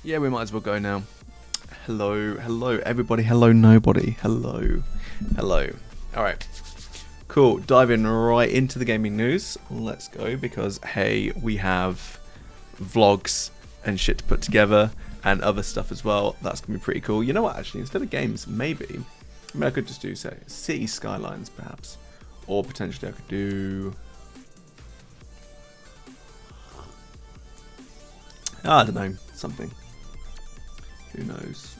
Yeah, we might as well go now. Hello, hello, everybody. Hello, nobody. Hello, hello. All right, cool. Diving right into the gaming news. Let's go because hey, we have vlogs and shit to put together and other stuff as well. That's gonna be pretty cool. You know what? Actually, instead of games, maybe I could just do say city skylines, perhaps, or potentially I could do. I don't know, something. Who knows?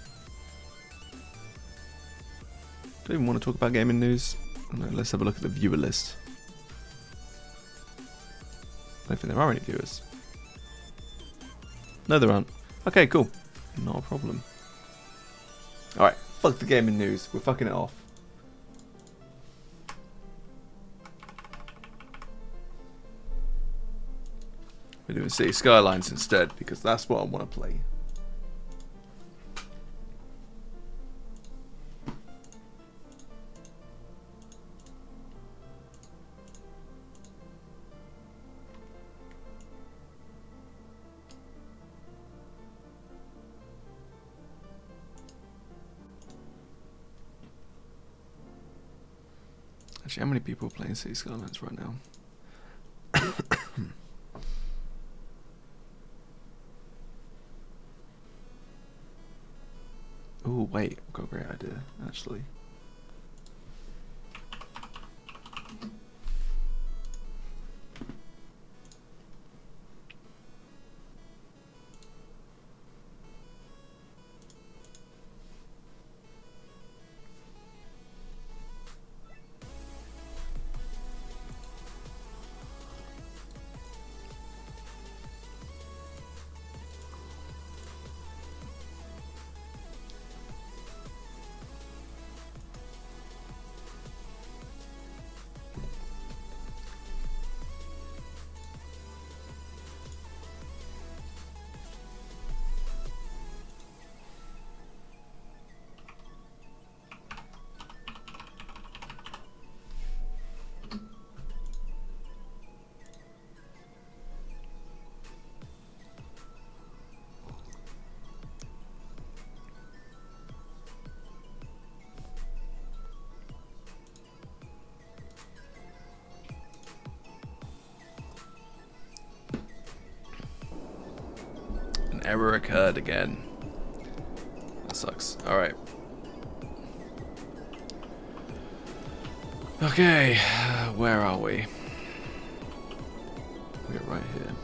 Do I even want to talk about gaming news? No, let's have a look at the viewer list. I don't think there are any viewers. No, there aren't. Okay, cool. Not a problem. Alright, fuck the gaming news. We're fucking it off. We're doing City Skylines instead because that's what I want to play. Actually, how many people are playing City Skylines right now? Oh, wait, I've got a great idea, actually. Error occurred again. That sucks. Alright. Okay, where are we? We're right here.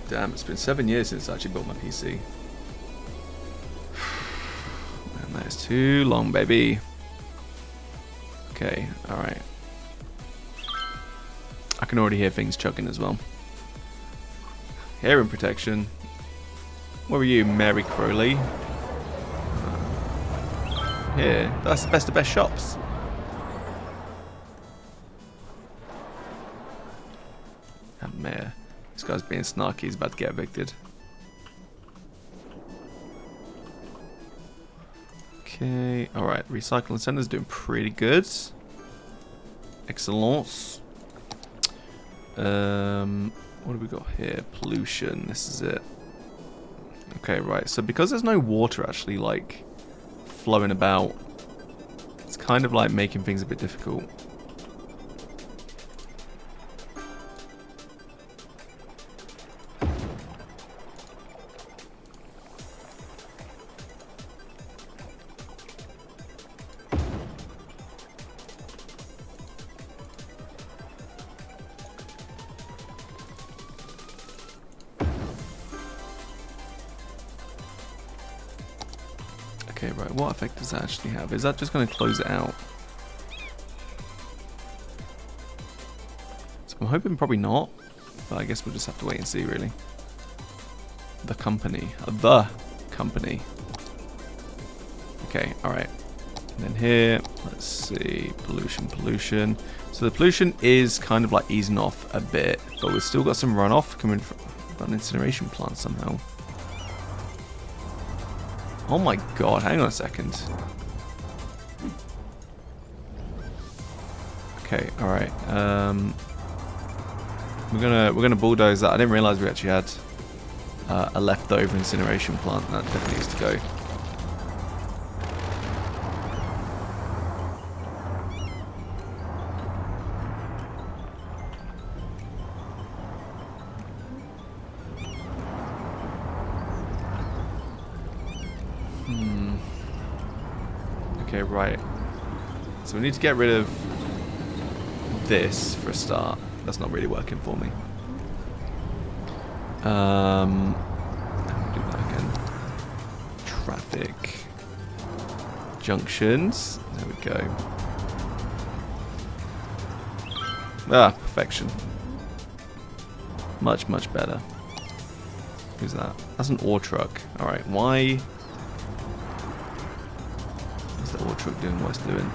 Damn, it's been 7 years since I actually built my PC. Man, that is too long, baby. Okay, alright. I can already hear things chugging as well. Hearing protection. Where are you, Mary Crowley? Here, that's the best of best shops. And Mayor. This guy's being snarky, he's about to get evicted. Okay, alright, recycling center's doing pretty good. Excellence. What do we got here? Pollution, this is it. Okay, right, so because there's no water actually, like, flowing about, it's kind of like making things a bit difficult. Okay, right, what effect does that actually have? Is that just going to close it out? So I'm hoping probably not. But I guess we'll just have to wait and see, really. The company. The company. Okay, alright. And then here, let's see, pollution. So the pollution is kind of like easing off a bit, but we've still got some runoff coming from an incineration plant somehow. Oh my god, hang on a second. Okay, alright. We're gonna bulldoze that. I didn't realise we actually had a leftover incineration plant. That definitely needs to go. Okay, right. So we need to get rid of this for a start. That's not really working for me. I'll do that again. Traffic. Junctions. There we go. Ah, perfection. Much, much better. Who's that? That's an ore truck. Alright, why? What's the ore truck doing what it's doing?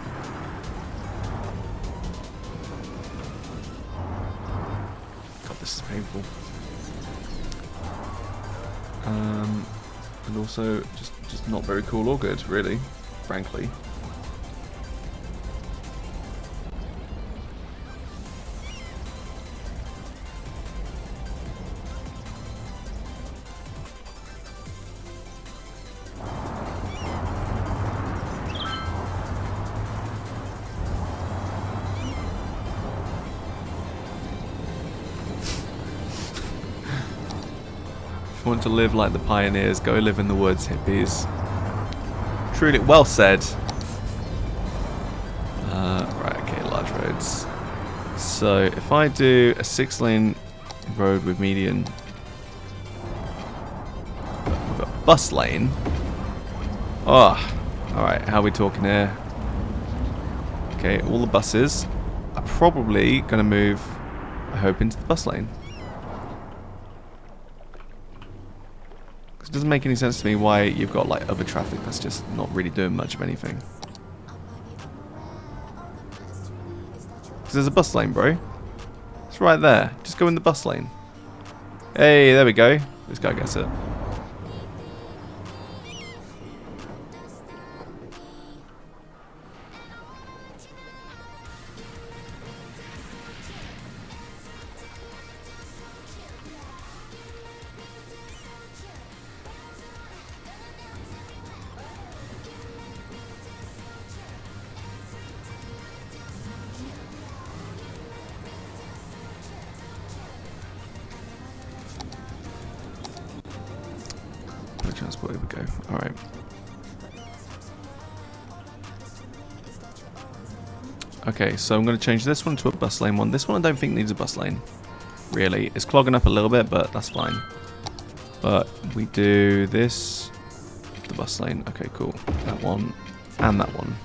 God, this is painful. And also, just not very cool or good, really, frankly. If you want to live like the pioneers, go live in the woods, hippies. Truly, well said. Right, okay, large roads. So, if I do a 6-lane road with median... We've got a bus lane. Oh, alright, how are we talking here? Okay, all the buses are probably going to move, I hope, into the bus lane. It doesn't make any sense to me why you've got like other traffic that's just not really doing much of anything. Because there's a bus lane, bro. It's right there. Just go in the bus lane. Hey, there we go. This guy gets it. Transport, here we go. Alright. Okay, so I'm going to change this one to a bus lane one. This one I don't think needs a bus lane. Really. It's clogging up a little bit, but that's fine. But we do this. The bus lane. Okay, cool. That one. And that one.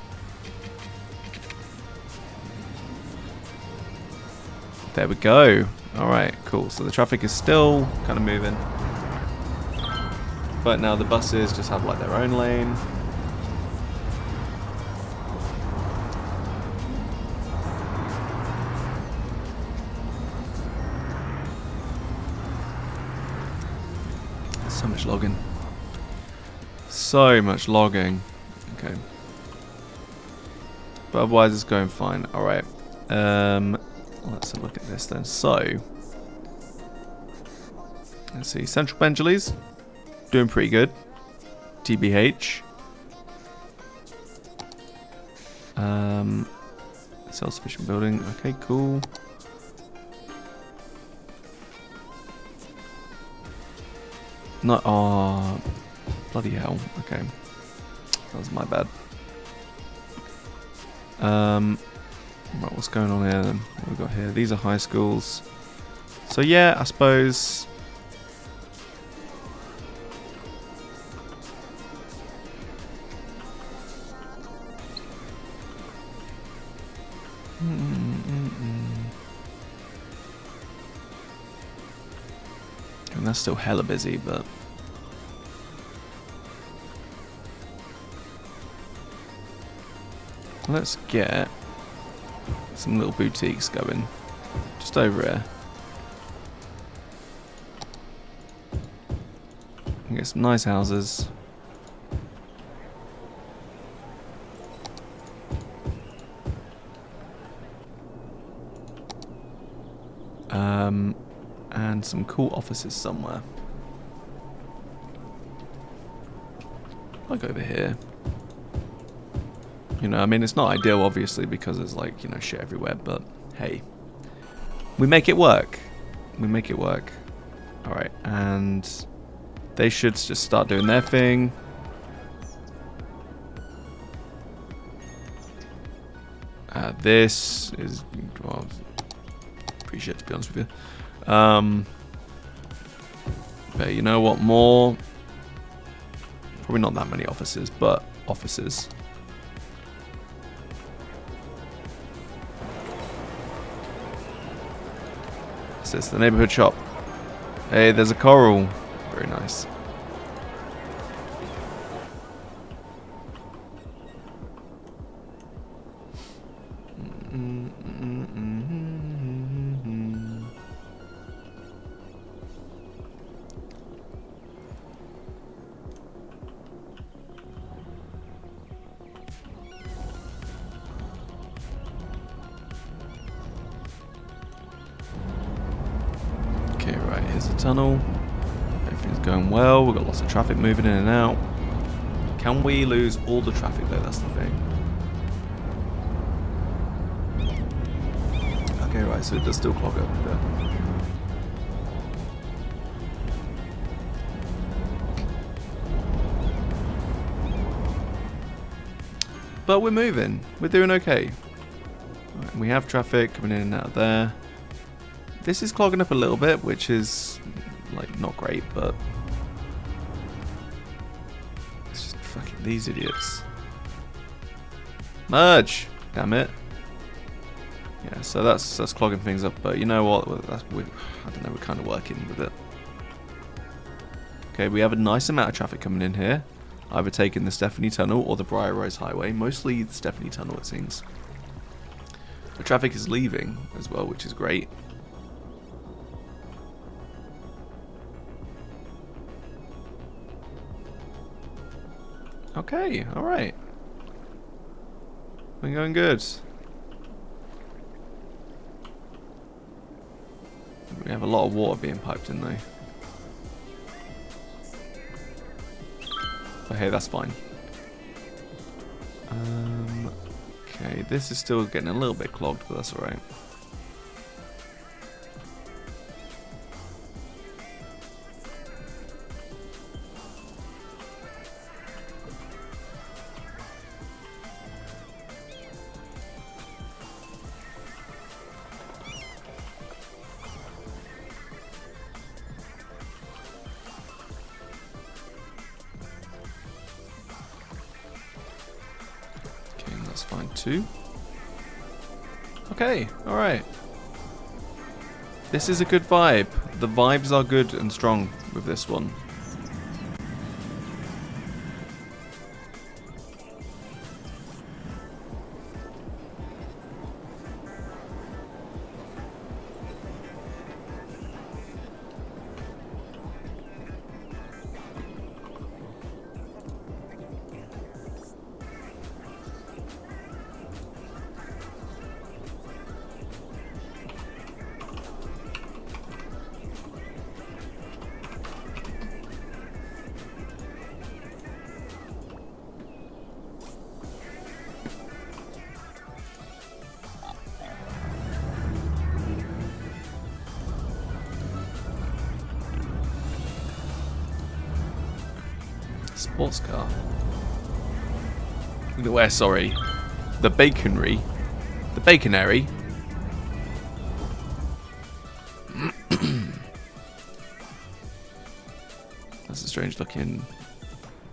There we go. Alright, cool. So the traffic is still kind of moving. But now the buses just have like their own lane. So much logging. So much logging. Okay. But otherwise it's going fine. Alright. Let's have a look at this then. So, let's see. Central Benjalies. Doing pretty good. TBH. Self-sufficient building. Okay, cool. Not. Oh, bloody hell. Okay, that was my bad. Right, what's going on here then? What have we got here? These are high schools. So yeah, I suppose. And that's still hella busy, but... let's get some little boutiques going. Just over here. Get some nice houses. And some cool offices somewhere. Like over here. You know, I mean, it's not ideal, obviously, because there's, like, you know, shit everywhere, but hey. We make it work. We make it work. Alright, and they should just start doing their thing. This is, well, pretty shit, to be honest with you. But you know what, more... probably not that many offices, but offices. What's this? The neighborhood shop. Hey, there's a coral. Very nice. Okay, right, here's the tunnel. Everything's going well. We've got lots of traffic moving in and out. Can we lose all the traffic though? That's the thing. Okay, right, so it does still clog up there. But we're moving. We're doing okay. Right, we have traffic coming in and out of there. This is clogging up a little bit, which is, like, not great, but... it's just fucking these idiots. Merge! Damn it. Yeah, so that's clogging things up, but you know what? I don't know, we're kind of working with it. Okay, we have a nice amount of traffic coming in here. Either taking the Stephanie Tunnel or the Briar Rose Highway. Mostly the Stephanie Tunnel, it seems. The traffic is leaving as well, which is great. Okay, alright. We're going good. We have a lot of water being piped in though. But hey, that's fine. Okay, this is still getting a little bit clogged, but that's alright. That's fine too. Okay, alright. This is a good vibe. The vibes are good and strong with this one. Sports car. Where, sorry. The baconry. The baconary. That's a strange looking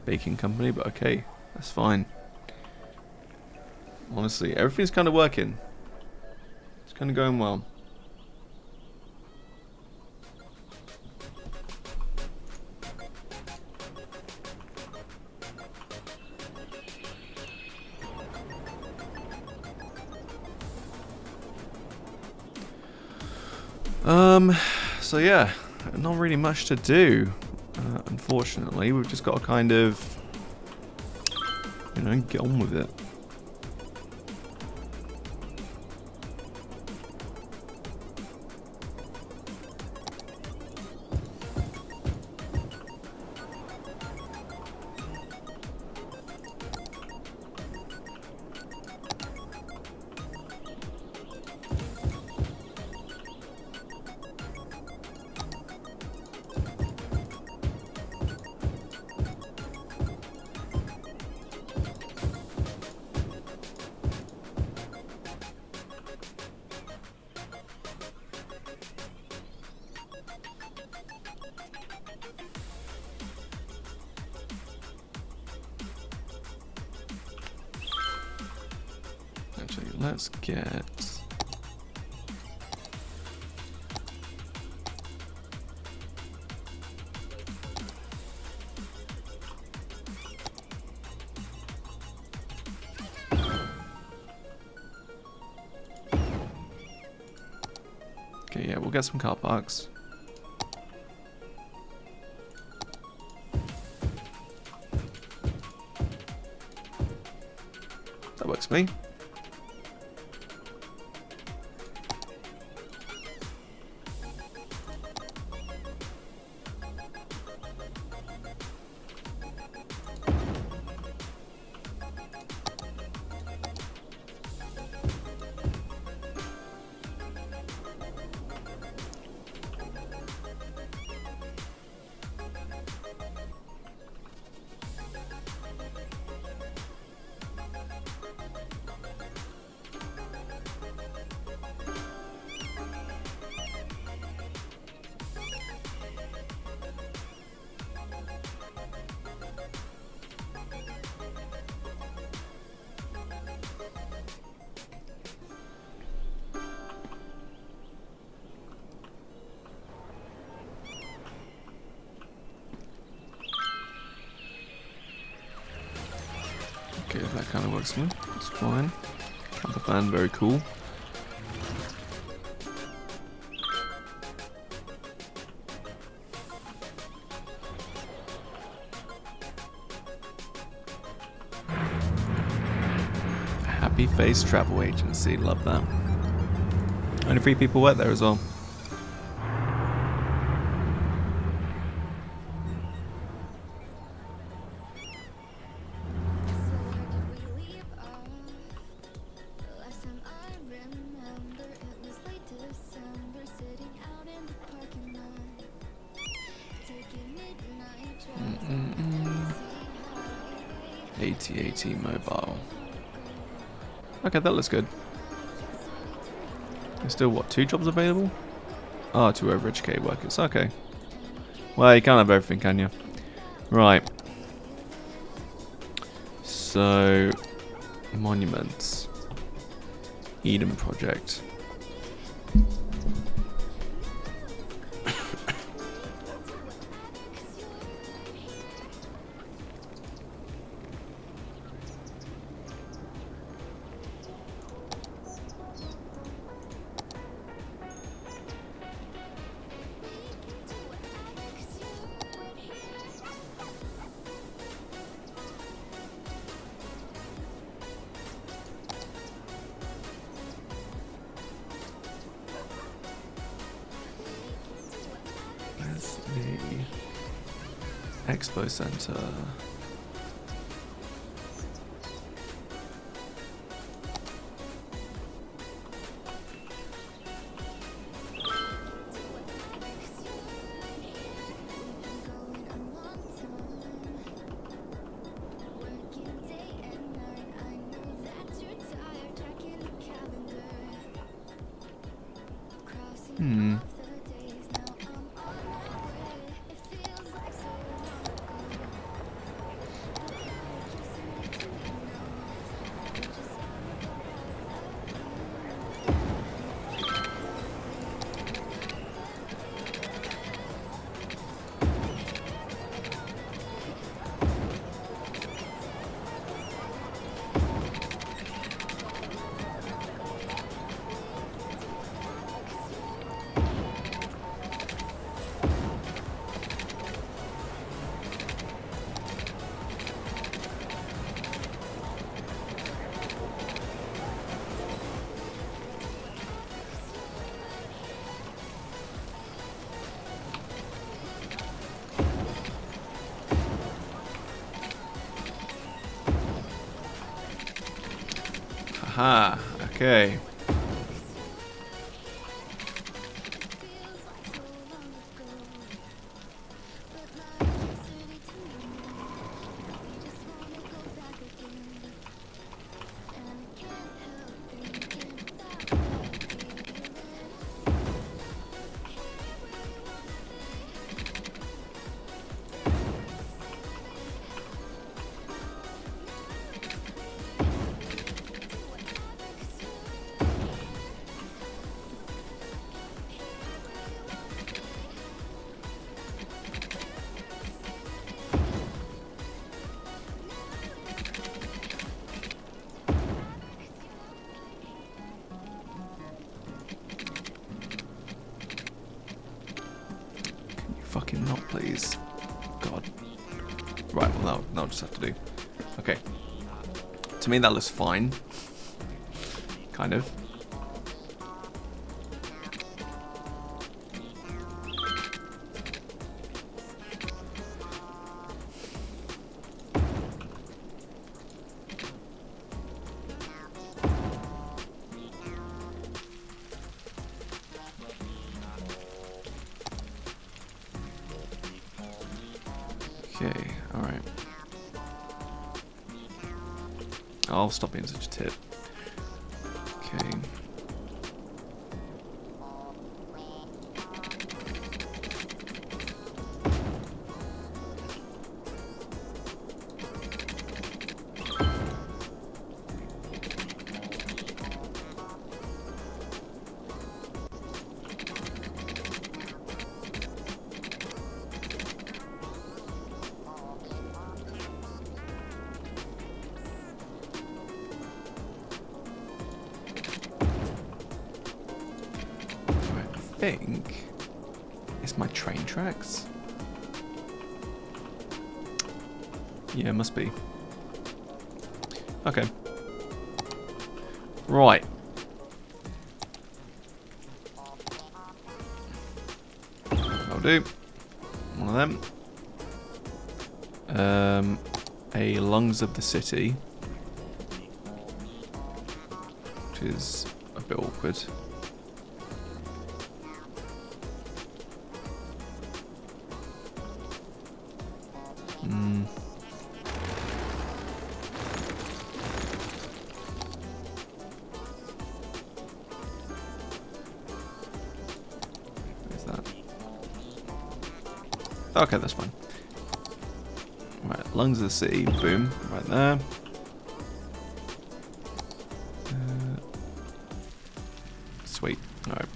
baking company, but okay. That's fine. Honestly, everything's kind of working. It's kind of going well. So yeah, not really much to do. Unfortunately, we've just got to kind of, you know, get on with it. Actually, let's get... Okay, yeah, we'll get some car parks. That works for me. Okay, that kind of works for me. That's fine. Camper van, very cool. Happy Face Travel Agency, love that. Only 3 people work there as well. AT mobile. Okay, that looks good. There's still, what, 2 jobs available? Oh, 2 overeducated workers. Okay. Well, you can't have everything, can you? Right. So, monuments. Eden Project. Expo Center. Aha. Okay. Fucking not, please. God. Right, well, that'll just have to do. Okay. To me, that looks fine. Kind of. Okay, alright. I'll stop being such a tit. Okay. I think it's my train tracks. Yeah, it must be. Okay. Right. That'll do. One of them. A lungs of the city, which is a bit awkward. Okay, that's fine. Right, lungs of the city, boom, right there. Sweet, alright.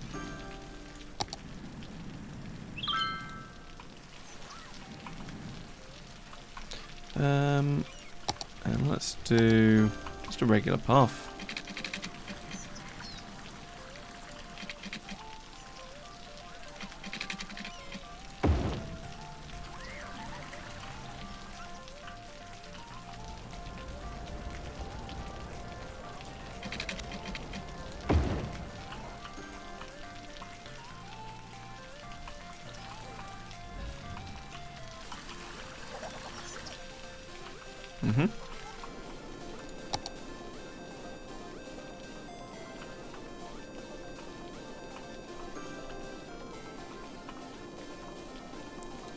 And let's do just a regular path.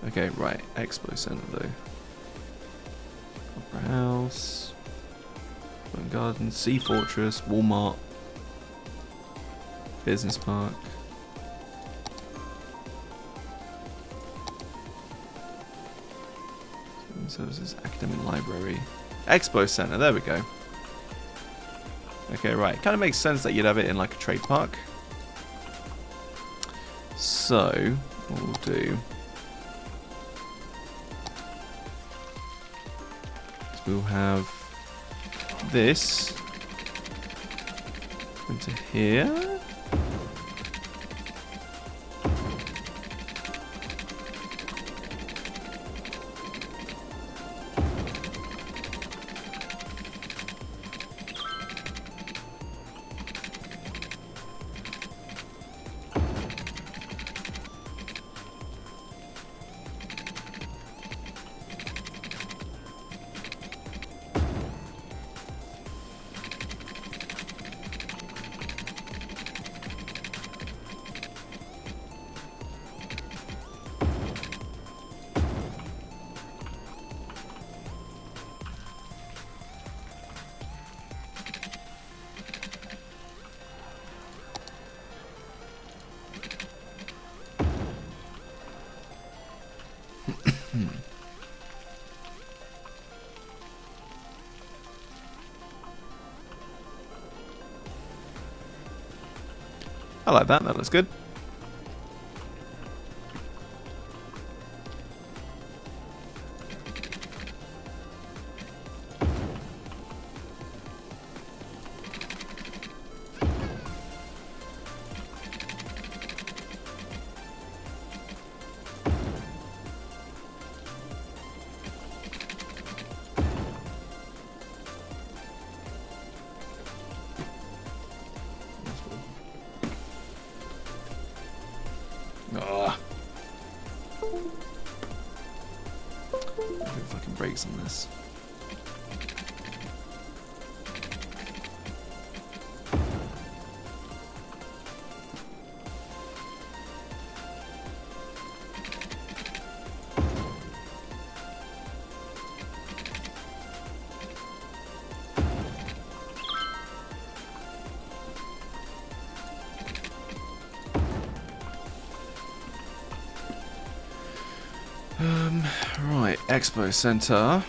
Okay, right. Expo Center though. Opera House, Burn Garden, Sea Fortress, Walmart, Business Park. Services, Academic Library, Expo Center. There we go. Okay, right. Kind of makes sense that you'd have it in like a trade park. So what we'll do is we'll have this into here. I like that. That looks good. Oh. Fucking brakes on this. Right, Expo Center.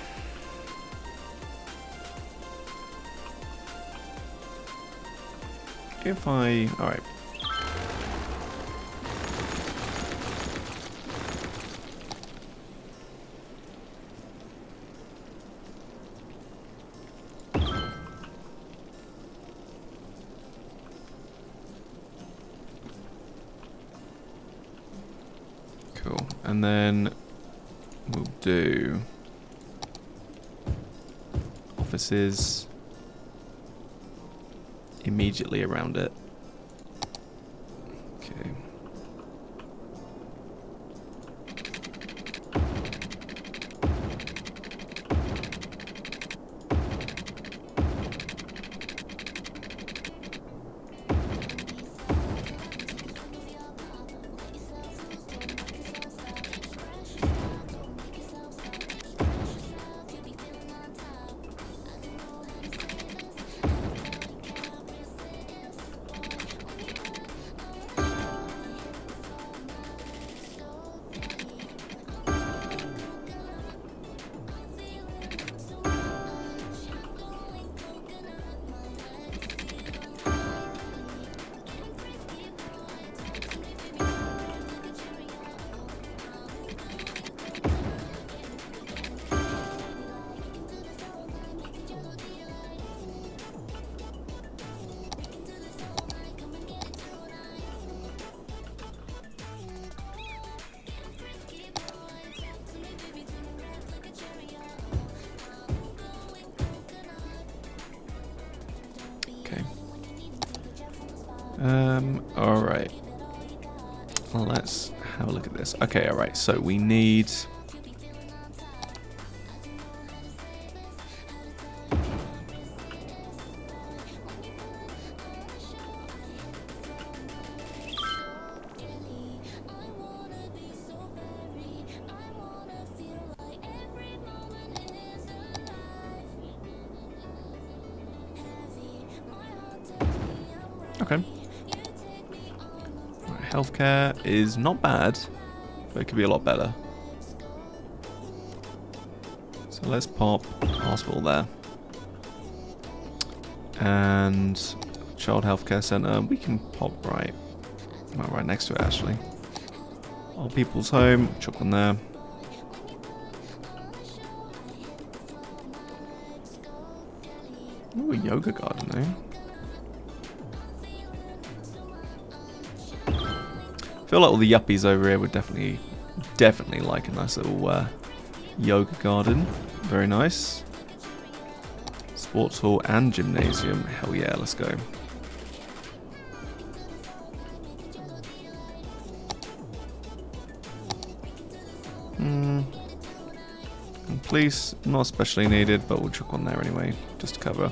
If I... Alright. Cool. And then we'll do offices immediately around it. Okay. Alright. Well, let's have a look at this. Okay, alright, so we need... Okay. Right, healthcare is not bad, but it could be a lot better. So let's pop hospital there. And child healthcare center, we can pop right next to it actually. Old people's home, chuck one there. Ooh, a yoga garden, eh? I feel like all the yuppies over here would definitely like a nice little yoga garden. Very nice. Sports hall and gymnasium. Hell yeah, let's go. And police, not especially needed, but we'll chuck one there anyway, just to cover.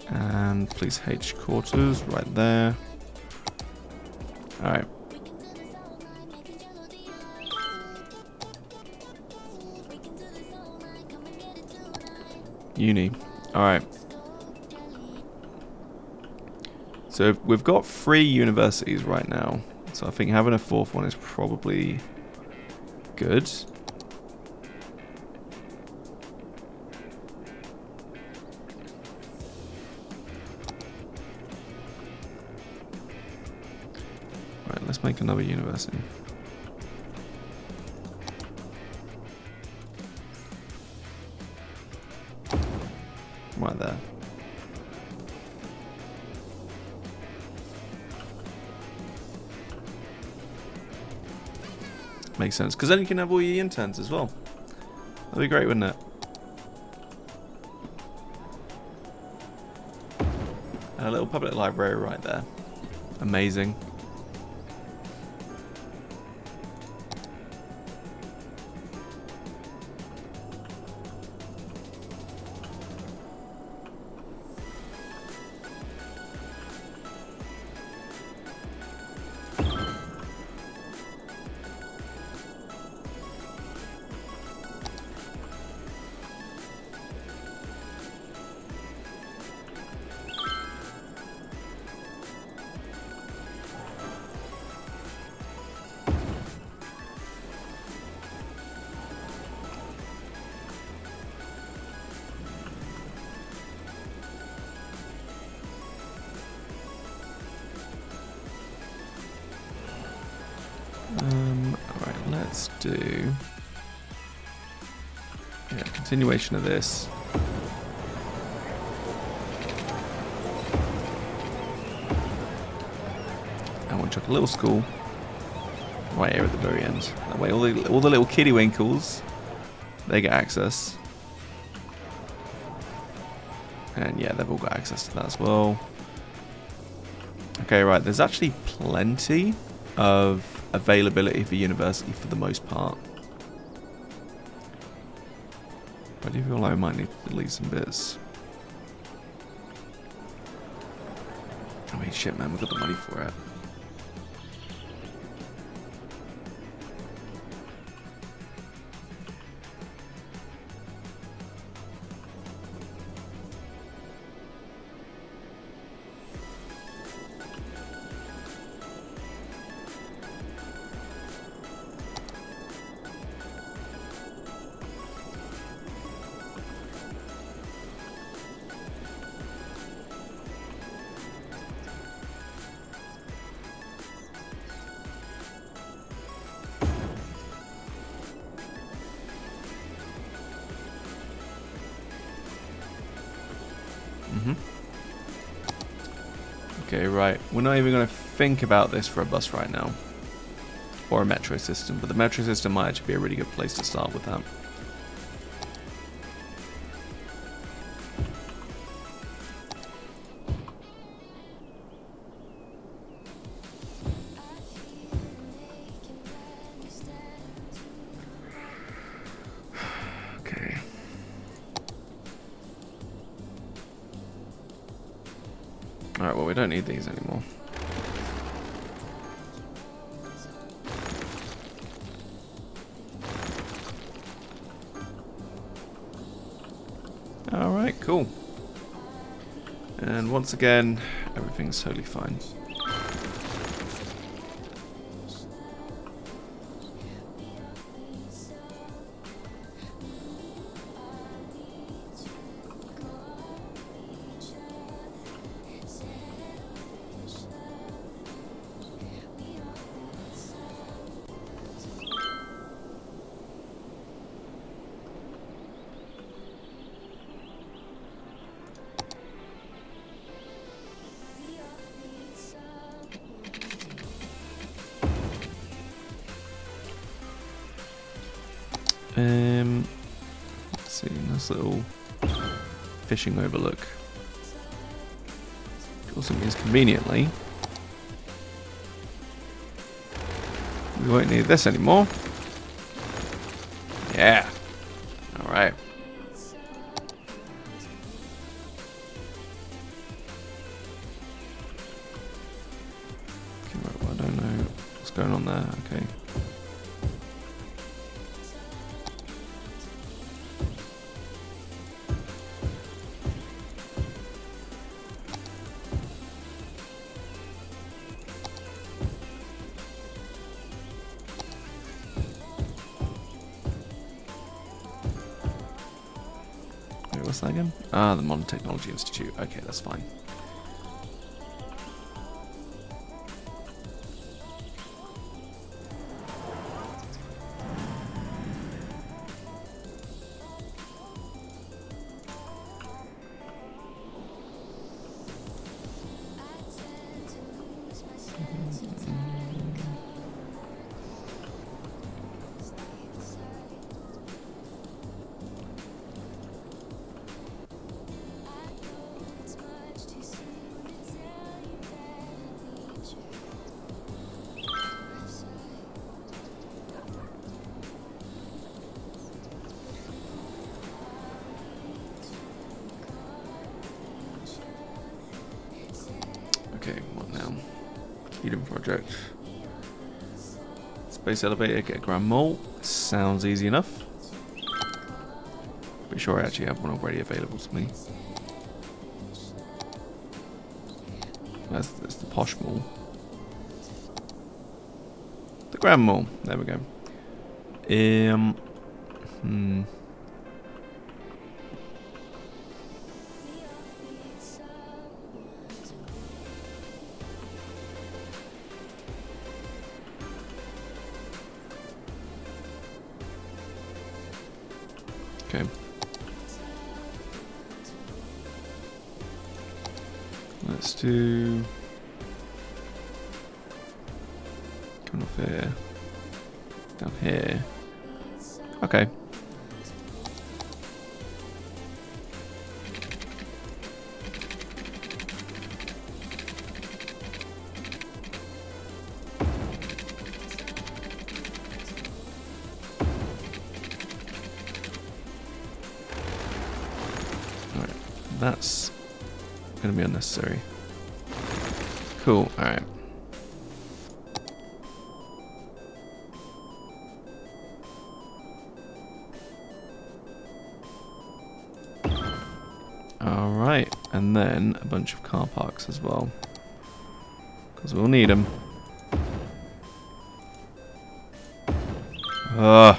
And police H quarters right there. Alright. Uni. Alright. So we've got 3 universities right now. So I think having a 4th one is probably good. Right, let's make another university. Right there. Makes sense, because then you can have all your interns as well. That'd be great, wouldn't it? And a little public library right there. Amazing. Alright, let's do continuation of this. And we'll chuck a little school right here at the very end. That way all the little kiddie winkles, they get access. And yeah, they've all got access to that as well. Okay, right, there's actually plenty of availability for university for the most part. But I do feel like I might need to delete some bits. I mean, shit, man, we've got the money for it. Okay, right. We're not even going to think about this for a bus right now. Or a metro system. But the metro system might actually be a really good place to start with that. Okay. Alright, well, we don't need these anymore. Alright, cool. And once again, everything's totally fine. Let's see, nice little fishing overlook. Also means conveniently we won't need this anymore. Yeah. Alright. Okay, well, I don't know what's going on there. Okay. What's that again? Ah, the Modern Technology Institute. Okay, that's fine. Okay, what now? Eden Project. Space elevator, get a Grand Mole. Sounds easy enough. Pretty sure I actually have one already available to me. That's the posh mall. The Grand Mall. There we go. Okay. Let's do... Coming off here. Down here. Okay. Alright. That's going to be unnecessary. Cool. Alright. Alright, and then a bunch of car parks as well. Because we'll need them. Ugh.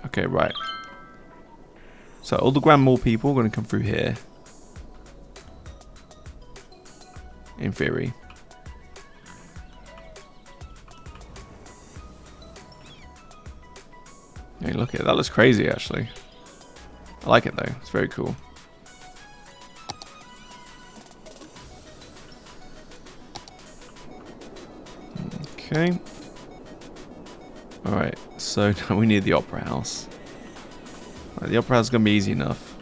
Okay, right. So all the Grand Mall people are going to come through here. In theory. Hey, look at it. That looks crazy, actually. I like it, though. It's very cool. Okay. Alright, so now we need the Opera House. Right, the Opera House is going to be easy enough.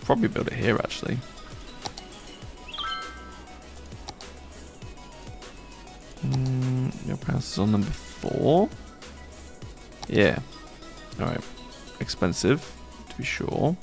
Probably build it here, actually. The Opera House is on number 4. Yeah. Alright. Expensive, to be sure.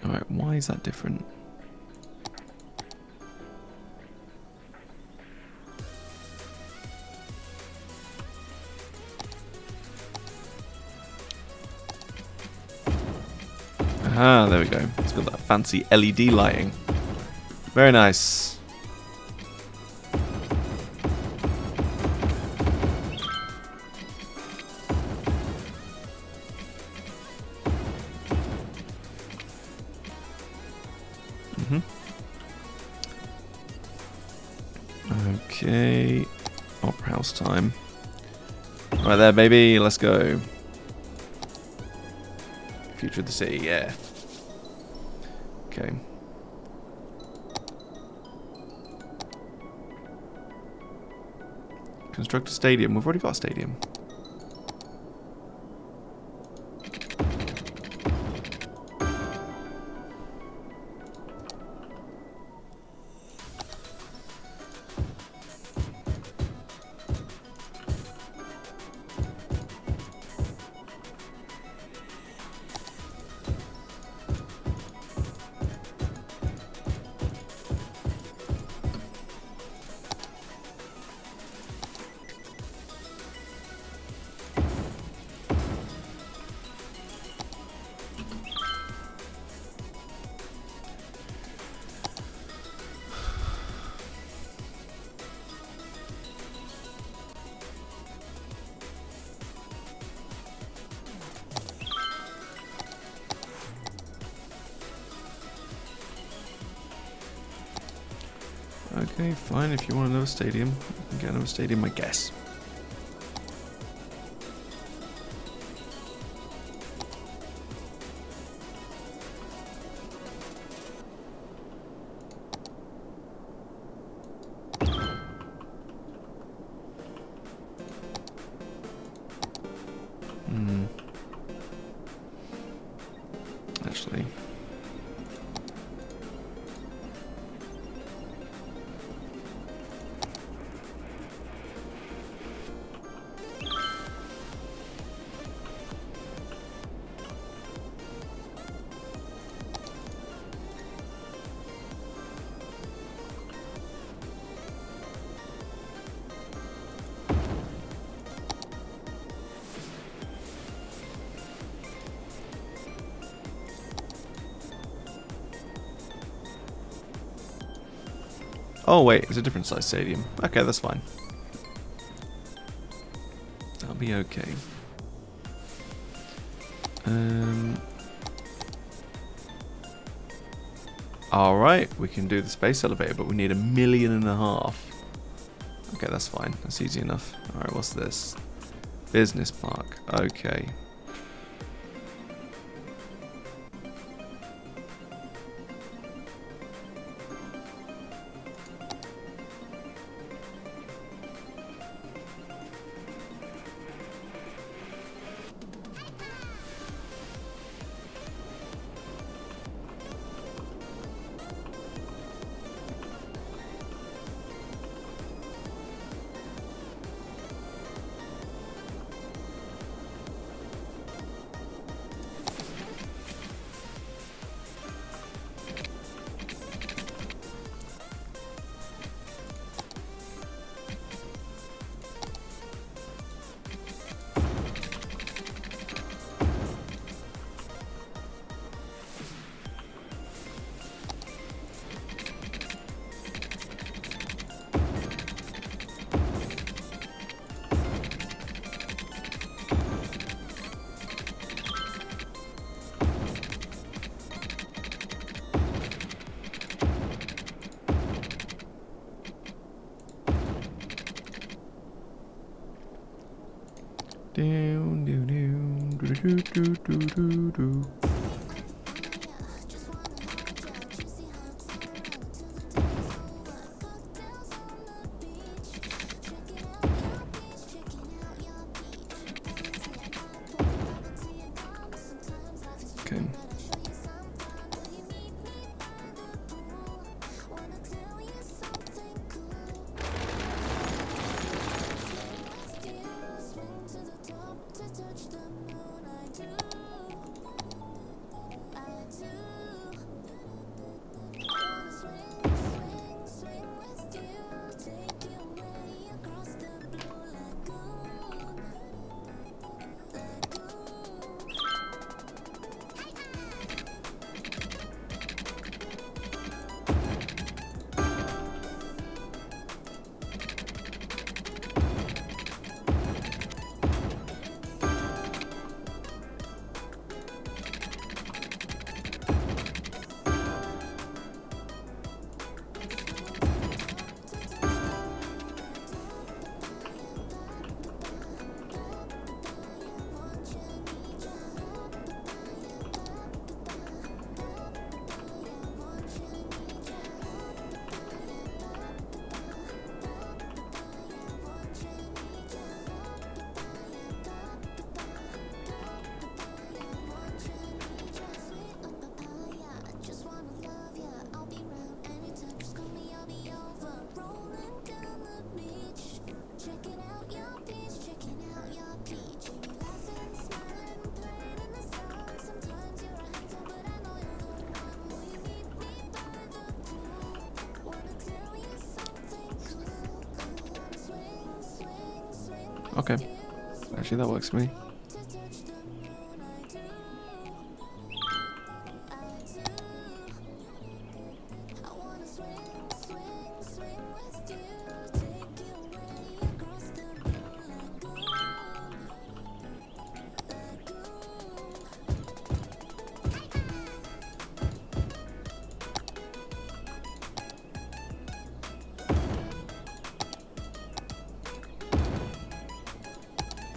Alright, why is that different? Ah, there we go. It's got that fancy LED lighting. Very nice. Okay. Opera House time. Right there, baby. Let's go. Future of the city, yeah. Okay. Construct a stadium. We've already got a stadium. Okay, fine. If you want another stadium, you can get another stadium, I guess. Actually. Oh wait, it's a different size stadium. Okay, that's fine. That'll be okay. Alright, we can do the space elevator, but we need 1.5 million. Okay, that's fine. That's easy enough. Alright, what's this? Business park. Okay. Down, do, do, do, do, do, do, do. Okay. Okay. Actually, that works for me.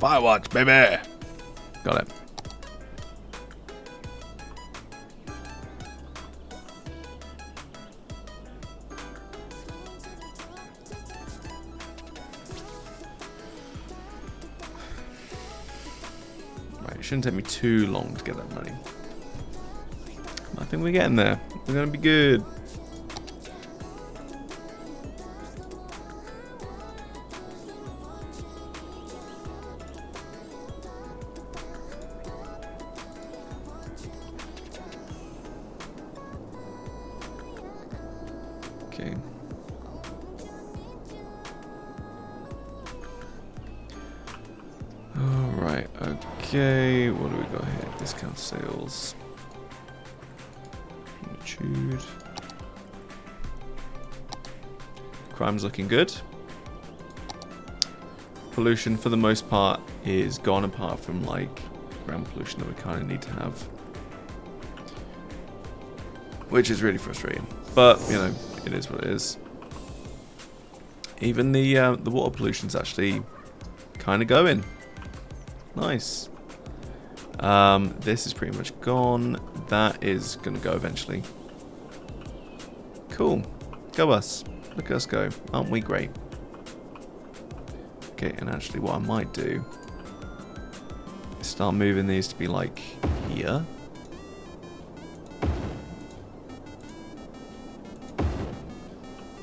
Firewatch, baby! Got it. Right, it shouldn't take me too long to get that money. I think we're getting there. We're gonna be good. Okay. Alright, okay. What do we got here? Discount sales. Magnitude. Crime's looking good. Pollution, for the most part, is gone, apart from, like, ground pollution that we kind of need to have. Which is really frustrating. But, you know, it is what it is. Even the water pollution's actually kind of going. Nice. This is pretty much gone. That is going to go eventually. Cool. Go us. Look at us go. Aren't we great? Okay, and actually what I might do is start moving these to be like here.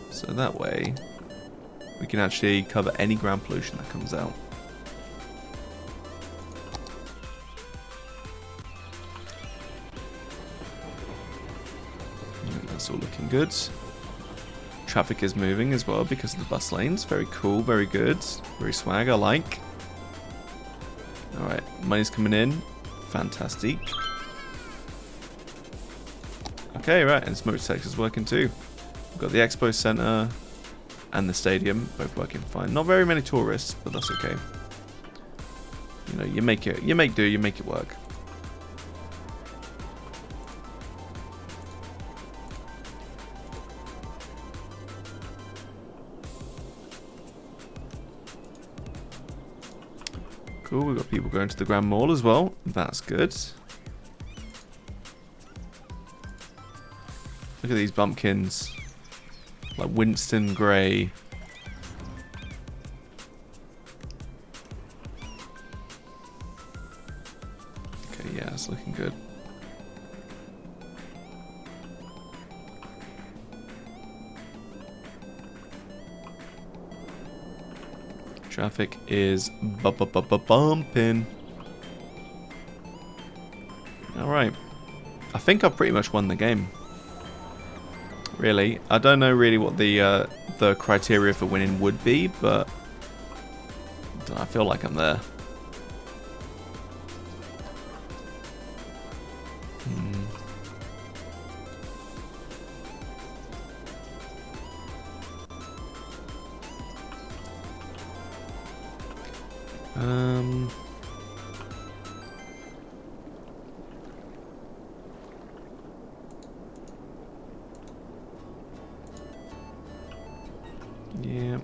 So that way we can actually cover any ground pollution that comes out. That's all looking good. Traffic is moving as well because of the bus lanes. Very cool, very good. Very swag, I like. Alright, money's coming in. Fantastic. Okay, right, and smoke detector's working too. We've got the expo center and the stadium both working fine. Not very many tourists, but that's okay. You know, you make do, you make it work. Cool, we've got people going to the Grand Mall as well. That's good. Look at these bumpkins. Like Winston Grey. Okay, yeah, it's looking good. Traffic is bumping. Alright. I think I've pretty much won the game. Really. I don't know really what the criteria for winning would be, but I feel like I'm there. Yeah.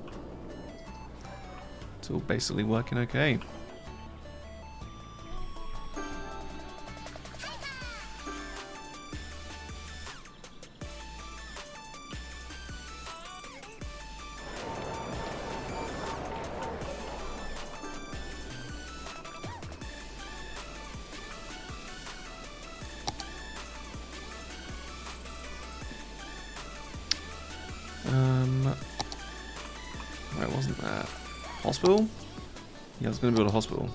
It's all basically working okay. Where wasn't that? Hospital? Yeah, I was going to build a hospital.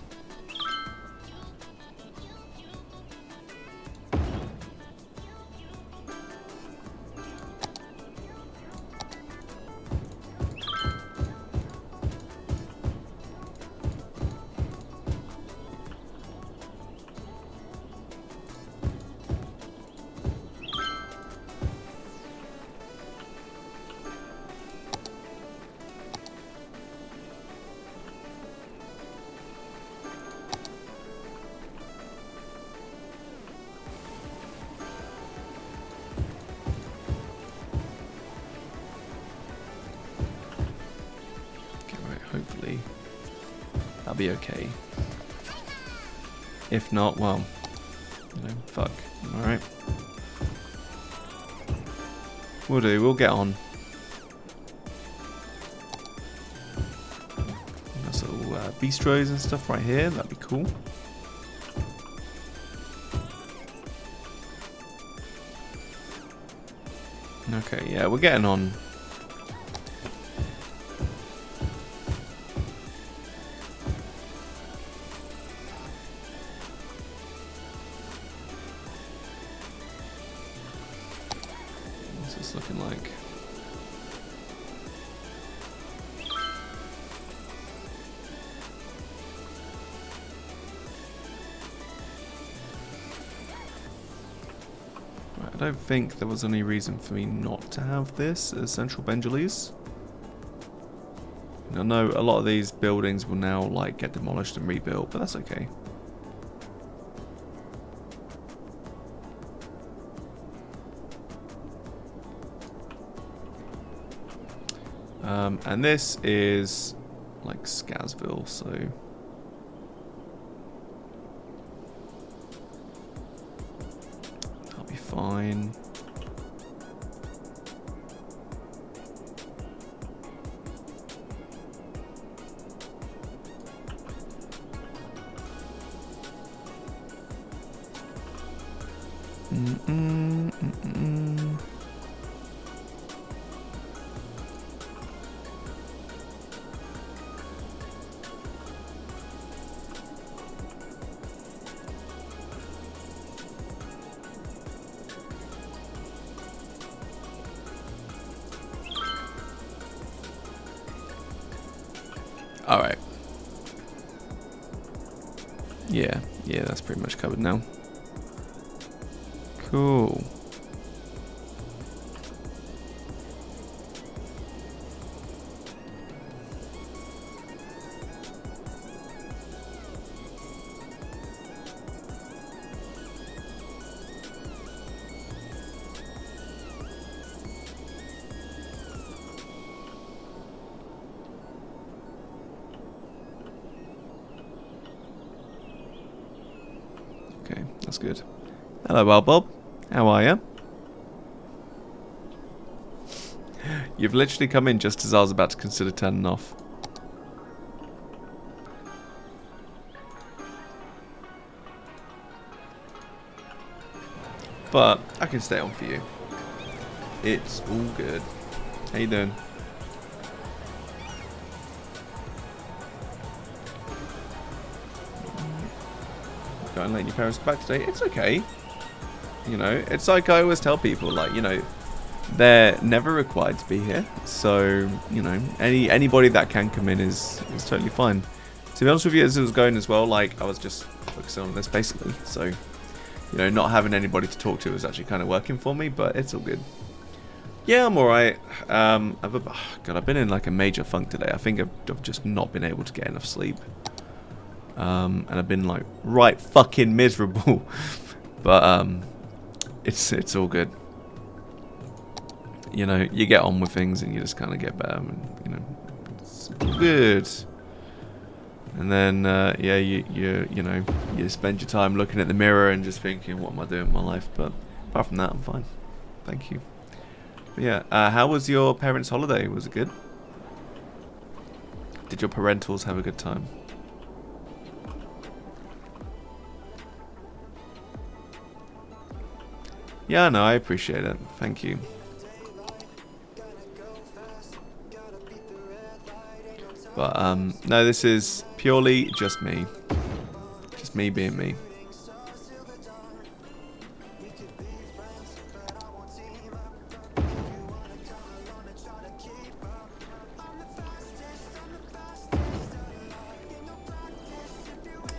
That'll be okay. If not, well, you know, fuck. Alright. We'll do, we'll get on. Nice little bistros and stuff right here, that'd be cool. Okay, yeah, we're getting on. What's this looking like? I don't think there was any reason for me not to have this as Central Benjalis. I know a lot of these buildings will now like get demolished and rebuilt, but that's okay. And this is like Scasville, so that'll be fine. Alright. Yeah, that's pretty much covered now. Cool. Okay, that's good. Hello, Wild Bob. How are you? You've literally come in just as I was about to consider turning off. But I can stay on for you. It's all good. How you doing? Going late, your parents come back today. It's okay. You know, it's like I always tell people, like, you know, they're never required to be here. So, you know, anybody that can come in is totally fine. To be honest with you, as it was going as well, like, I was just focusing on this basically. So, you know, not having anybody to talk to was actually kind of working for me, but it's all good. Yeah, I'm alright. I've been in like a major funk today. I think I've just not been able to get enough sleep. And I've been like right fucking miserable. But it's all good. You know, you get on with things and you just kind of get better, and you know, it's good. And then yeah, you know, you spend your time looking at the mirror and just thinking, what am I doing with my life? But apart from that, I'm fine. Thank you. But yeah, how was your parents' holiday? Was it good? Did your parentals have a good time? Yeah, no, I appreciate it. Thank you. But no, this is purely just me. Just me being me.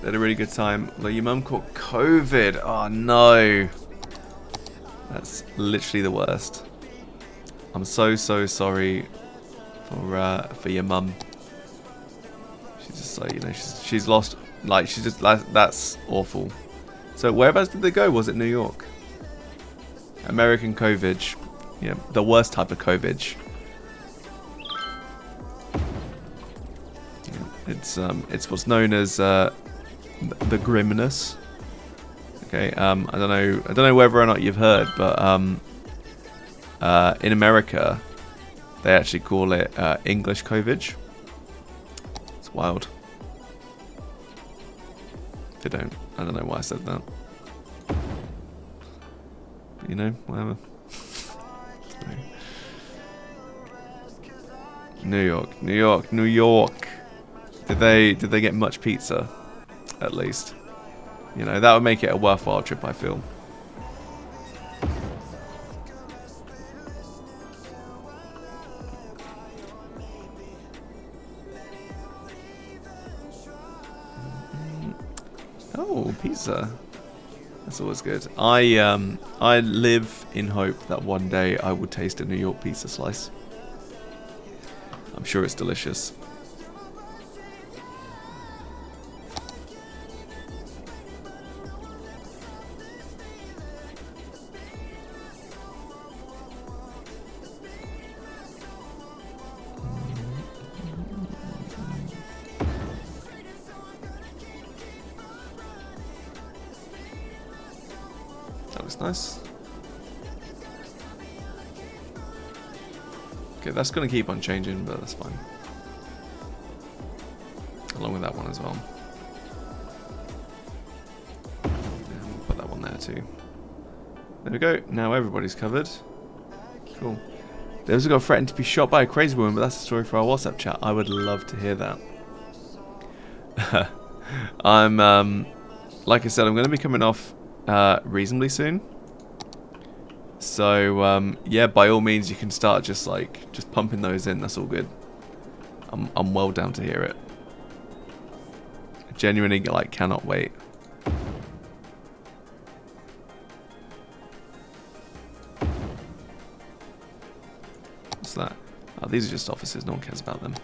They had a really good time. Although your mum caught COVID. Oh no. That's literally the worst. I'm so sorry for your mum. She's just like, you know, she's lost, like, she's just, that's awful. So whereabouts did they go? Was it New York? American COVID. Yeah, the worst type of COVID. Yeah. It's what's known as the grimness. Okay. I don't know whether or not you've heard, but in America, they actually call it English COVID. It's wild. They don't. I don't know why I said that. But, you know, whatever. New York, New York, New York. Did they get much pizza? At least, you know, that would make it a worthwhile trip, I feel. Oh, pizza. That's always good. I live in hope that one day I will taste a New York pizza slice. I'm sure it's delicious. That looks nice. Okay, that's going to keep on changing, but that's fine. Along with that one as well. Yeah, we'll put that one there too. There we go. Now everybody's covered. Cool. There's a guy threatened to be shot by a crazy woman, but that's a story for our WhatsApp chat. I would love to hear that. I'm, like I said, I'm going to be coming off reasonably soon. So yeah, by all means, you can start just pumping those in. That's all good. I'm well down to hear it. I genuinely cannot wait. What's that? Oh, these are just offices. No one cares about them.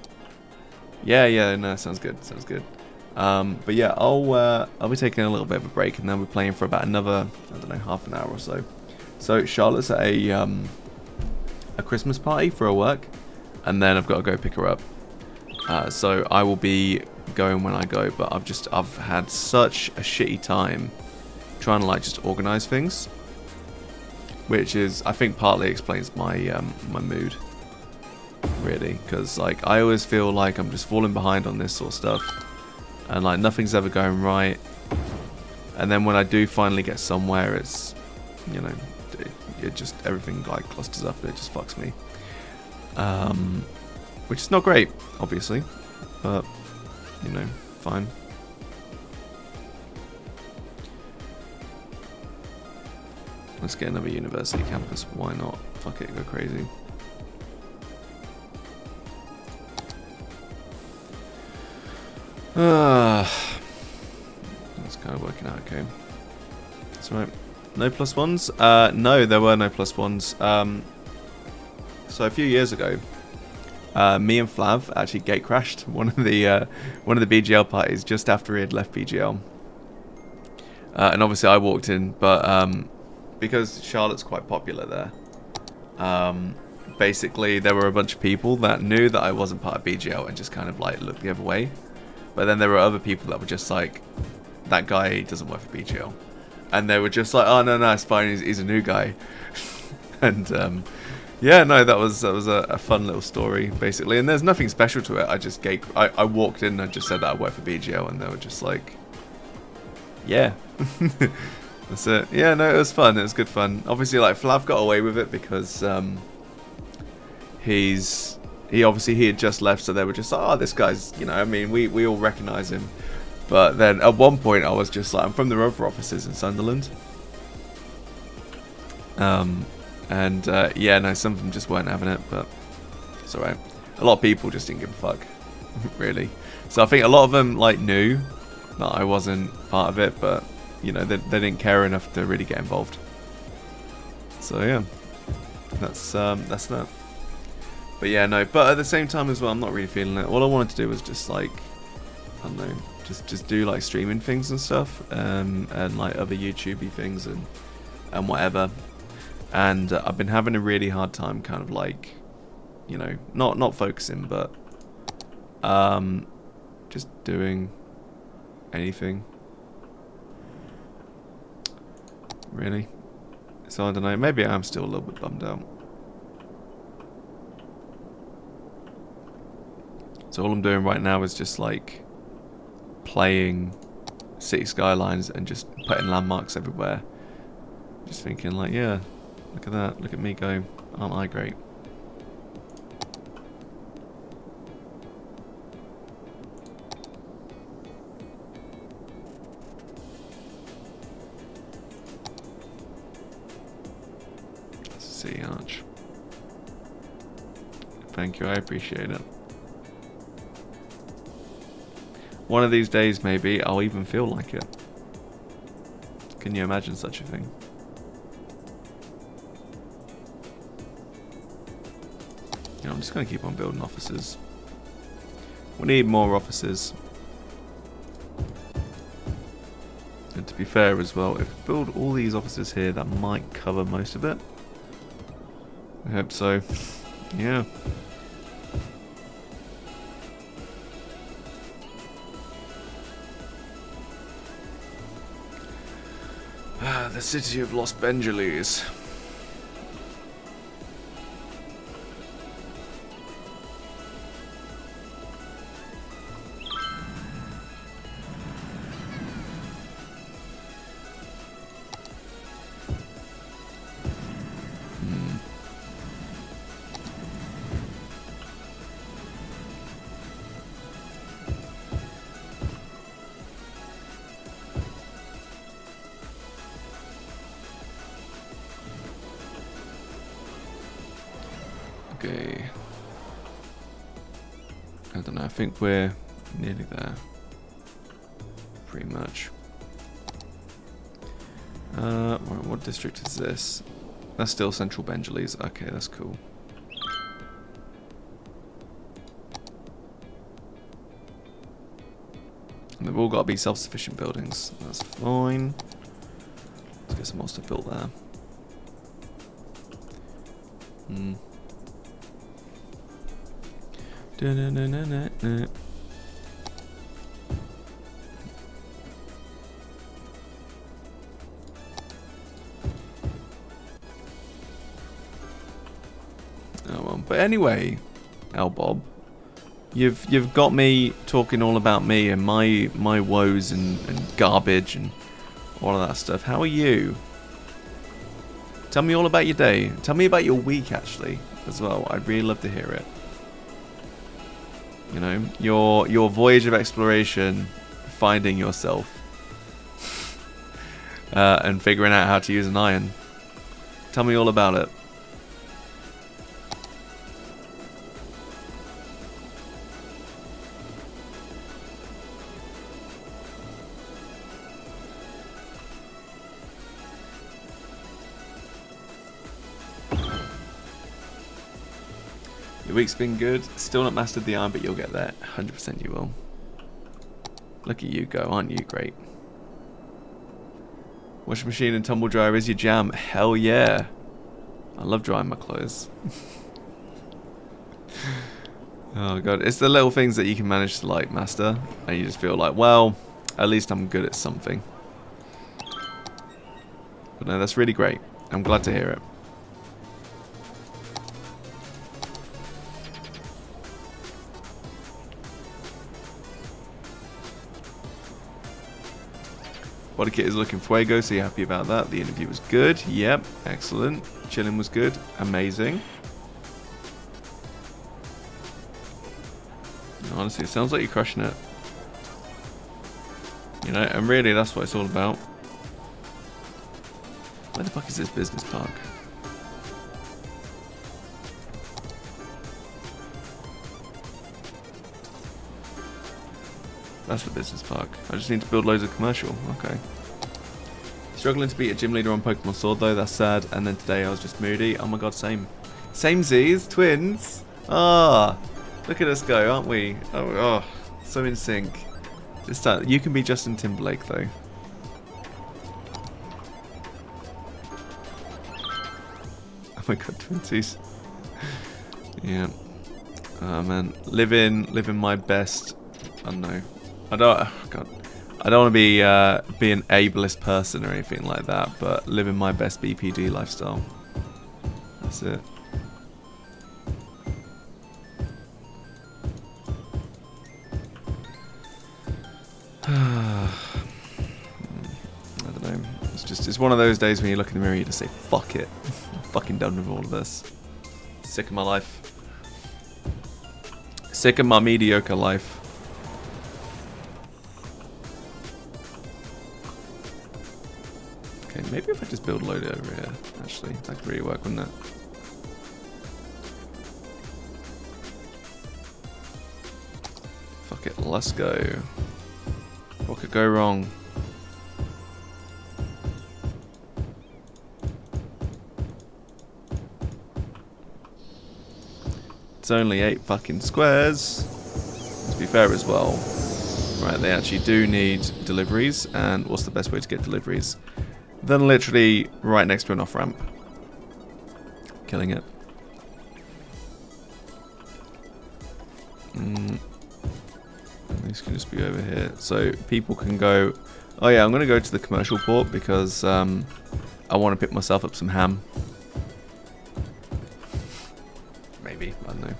Yeah, no, sounds good. Sounds good. But yeah, I'll be taking a little bit of a break, and then we're playing for about another, I don't know, half an hour or so. So Charlotte's at a Christmas party for her work, and then I've got to go pick her up. So I will be going when I go, but I've had such a shitty time trying to just organize things, which is, I think, partly explains my my mood, really, because I always feel like I'm just falling behind on this sort of stuff, and nothing's ever going right. And then when I do finally get somewhere, it's, you know, it just, everything clusters up and it just fucks me. Which is not great, obviously, but, you know, fine. Let's get another university campus. Why not? Fuck it, go crazy. That's kind of working out okay. That's right. No plus ones? No, there were no plus ones. So a few years ago, me and Flav actually gate crashed one of the BGL parties just after he had left BGL. And obviously I walked in, but because Charlotte's quite popular there, basically there were a bunch of people that knew that I wasn't part of BGL and just kind of looked the other way. But then there were other people that were just like, that guy doesn't work for BGL. And they were just like, oh, no, it's fine, he's a new guy. And yeah, no, that was a fun little story, basically. And there's nothing special to it. I walked in and just said that I work for BGL, and they were just like, yeah. That's it. Yeah, no, it was fun. It was good fun. Obviously, Flav got away with it because he had just left, so they were just like, oh, this guy's, you know, I mean, we all recognise him. But then at one point I was just like, I'm from the other offices in Sunderland. Yeah, no, some of them just weren't having it, but it's alright. A lot of people just didn't give a fuck, really. So I think a lot of them knew that I wasn't part of it, but you know, they didn't care enough to really get involved. So yeah, that's that. But yeah, no, but at the same time as well, I'm not really feeling it. All I wanted to do was just I don't know, just do streaming things and stuff, and other YouTubey things and whatever. And I've been having a really hard time kind of you know, not focusing, but just doing anything. Really? So I don't know, maybe I'm still a little bit bummed out. So all I'm doing right now is just like playing City Skylines and just putting landmarks everywhere. Just thinking like, yeah, look at that, look at me go, aren't I great? City Arch. Thank you, I appreciate it. One of these days, maybe, I'll even feel like it. Can you imagine such a thing? You know, I'm just going to keep on building offices. We need more offices. And to be fair as well, if we build all these offices here, that might cover most of it. I hope so. Yeah. The city of Los Angeles. Okay. I don't know, I think we're nearly there. Pretty much. Right, what district is this? That's still Central Benjalis. Okay, that's cool. And they've all got to be self-sufficient buildings. That's fine. Let's get some more stuff built there. Oh well, but anyway, Bob, you've got me talking all about me and my woes and garbage and all of that stuff. How are you? Tell me all about your day. Tell me about your week actually as well. I'd really love to hear it. You know, your voyage of exploration, finding yourself, and figuring out how to use an iron. Tell me all about it. Your week's been good. Still not mastered the iron, but you'll get there. 100% you will. Look at you go, aren't you great? Washing machine and tumble dryer is your jam. Hell yeah. I love drying my clothes. Oh god, it's the little things that you can manage to like master, and you just feel like, well, at least I'm good at something. But no, that's really great. I'm glad to hear it. Body kit is looking fuego, so you're happy about that. The interview was good. Yep, excellent. Chilling was good. Amazing. Honestly, it sounds like you're crushing it. You know, and really that's what it's all about. Where the fuck is this business park? That's the business park. I just need to build loads of commercial. Okay. Struggling to beat a gym leader on Pokemon Sword though, that's sad. And then today I was just moody. Oh my god, same. Same Z's, twins. Ah, look at us go, aren't we? Oh, so in sync. This time, you can be Justin Timberlake though. Oh my god, twinsies. Yeah. Oh man, living my best don't know. I don't. Oh God. I don't want to be an ableist person or anything like that, but living my best BPD lifestyle. That's it. I don't know. It's one of those days when you look in the mirror, you just say, "Fuck it, I'm fucking done with all of this. Sick of my life. Sick of my mediocre life." Okay, maybe if I just build a load over here, actually, that could really work, wouldn't it? Fuck it, let's go. What could go wrong? It's only 8 fucking squares. To be fair as well. Right, they actually do need deliveries, and what's the best way to get deliveries? Then literally right next to an off-ramp. Killing it. These can just be over here. So people can go... Oh yeah, I'm going to go to the commercial port because I want to pick myself up some ham. Maybe, I don't know.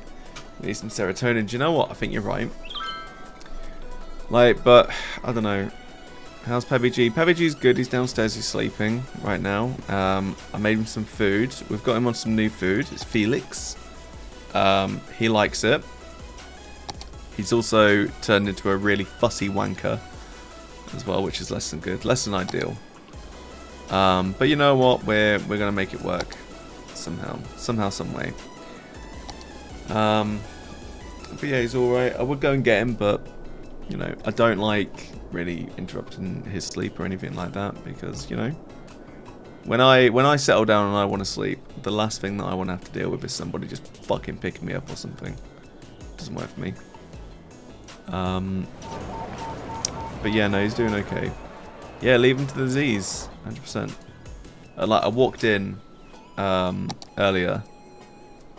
Need some serotonin. Do you know what? I think you're right. Like, but, I don't know. How's PebbyG? PebbyG's good. He's downstairs. He's sleeping right now. I made him some food. We've got him on some new food. It's Felix. He likes it. He's also turned into a really fussy wanker as well, which is less than good. Less than ideal. But you know what? We're going to make it work. Somehow. Somehow, some way. But yeah, he's alright. I would go and get him, but, you know, I don't like really interrupting his sleep or anything like that, because, you know, when I settle down and I want to sleep, the last thing that I want to have to deal with is somebody just fucking picking me up or something. Doesn't work for me. But yeah, no, he's doing okay. Yeah, leave him to the Z's, 100%. Like, I walked in earlier,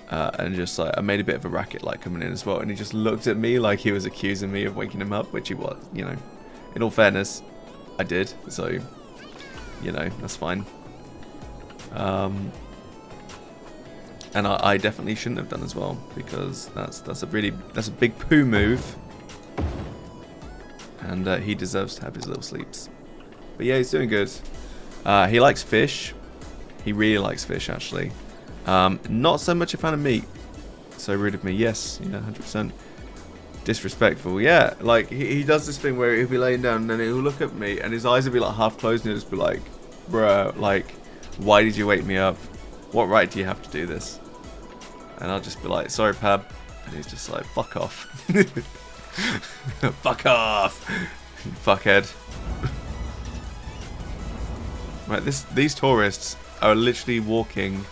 and just like I made a bit of a racket, like coming in as well, and he just looked at me like he was accusing me of waking him up, which he was, you know. In all fairness, I did, so you know, that's fine. And I definitely shouldn't have done as well, because that's a big poo move, and he deserves to have his little sleeps. But yeah, he's doing good. He likes fish. He really likes fish, actually. Not so much a fan of meat. So rude of me. Yes, yeah, 100%. Disrespectful. Yeah, like he does this thing where he'll be laying down and then he'll look at me and his eyes will be like half closed and he'll just be like, bruh, like, why did you wake me up? What right do you have to do this? And I'll just be like, sorry, Pab. And he's just like, fuck off. Fuck off. Fuckhead. Right, these tourists are literally walking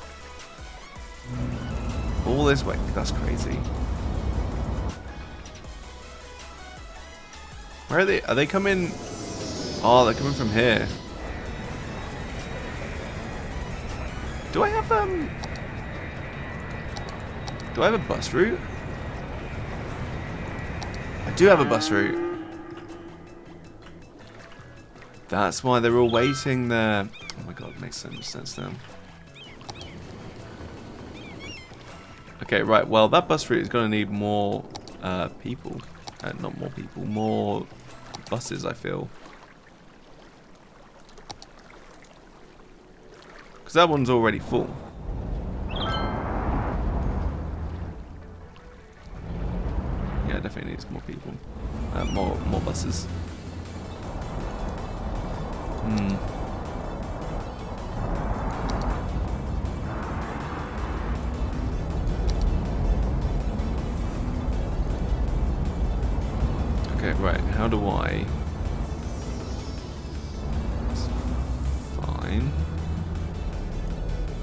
all this way. That's crazy. Where are they? Are they coming? Oh, they're coming from here. Do I have a bus route? I do have a bus route. That's why they're all waiting there. Oh my god, it makes so much sense now. Okay, right, well, that bus route is going to need more people. Not more people, more buses, I feel. Because that one's already full. Yeah, definitely needs more people. More buses. Okay, right, how do I... That's fine.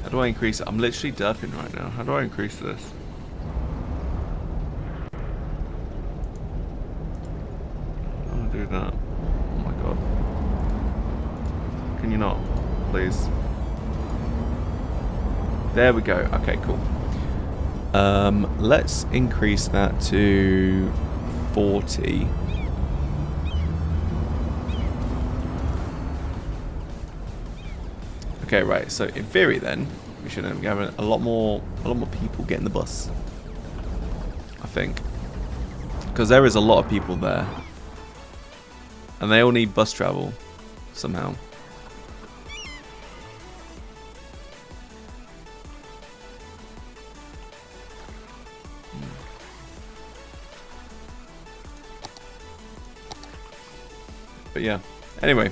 How do I increase it? I'm literally derping right now. How do I increase this? How do I do that? Oh my god. Can you not? Please. There we go. Okay, cool. Let's increase that to 40. Okay, right. So in theory, then we should be having a lot more people getting the bus. I think, because there is a lot of people there, and they all need bus travel somehow. But yeah. Anyway,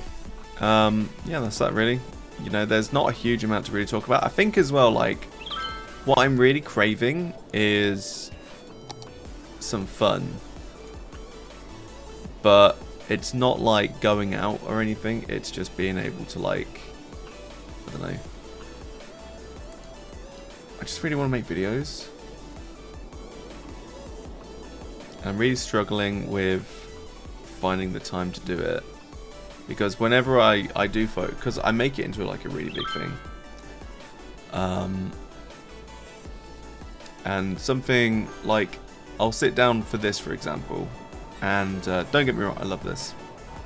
yeah, that's that really. You know, there's not a huge amount to really talk about. I think as well, like, what I'm really craving is some fun. But it's not like going out or anything. It's just being able to, like, I don't know. I just really want to make videos. I'm really struggling with finding the time to do it. Because whenever I do focus, because I make it into like a really big thing. And something like, I'll sit down for this, for example. And don't get me wrong, I love this.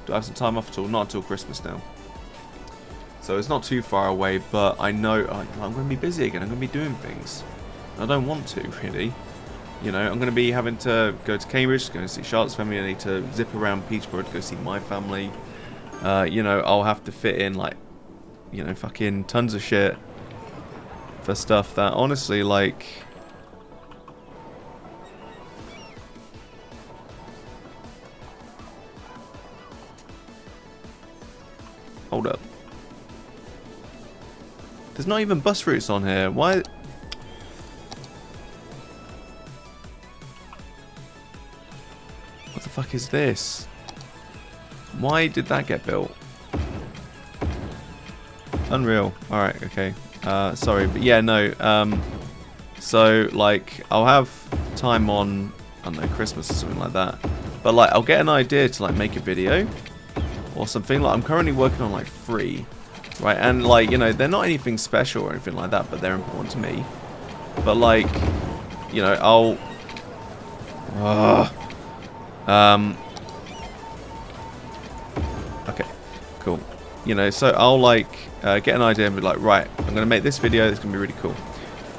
Do I have some time off at all? Not until Christmas now. So it's not too far away, but I know I'm going to be busy again. I'm going to be doing things. I don't want to, really. You know, I'm going to be having to go to Cambridge, go and see Charlotte's family. I need to zip around Peterborough to go see my family. You know, I'll have to fit in, like, you know, fucking tons of shit for stuff that, honestly, like... Hold up. There's not even bus routes on here. Why? What the fuck is this? Why did that get built? Unreal. Alright, okay. Sorry, but yeah, no. So, like, I'll have time on, I don't know, Christmas or something like that. But, like, I'll get an idea to, like, make a video or something. Like, I'm currently working on, like, 3. Right, and, like, you know, they're not anything special or anything like that, but they're important to me. But, like, you know, I'll... Okay, cool. You know, so I'll, like, get an idea and be like, right, I'm going to make this video, it's going to be really cool.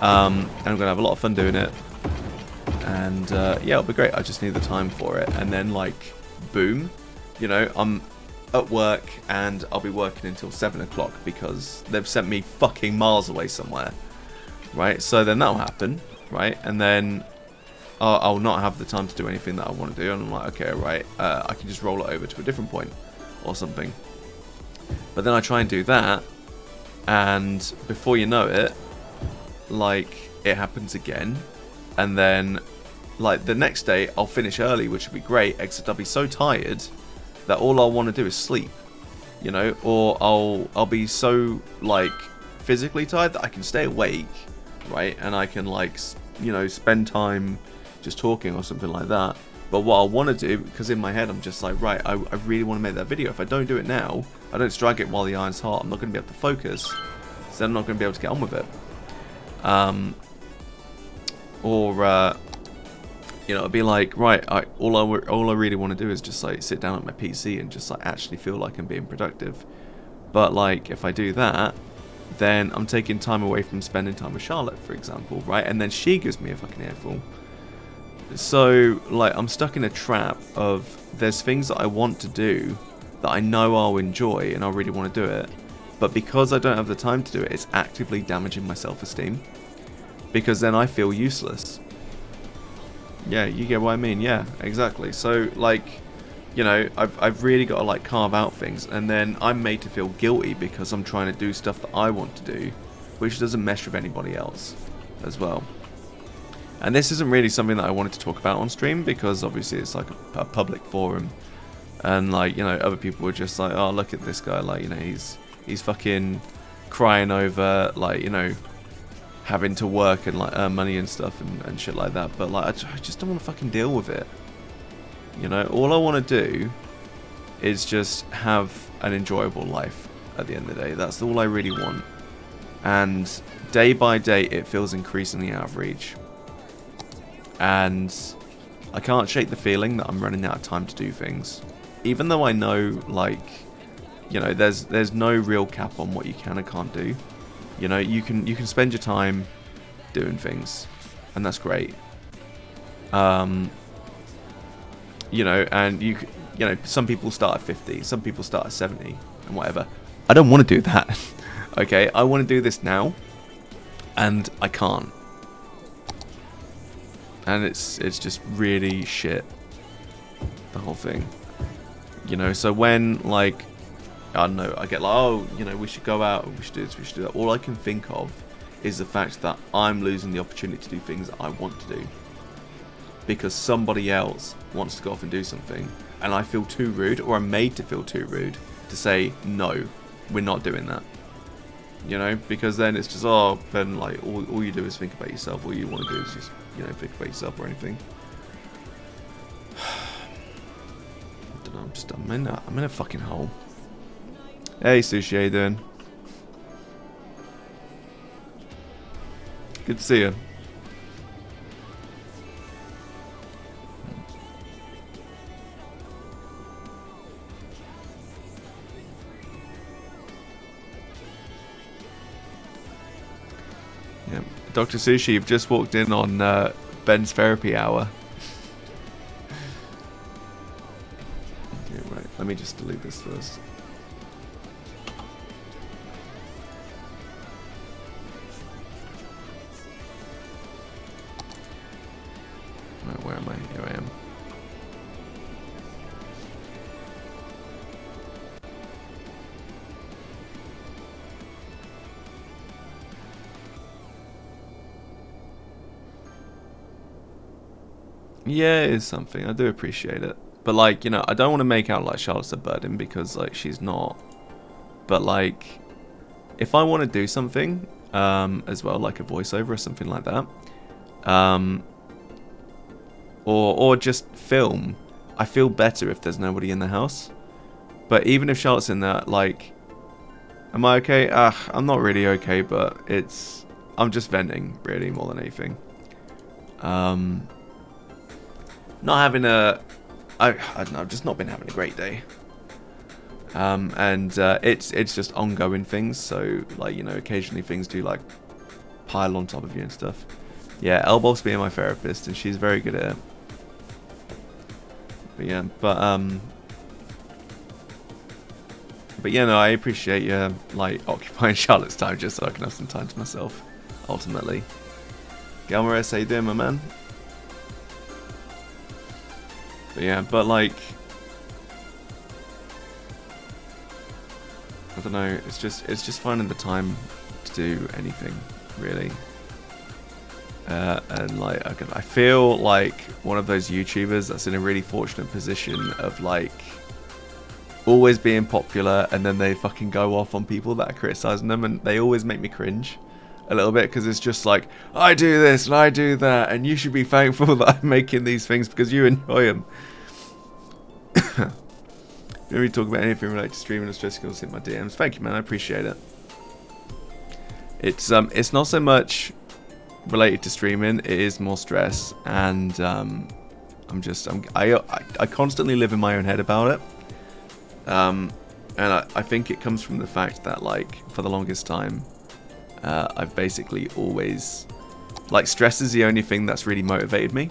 And I'm going to have a lot of fun doing it. And, yeah, it'll be great. I just need the time for it. And then, like, boom, you know, I'm at work and I'll be working until 7 o'clock because they've sent me fucking miles away somewhere. Right, so then that'll happen, right? And then I'll not have the time to do anything that I want to do. And I'm like, okay, right, I can just roll it over to a different point or something. But then I try and do that, and before you know it, like, it happens again. And then, like, the next day I'll finish early, which would be great, except I'll be so tired that all I'll want to do is sleep, you know, or I'll be so, like, physically tired that I can stay awake, right, and I can, like, you know, spend time just talking or something like that. But what I want to do, because in my head I'm just like, right, I really want to make that video. If I don't do it now, I don't strike it while the iron's hot, I'm not going to be able to focus, so I'm not going to be able to get on with it. You know, it'd be like, right, all I really want to do is just, like, sit down at my PC and just, like, actually feel like I'm being productive. But, like, if I do that, then I'm taking time away from spending time with Charlotte, for example, right? And then she gives me a fucking earful. So, like, I'm stuck in a trap of there's things that I want to do that I know I'll enjoy and I really want to do it. But because I don't have the time to do it, it's actively damaging my self-esteem. Because then I feel useless. Yeah, you get what I mean? Yeah, exactly. So, like, you know, I've really got to, like, carve out things. And then I'm made to feel guilty because I'm trying to do stuff that I want to do, which doesn't mesh with anybody else as well. And this isn't really something that I wanted to talk about on stream because obviously it's like a public forum. And, like, you know, other people were just like, oh, look at this guy. Like, you know, he's fucking crying over, like, you know, having to work and, like, earn money and stuff and shit like that. But, like, I just don't want to fucking deal with it. You know, all I want to do is just have an enjoyable life at the end of the day. That's all I really want. And day by day, it feels increasingly out of reach. And I can't shake the feeling that I'm running out of time to do things. Even though I know, like, you know, there's no real cap on what you can and can't do. You know, you can spend your time doing things, and that's great. You know, and you know, some people start at 50, some people start at 70, and whatever. I don't want to do that. Okay, I want to do this now, and I can't. And it's just really shit, the whole thing. You know, so when, like, I don't know, I get like, oh, you know, we should go out, we should do this, we should do that. All I can think of is the fact that I'm losing the opportunity to do things that I want to do. Because somebody else wants to go off and do something, and I feel too rude, or I'm made to feel too rude, to say, no, we're not doing that. You know, because then it's just, oh, then, like, all you do is think about yourself, all you want to do is just, you know, think about yourself or anything. I don't know, I'm in a fucking hole. Hey, Sushi, how you doing? Good to see you. Yeah, Dr. Sushi, you've just walked in on Ben's therapy hour. Okay, right. Let me just delete this first. Right, where am I? Here I am. Yeah, it is something. I do appreciate it. But, like, you know, I don't want to make out like Charlotte's a burden, because, like, she's not. But, like, if I want to do something, as well, like a voiceover or something like that, or just film, I feel better if there's nobody in the house. But even if Charlotte's in there, like, am I okay? I'm not really okay, but I'm just venting, really, more than anything. Not having I don't know, I've just not been having a great day. And it's just ongoing things, so, like, you know, occasionally things do, like, pile on top of you and stuff. Yeah, Elbof's being my therapist, and she's very good at it. But yeah, but yeah, no, I appreciate you, like, occupying Charlotte's time just so I can have some time to myself, ultimately. Galmares, how you doing, my man? But yeah, but, like, I don't know, it's just finding the time to do anything, really. And, like, I feel like one of those YouTubers that's in a really fortunate position of, like, always being popular, and then they fucking go off on people that are criticizing them, and they always make me cringe a little bit, because it's just like, I do this and I do that, and you should be thankful that I'm making these things because you enjoy them. Don't really talk about anything related to streaming or stress, skills, hit my DMs. Thank you, man, I appreciate it. It's not so much related to streaming, it is more stress, and I constantly live in my own head about it. And I think it comes from the fact that, like, for the longest time, I've basically always, like, stress is the only thing that's really motivated me.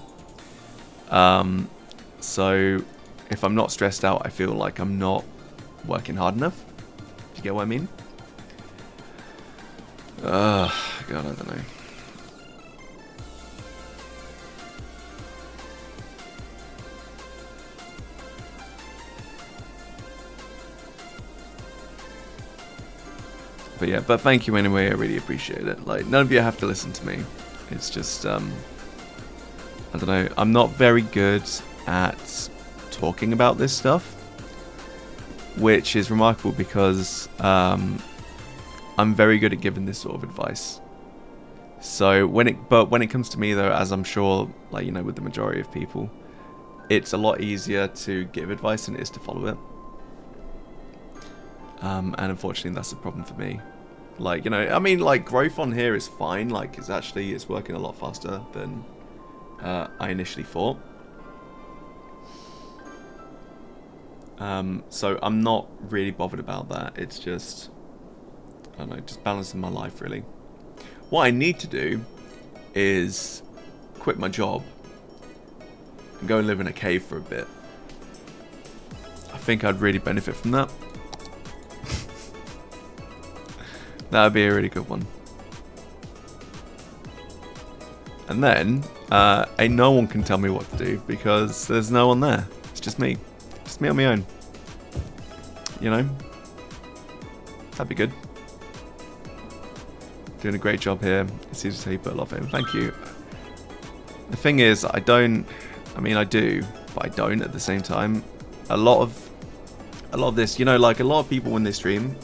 So if I'm not stressed out, I feel like I'm not working hard enough. Do you get what I mean? God, I don't know. But yeah, but thank you anyway, I really appreciate it. Like, none of you have to listen to me. It's just, I don't know, I'm not very good at talking about this stuff, which is remarkable because I'm very good at giving this sort of advice. So when it comes to me though, as I'm sure, like, you know, with the majority of people, it's a lot easier to give advice than it is to follow it. And unfortunately that's a problem for me. Like, you know, I mean, like, growth on here is fine. Like, it's working a lot faster than I initially thought. So I'm not really bothered about that. It's just, I don't know, just balancing my life really. What I need to do is quit my job and go and live in a cave for a bit. I think I'd really benefit from that. That would be a really good one. And then, ain't no one can tell me what to do because there's no one there. It's just me. Just me on my own. You know? That'd be good. Doing a great job here. It seems to you put a lot of in. Thank you. The thing is, I do, but I don't at the same time. A lot of this, you know, like a lot of people when they stream,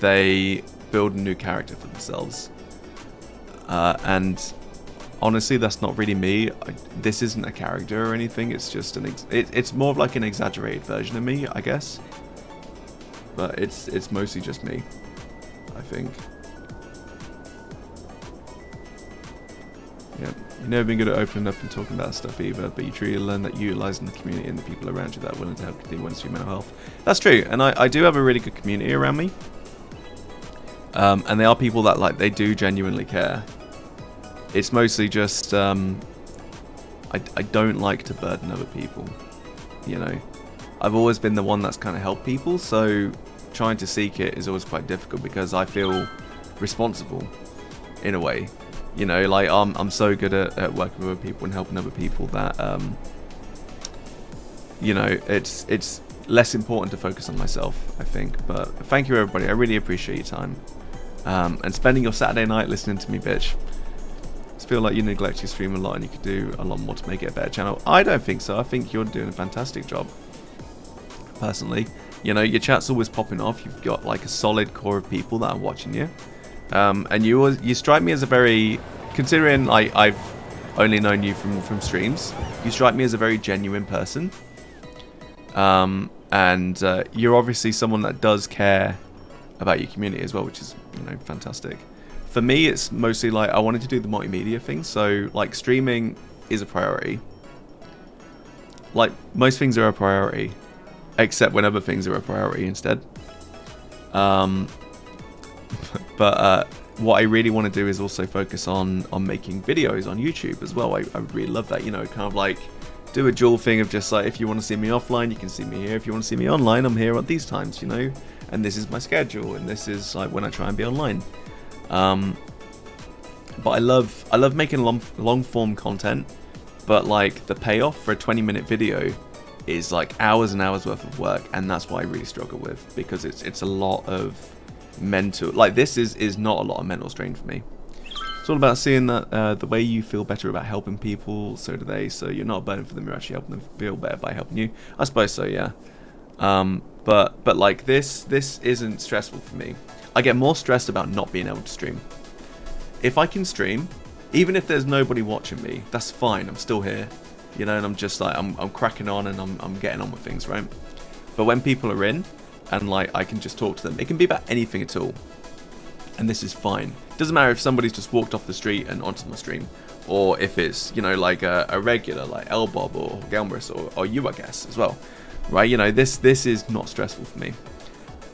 they build a new character for themselves. And honestly, that's not really me. This isn't a character or anything. It's just it's more of like an exaggerated version of me, I guess. But it's mostly just me, I think. Yeah, you've never been good at opening up and talking about stuff either, but you truly learn that utilising the community and the people around you that are willing to help continue with your mental health. That's true, and I do have a really good community around me. And they are people that, like, they do genuinely care. It's mostly just, I don't like to burden other people, you know. I've always been the one that's kind of helped people, so trying to seek it is always quite difficult because I feel responsible, in a way. You know, like, I'm so good at working with other people and helping other people that, you know, it's less important to focus on myself, I think. But thank you, everybody. I really appreciate your time. And spending your Saturday night listening to me, bitch. I feel like you neglect your stream a lot and you could do a lot more to make it a better channel. I don't think so. I think you're doing a fantastic job, personally. You know, your chat's always popping off. You've got like a solid core of people that are watching you. And you strike me as a very, considering like I've only known you from streams, you strike me as a very genuine person. And you're obviously someone that does care about your community as well, which is, you know, fantastic. For me, it's mostly like I wanted to do the multimedia thing, so like streaming is a priority. Like most things are a priority, except when other things are a priority instead. But what I really want to do is also focus on making videos on YouTube as well. I really love that, you know, kind of like do a dual thing of just like, if you want to see me offline, you can see me here. If you want to see me online, I'm here at these times, you know. And this is my schedule, and this is like when I try and be online. But I love making long form content, but like the payoff for a 20-minute video is like hours and hours worth of work, and that's what I really struggle with, because it's a lot of mental, like this is not a lot of mental strain for me. It's all about seeing that the way you feel better about helping people, so do they. So you're not a burden for them, you're actually helping them feel better by helping you. I suppose so, yeah. But like this isn't stressful for me. I get more stressed about not being able to stream. If I can stream, even if there's nobody watching me, that's fine. I'm still here, you know, and I'm just like I'm cracking on and I'm getting on with things, right? But when people are in and like I can just talk to them, it can be about anything at all, and this is fine. Doesn't matter if somebody's just walked off the street and onto my stream, or if it's, you know, like a regular like Elbob or Gelmris or you, I guess, as well, right? You know, this is not stressful for me.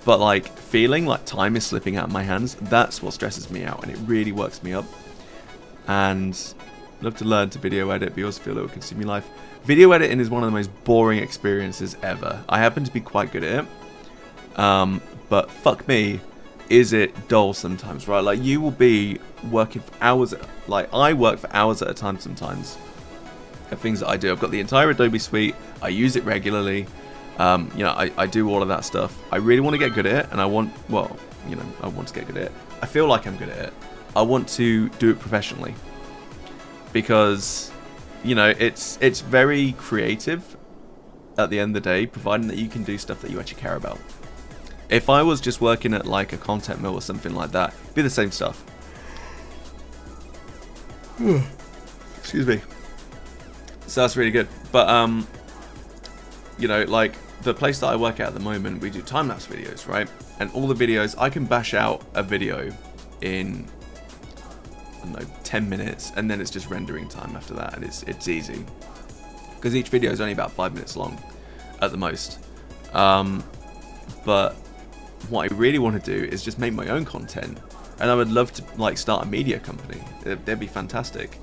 But like feeling like time is slipping out of my hands, that's what stresses me out, and it really works me up. And I'd love to learn to video edit, but you also feel it will consume your life. Video editing is one of the most boring experiences ever. I happen to be quite good at it, but fuck me, is it dull sometimes, right? Like you will be working for hours, like I work for hours at a time sometimes at things that I do. I've got the entire Adobe suite, I use it regularly. You know, I do all of that stuff. I really want to get good at it, and I want to get good at it. I feel like I'm good at it. I want to do it professionally, because, you know, it's very creative at the end of the day, providing that you can do stuff that you actually care about. If I was just working at like a content mill or something like that, it'd be the same stuff. Excuse me. So that's really good. But you know, like the place that I work at the moment, we do time-lapse videos, right? And all the videos, I can bash out a video in, I don't know, 10 minutes, and then it's just rendering time after that, and it's easy. Because each video is only about 5 minutes long. at the most. But what I really want to do is just make my own content, and I would love to like start a media company. That'd be fantastic.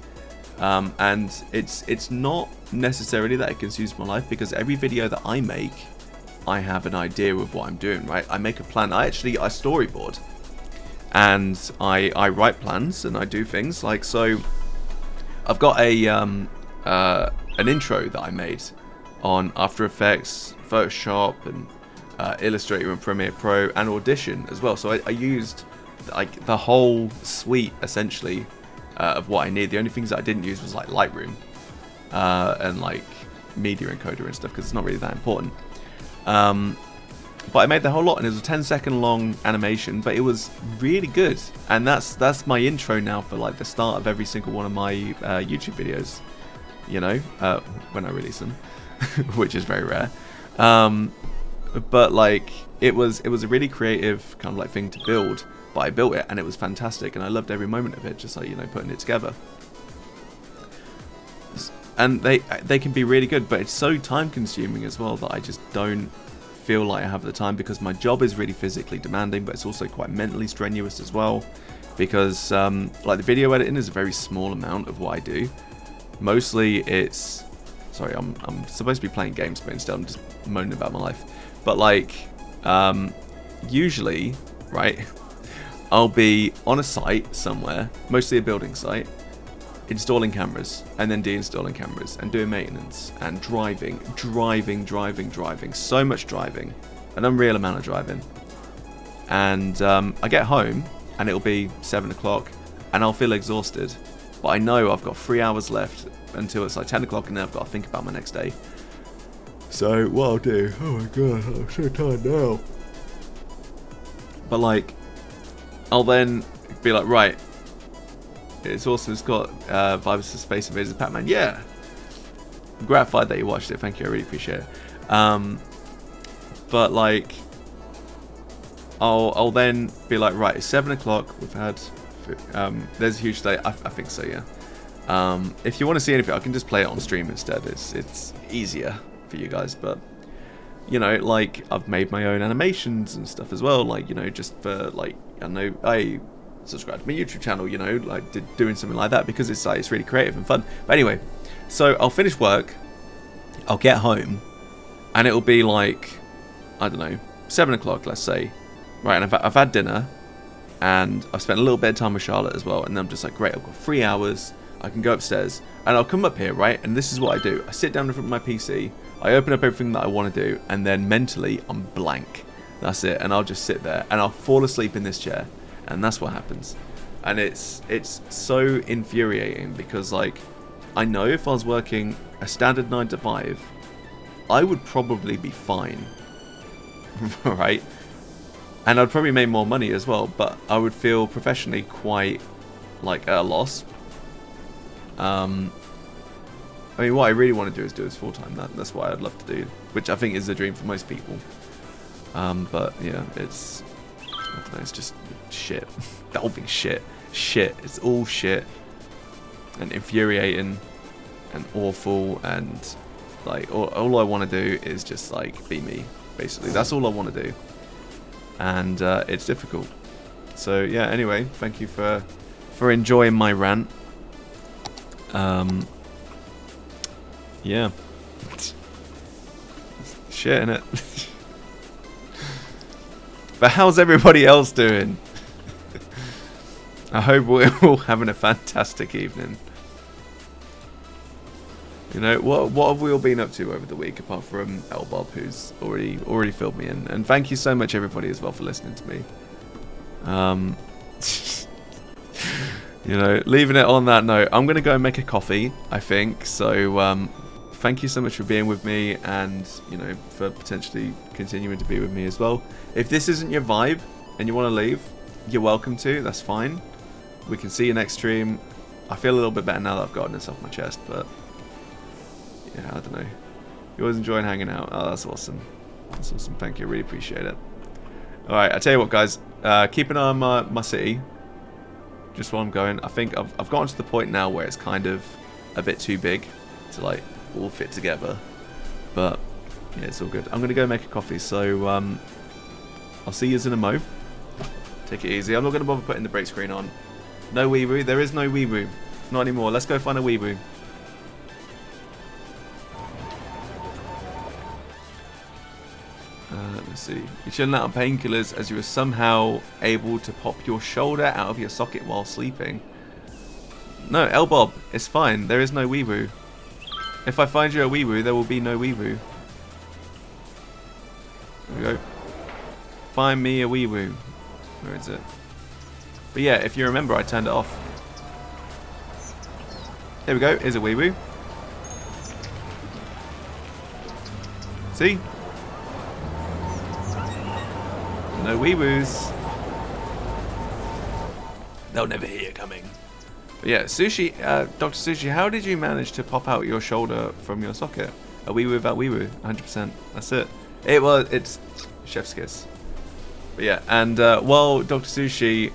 And it's not necessarily that it consumes my life, because every video that I make, I have an idea of what I'm doing, right? I make a plan. I storyboard, and I write plans, and I do things like, so I've got an intro that I made on After Effects, Photoshop, and Illustrator and Premiere Pro, and Audition as well. So I used like the whole suite essentially of what I need. The only things that I didn't use was like Lightroom and like Media Encoder and stuff, because it's not really that important. But I made the whole lot, and it was a 10-second long animation, but it was really good. And that's my intro now for like the start of every single one of my YouTube videos, you know, when I release them, which is very rare. But like it was a really creative kind of like thing to build, but I built it and it was fantastic, and I loved every moment of it, just like, you know, putting it together. And they can be really good, but it's so time consuming as well that I just don't feel like I have the time, because my job is really physically demanding, but it's also quite mentally strenuous as well, because like the video editing is a very small amount of what I do. Mostly it's, sorry, I'm supposed to be playing games, but instead I'm just moaning about my life. But like usually, right, I'll be on a site somewhere, mostly a building site, installing cameras, and then deinstalling cameras, and doing maintenance, and driving, so much driving, an unreal amount of driving. And I get home, and it'll be 7 o'clock, and I'll feel exhausted, but I know I've got 3 hours left until it's like 10 o'clock, and then I've got to think about my next day. So what I'll do, oh my god, I'm so tired now. But like, I'll then be like, right, it's also got Vibes to Space Invaders Pac-Man. Yeah, I'm gratified that you watched it. Thank you, I really appreciate it. But like, I'll then be like, right, it's 7 o'clock. We've had there's a huge day. I think so, yeah. If you want to see anything, I can just play it on stream instead. It's easier for you guys. But you know, like, I've made my own animations and stuff as well. Like, you know, just for like, I know I subscribe to my YouTube channel, you know, like doing something like that, because it's like, it's really creative and fun. But anyway, so I'll finish work, I'll get home, and it'll be like, I don't know, 7 o'clock, let's say, right? And I've had dinner, and I've spent a little bit of time with Charlotte as well, and then I'm just like, great, I've got 3 hours, I can go upstairs, and I'll come up here, right? And this is what I do. I sit down in front of my PC, I open up everything that I want to do, and then mentally I'm blank. That's it. And I'll just sit there, and I'll fall asleep in this chair, and that's what happens. And it's so infuriating, because like, I know if I was working a standard 9 to 5, I would probably be fine, right? And I'd probably make more money as well, but I would feel professionally quite like at a loss. I mean, what I really want to do is do this full time. That's what I'd love to do, which I think is the dream for most people. But yeah, it's, I don't know, it's just shit. The whole thing's shit. Shit. It's all shit. And infuriating and awful, and like all I want to do is just like be me, basically. That's all I want to do. And it's difficult. So yeah, anyway, thank you for enjoying my rant. Yeah. Shit, innit? But how's everybody else doing? I hope we're all having a fantastic evening. You know, what have we all been up to over the week, apart from Elbob, who's already filled me in. And thank you so much, everybody, as well, for listening to me. You know, leaving it on that note, I'm going to go and make a coffee, I think. So, thank you so much for being with me, and, you know, for potentially continuing to be with me as well. If this isn't your vibe and you want to leave, you're welcome to. That's fine. We can see you next stream. I feel a little bit better now that I've gotten this off my chest, but yeah, I don't know. You always enjoying hanging out. Oh, that's awesome. That's awesome. Thank you. Really appreciate it. Alright, I tell you what, guys. Keep an eye on my city. Just while I'm going. I think I've gotten to the point now where it's kind of a bit too big to like all fit together. But Yeah, it's all good. I'm going to go make a coffee, so I'll see you in a mo. Take it easy. I'm not going to bother putting the break screen on. No weeboo. There is no weeboo. Not anymore. Let's go find a weeboo. Let me see. You're chilling out on painkillers as you were somehow able to pop your shoulder out of your socket while sleeping. No, L-Bob. It's fine. There is no weeboo. If I find you a weeboo, there will be no weeboo. There we go. Find me a weeboo. Where is it? But yeah, if you remember, I turned it off. There we go. Here's a weeboo. See? No weeboos. They'll never hear you coming. But yeah, Sushi, Dr. Sushi, how did you manage to pop out your shoulder from your socket? A weeboo without weeboo, 100%. That's it. It's chef's kiss. But yeah, and while Dr. Sushi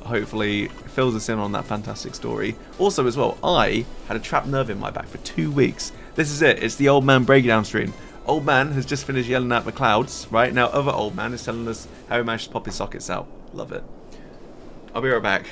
hopefully fills us in on that fantastic story, also as well, I had a trapped nerve in my back for 2 weeks. This is it. It's the old man breakdown stream. Old man has just finished yelling at the clouds. Right now, other old man is telling us how he managed to pop his sockets out. Love it. I'll be right back.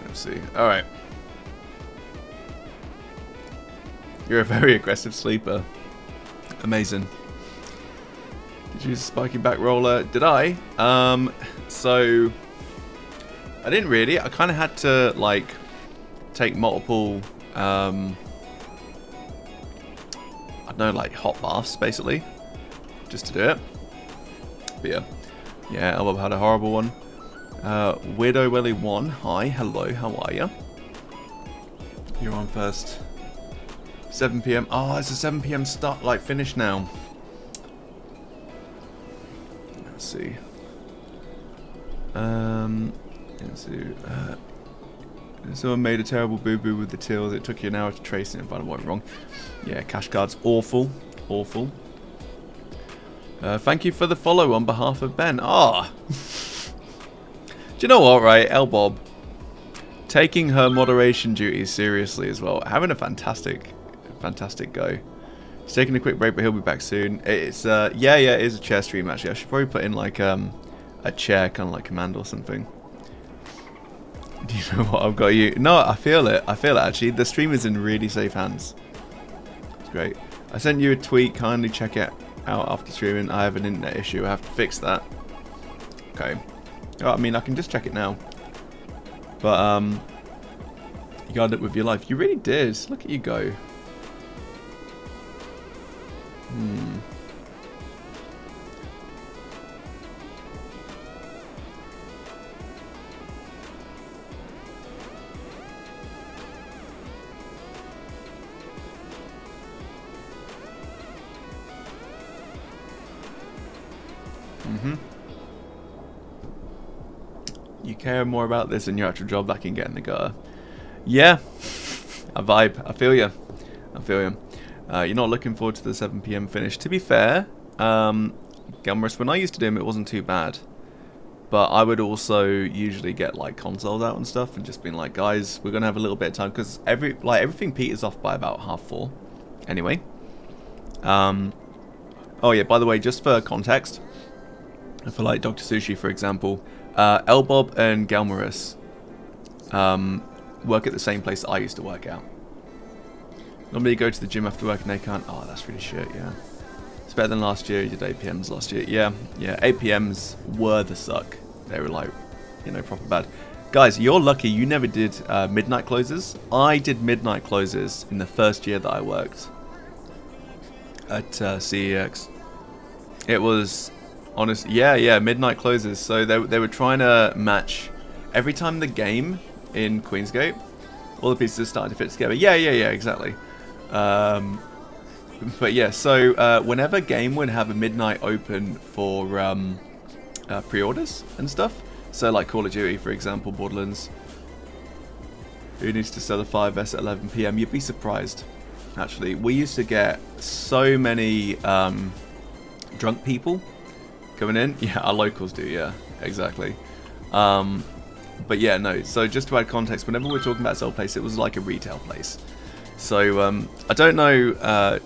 Let's see. All right. You're a very aggressive sleeper. Amazing. Did you use a spiky back roller? Did I? So I didn't really. I kind of had to like take multiple I don't know, like hot baths basically, just to do it. But yeah, Elbow had a horrible one. Weirdo Welly 1, hi, hello, how are you? You're on first. 7 PM. Oh, it's a 7 PM start, like finish now. Let's see. Let's see. Someone made a terrible boo-boo with the tills. It took you an hour to trace it and find out what went wrong. Yeah, cash cards, awful, awful. Thank you for the follow on behalf of Ben. Ah. Do you know what, right? Elbob taking her moderation duties seriously as well. Having a fantastic go. He's taking a quick break, but he'll be back soon. It's yeah, it is a chair stream actually. I should probably put in like a chair kind of like command or something. Do you know what I've got you? No, I feel it. I feel it actually. The stream is in really safe hands. It's great. I sent you a tweet. Kindly check it out after streaming. I have an internet issue. I have to fix that. Okay. Oh, I mean, I can just check it now. But you got it with your life. You really did. Look at you go. You care more about this than your actual job that can get in the gutter. Yeah, a vibe. I feel you. I feel you. You're not looking forward to the 7 PM finish. To be fair, Gamrus, when I used to do them, it wasn't too bad. But I would also usually get like consoles out and stuff, and just being like, guys, we're gonna have a little bit of time because everything peters off by about 4:30. Anyway. Oh yeah. By the way, just for context, for like Dr. Sushi, for example, Elbob and Galmarus work at the same place that I used to work at. Normally you go to the gym after work and they can't. Oh, that's really shit, yeah. It's better than last year. You did 8 PMs last year. Yeah. 8 PMs were the suck. They were like, you know, proper bad. Guys, you're lucky you never did midnight closes. I did midnight closes in the first year that I worked at CEX. It was... honestly, yeah, midnight closes. So they were trying to match every time the game in Queensgate, all the pieces started to fit together. Yeah, exactly. But yeah, so whenever game would have a midnight open for pre-orders and stuff, so like Call of Duty, for example, Borderlands, who needs to sell the 5S at 11 PM? You'd be surprised. Actually, we used to get so many drunk people coming in. Yeah, our locals do, yeah, exactly. But yeah, no, so just to add context, whenever we're talking about sell place, it was like a retail place. So I don't know,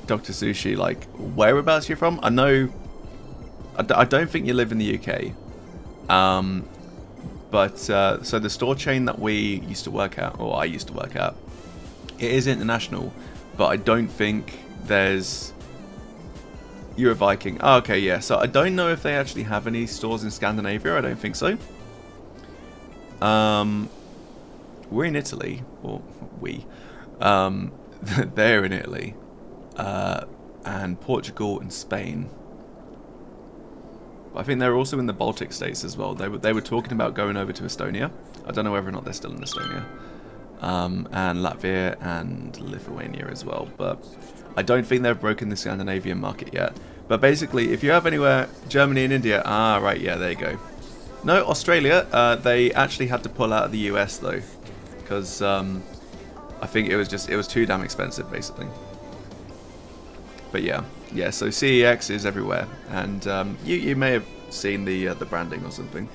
Dr. Sushi, like whereabouts you're from. I know, I don't think you live in the UK. But so the store chain that we used to work at, or I used to work at, it is international, but I don't think there's... You're a Viking. Oh, okay, yeah. So I don't know if they actually have any stores in Scandinavia. I don't think so. We're in Italy, or we. They're in Italy, and Portugal and Spain. But I think they're also in the Baltic states as well. They were talking about going over to Estonia. I don't know whether or not they're still in Estonia. And Latvia and Lithuania as well. But I don't think they've broken the Scandinavian market yet. But basically, if you have anywhere, Germany and India, right, yeah, there you go. No, Australia, they actually had to pull out of the US though, because I think it was too damn expensive, basically. But yeah, so CEX is everywhere, and you may have seen the branding or something.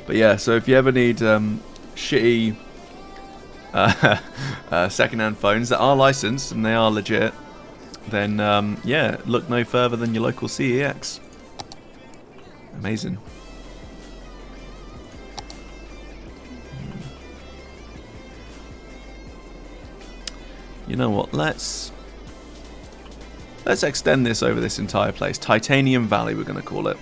But yeah, so if you ever need shitty second-hand phones that are licensed and they are legit, then yeah, look no further than your local CEX. Amazing. You know what? Let's extend this over this entire place. Titanium Valley, we're going to call it.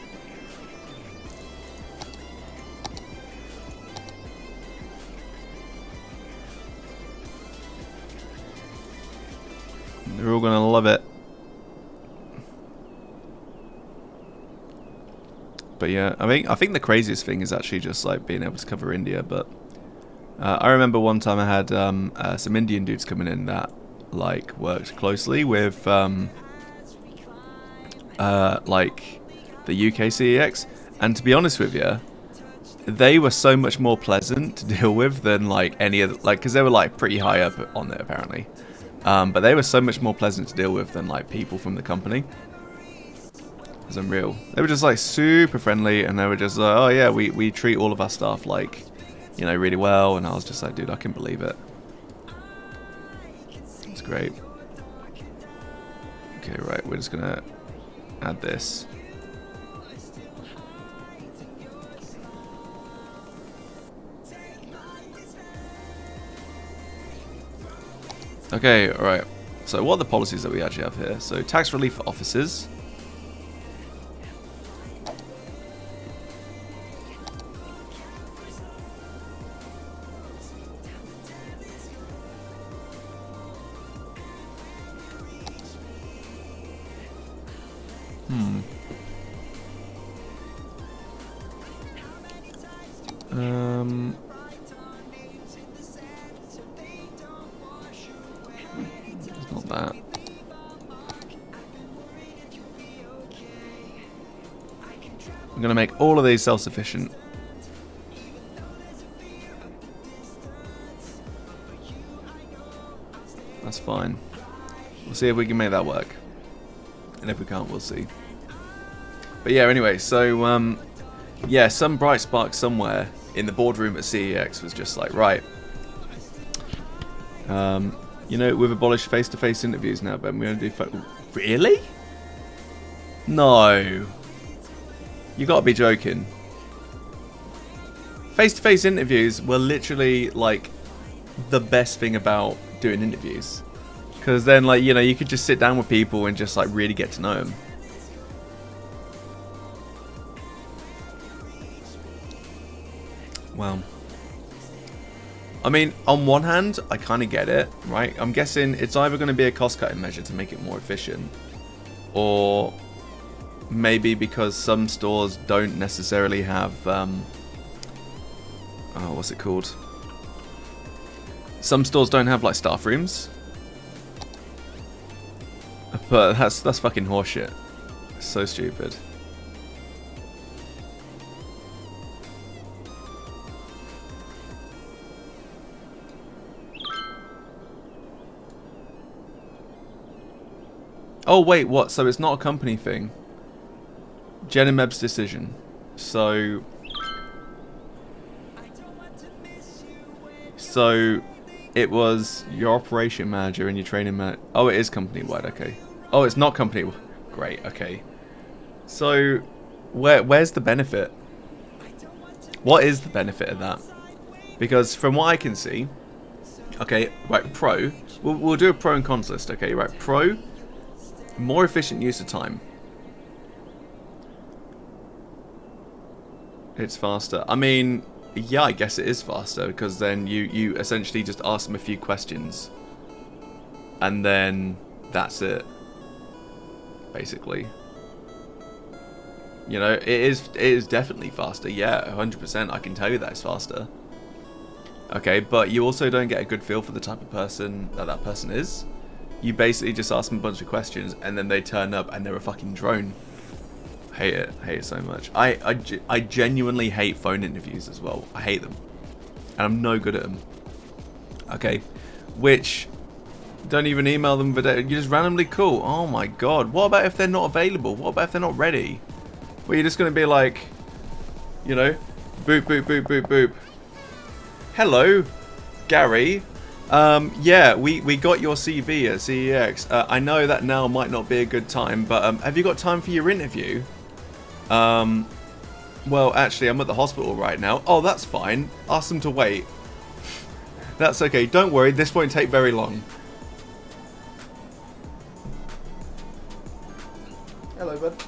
They're all going to love it. But yeah, I think the craziest thing is actually just like being able to cover India. But I remember one time I had some Indian dudes coming in that like worked closely with like the UK CEX, and to be honest with you, they were so much more pleasant to deal with than like any other, like, because they were like pretty high up on it apparently. But they were so much more pleasant to deal with than like people from the company. It was unreal. They were just like super friendly, and they were just like, oh yeah, we treat all of our staff like, you know, really well. And I was just like, dude, I can believe it. It's great. Okay, right, we're just gonna add this. Okay, alright. So what are the policies that we actually have here? So tax relief for offices. It's not that. I'm gonna make all of these self-sufficient. That's fine. We'll see if we can make that work. And if we can't, we'll see. But yeah, anyway, so yeah, some bright spark somewhere in the boardroom at CEX was just like, right, you know, we've abolished face-to-face interviews now, but we're going to do... Really? No. You gotta be joking. Face-to-face interviews were literally, like, the best thing about doing interviews. Because then, like, you know, you could just sit down with people and just, like, really get to know them. Well, I mean, on one hand, I kind of get it, right? I'm guessing it's either going to be a cost-cutting measure to make it more efficient, or maybe because some stores don't necessarily have, what's it called? Some stores don't have, like, staff rooms. But that's fucking horseshit. It's so stupid. Oh wait, what? So it's not a company thing. Jen and Meb's decision. So it was your operation manager and your training manager. Oh, it is company wide. Okay. Oh, it's not company. Great. Okay. So where's the benefit? What is the benefit of that? Because from what I can see, okay, right, pro. We'll do a pro and cons list. Okay, right, pro. More efficient use of time. It's faster. I mean, yeah, I guess it is faster because then you essentially just ask them a few questions and then that's it. Basically. You know, it is definitely faster. Yeah, 100%. I can tell you that it's faster. Okay, but you also don't get a good feel for the type of person that person is. You basically just ask them a bunch of questions and then they turn up and they're a fucking drone. Hate it. Hate it so much. I genuinely hate phone interviews as well. I hate them. And I'm no good at them. Okay. Which, don't even email them, but you just randomly call. Oh my god. What about if they're not available? What about if they're not ready? Well, you're just going to be like, you know, boop, boop, boop, boop, boop. Hello, Gary. Yeah, we got your CV at CEX. I know that now might not be a good time, but have you got time for your interview? Well, actually, I'm at the hospital right now. Oh, that's fine. Ask them to wait. That's okay. Don't worry. This won't take very long. Hello, bud.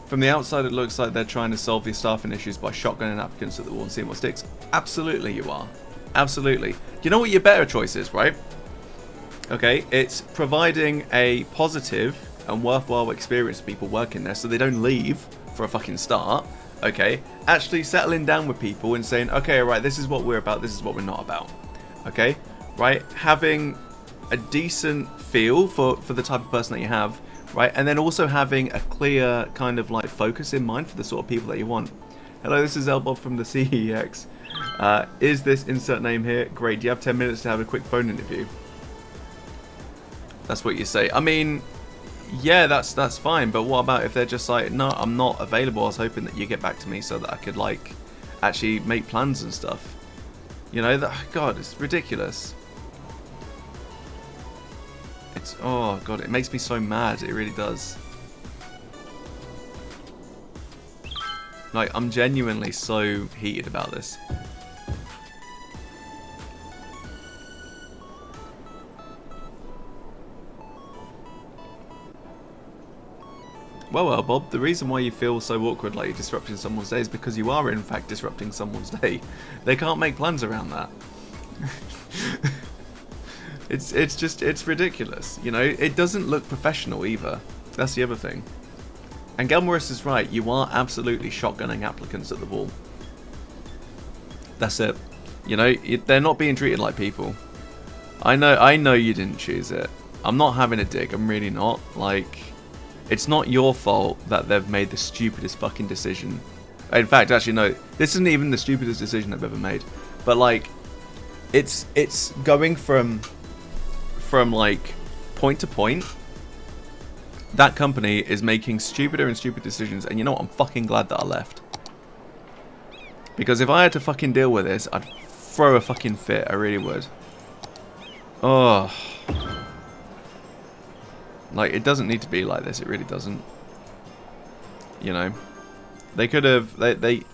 From the outside, it looks like they're trying to solve these staffing issues by shotgunning applicants at the wall and seeing what sticks. Absolutely, you are. Absolutely. You know what your better choice is, right? Okay, it's providing a positive and worthwhile experience for people working there so they don't leave for a fucking start. Okay, actually settling down with people and saying, okay, alright, this is what we're about, this is what we're not about. Okay, right? Having a decent feel for the type of person that you have, right? And then also having a clear kind of like focus in mind for the sort of people that you want. Hello, this is Elbob from the CEX. Is this insert name here? Great, do you have 10 minutes to have a quick phone interview? That's what you say. I mean, yeah, that's fine, but what about if they're just like, no, I'm not available, I was hoping that you get back to me so that I could like actually make plans and stuff. You know, that, God, it's ridiculous. It's, oh God, it makes me so mad, it really does. Like, I'm genuinely so heated about this. Well, Bob, the reason why you feel so awkward like you're disrupting someone's day is because you are in fact disrupting someone's day. They can't make plans around that. It's ridiculous, you know? It doesn't look professional either. That's the other thing. And Gelmaris is right, you are absolutely shotgunning applicants at the wall. That's it. You know, they're not being treated like people. I know you didn't choose it. I'm not having a dig, I'm really not. Like, it's not your fault that they've made the stupidest fucking decision. In fact, actually, no, this isn't even the stupidest decision I've ever made. But like, it's going from like point to point. That company is making stupider and stupider decisions, and you know what? I'm fucking glad that I left. Because if I had to fucking deal with this, I'd throw a fucking fit. I really would. Oh. Like, it doesn't need to be like this. It really doesn't. You know. They could have...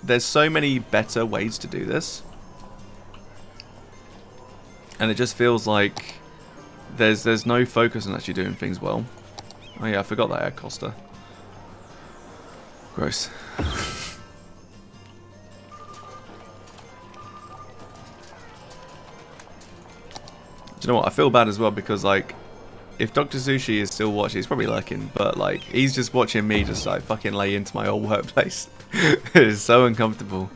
There's so many better ways to do this. And it just feels like there's no focus on actually doing things well. Oh yeah, I forgot that I had Costa. Gross. Do you know what? I feel bad as well because, like, if Dr. Sushi is still watching, he's probably lurking, but, like, he's just watching me just, like, fucking lay into my old workplace. It is so uncomfortable.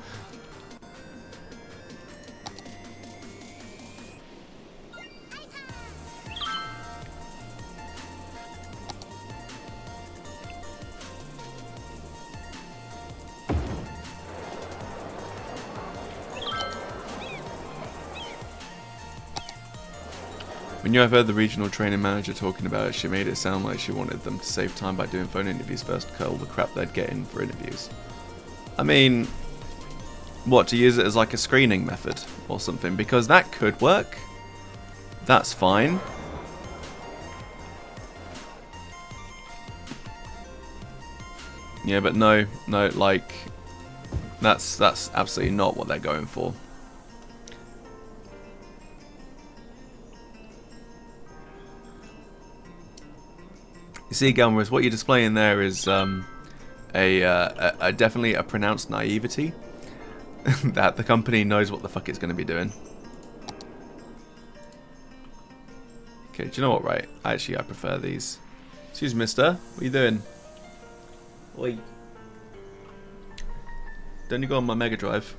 When you have heard the regional training manager talking about it, she made it sound like she wanted them to save time by doing phone interviews first to cut all the crap they'd get in for interviews. I mean, what, to use it as like a screening method or something? Because that could work. That's fine. Yeah, but no, like, that's absolutely not what they're going for. You see, Gelmaris, what you're displaying there is definitely a pronounced naivety that the company knows what the fuck it's going to be doing. Okay, do you know what, right? Actually, I prefer these. Excuse me, mister. What are you doing? Oi. Don't you go on my Mega Drive?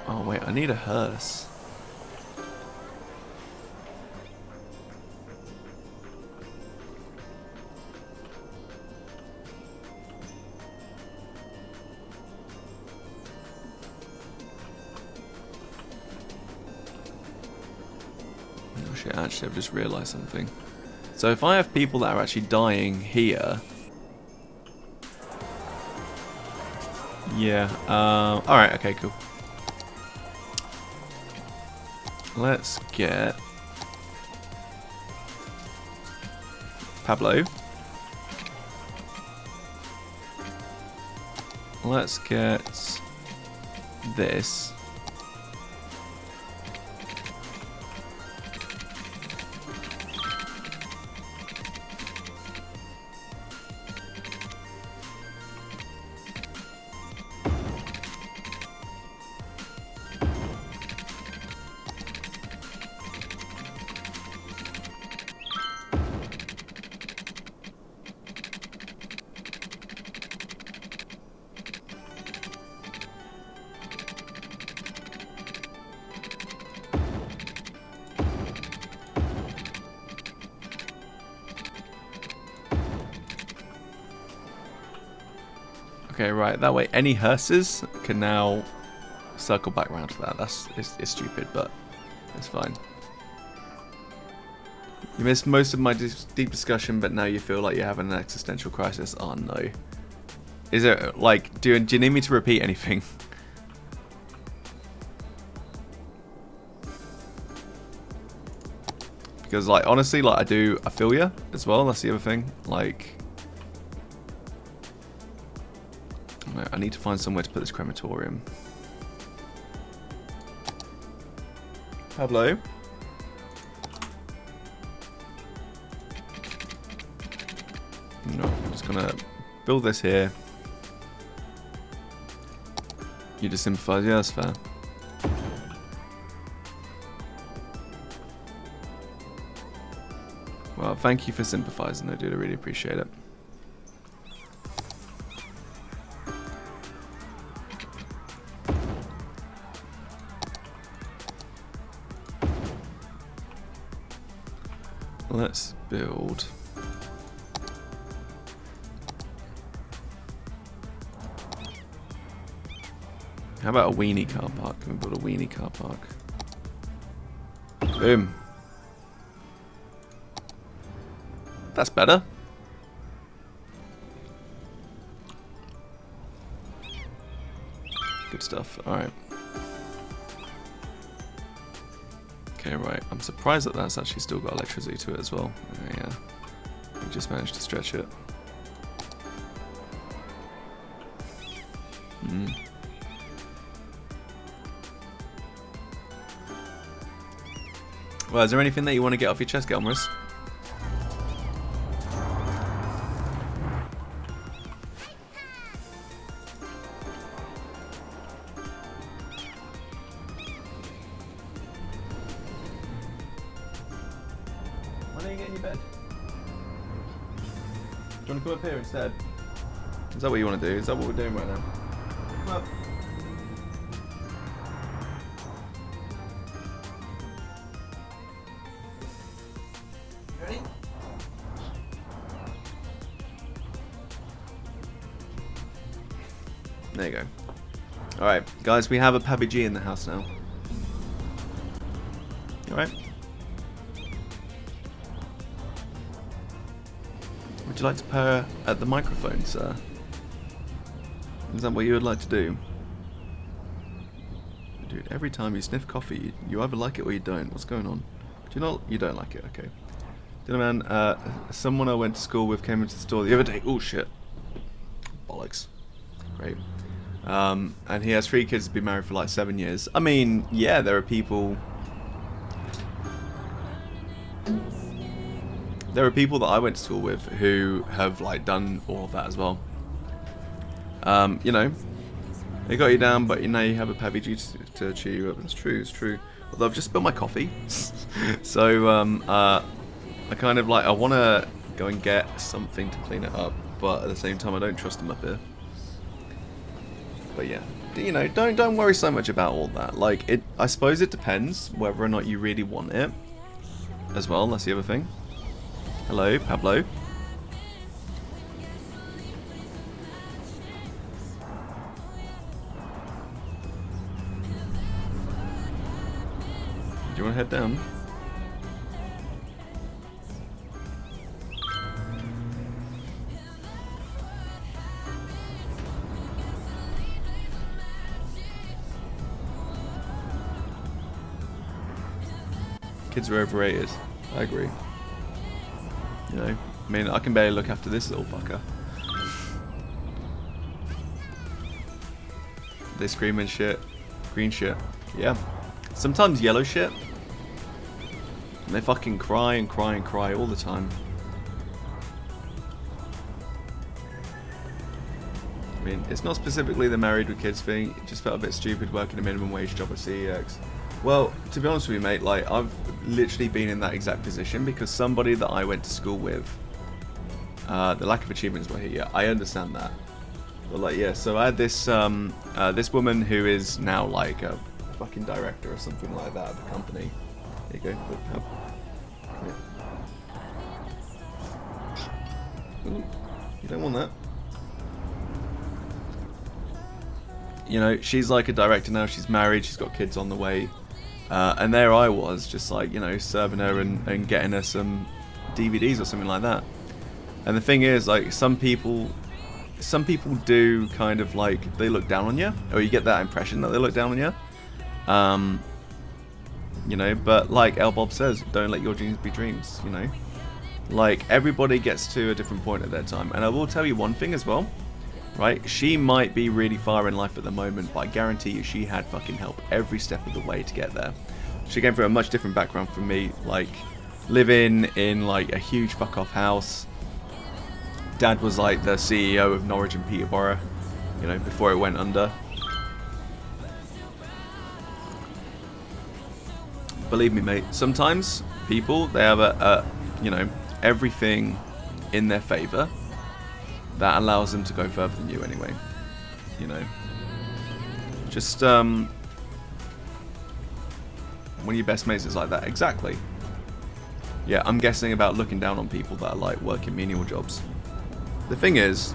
Oh wait, I need a hearse. shit, actually, I've just realised something. So if I have people that are actually dying here... Yeah, alright, okay, cool. Let's get... Pablo. Let's get this. Okay, right, that way any hearses can now circle back around to that. It's stupid, but it's fine. You missed most of my deep discussion, but now you feel like you're having an existential crisis. Oh no. Is it, like, do you need me to repeat anything? Because, like, honestly, like, I feel you as well, that's the other thing. Like... I need to find somewhere to put this crematorium. Pablo? No, I'm just gonna build this here. You just sympathise, yeah, that's fair. Well, thank you for sympathising, I do really appreciate it. Let's build. How about a weenie car park? Can we build a weenie car park? Boom. That's better. Good stuff. Alright. Okay, right. I'm surprised that that's actually still got electricity to it as well. Yeah. We just managed to stretch it. Well, is there anything that you want to get off your chest, Gelmris? Why don't you get in your bed? Do you want to come up here instead? Is that what you want to do? Is that what we're doing right now? Come up. Ready? There you go. Alright, guys, we have a Pabby G in the house now. Alright. Would you like to purr at the microphone, sir? Is that what you would like to do? Dude, every time you sniff coffee, you either like it or you don't. What's going on? Do you not? You don't like it, okay. Dinner man, someone I went to school with came into the store the other day. Oh shit. Bollocks. Great. And he has 3 kids, been married for like 7 years. I mean, yeah, there are people... There are people that I went to school with who have like done all of that as well. You know, they got you down, but you know you have a Pabby G to cheer you up. It's true, it's true. Although I've just spilled my coffee, so I kind of like I want to go and get something to clean it up, but at the same time I don't trust him up here. But yeah, you know, don't worry so much about all that. Like it, I suppose it depends whether or not you really want it. As well, that's the other thing. Hello, Pablo. Do you want to head down? Kids are overrated. I agree. You know, I mean, I can barely look after this little fucker. They scream and shit. Green shit. Yeah. Sometimes yellow shit. And they fucking cry and cry and cry all the time. I mean, it's not specifically the married with kids thing. It just felt a bit stupid working a minimum wage job at CEX. Well, to be honest with you, mate, like, I've literally been in that exact position because somebody that I went to school with, the lack of achievements were here. Yeah, I understand that. But, like, yeah, so I had this, this woman who is now, like, a fucking director or something like that of a company. There you go. Look, ooh, you don't want that. You know, she's like a director now, she's married, she's got kids on the way. And there I was, just like, you know, serving her and getting her some DVDs or something like that. And the thing is, like, some people do kind of like, they look down on you, or you get that impression that they look down on you. You know, but like El Bob says, don't let your dreams be dreams, you know. Like, everybody gets to a different point at their time. And I will tell you one thing as well, right? She might be really far in life at the moment, but I guarantee you she had fucking help every step of the way to get there. She came from a much different background from me, like living in like a huge fuck off house. Dad was like the CEO of Norwich and Peterborough, you know, before it went under. Believe me, mate, sometimes people, they have you know, everything in their favour that allows them to go further than you anyway. You know, just one of your best mates is like that. Exactly. Yeah, I'm guessing about looking down on people that are like working menial jobs. The thing is,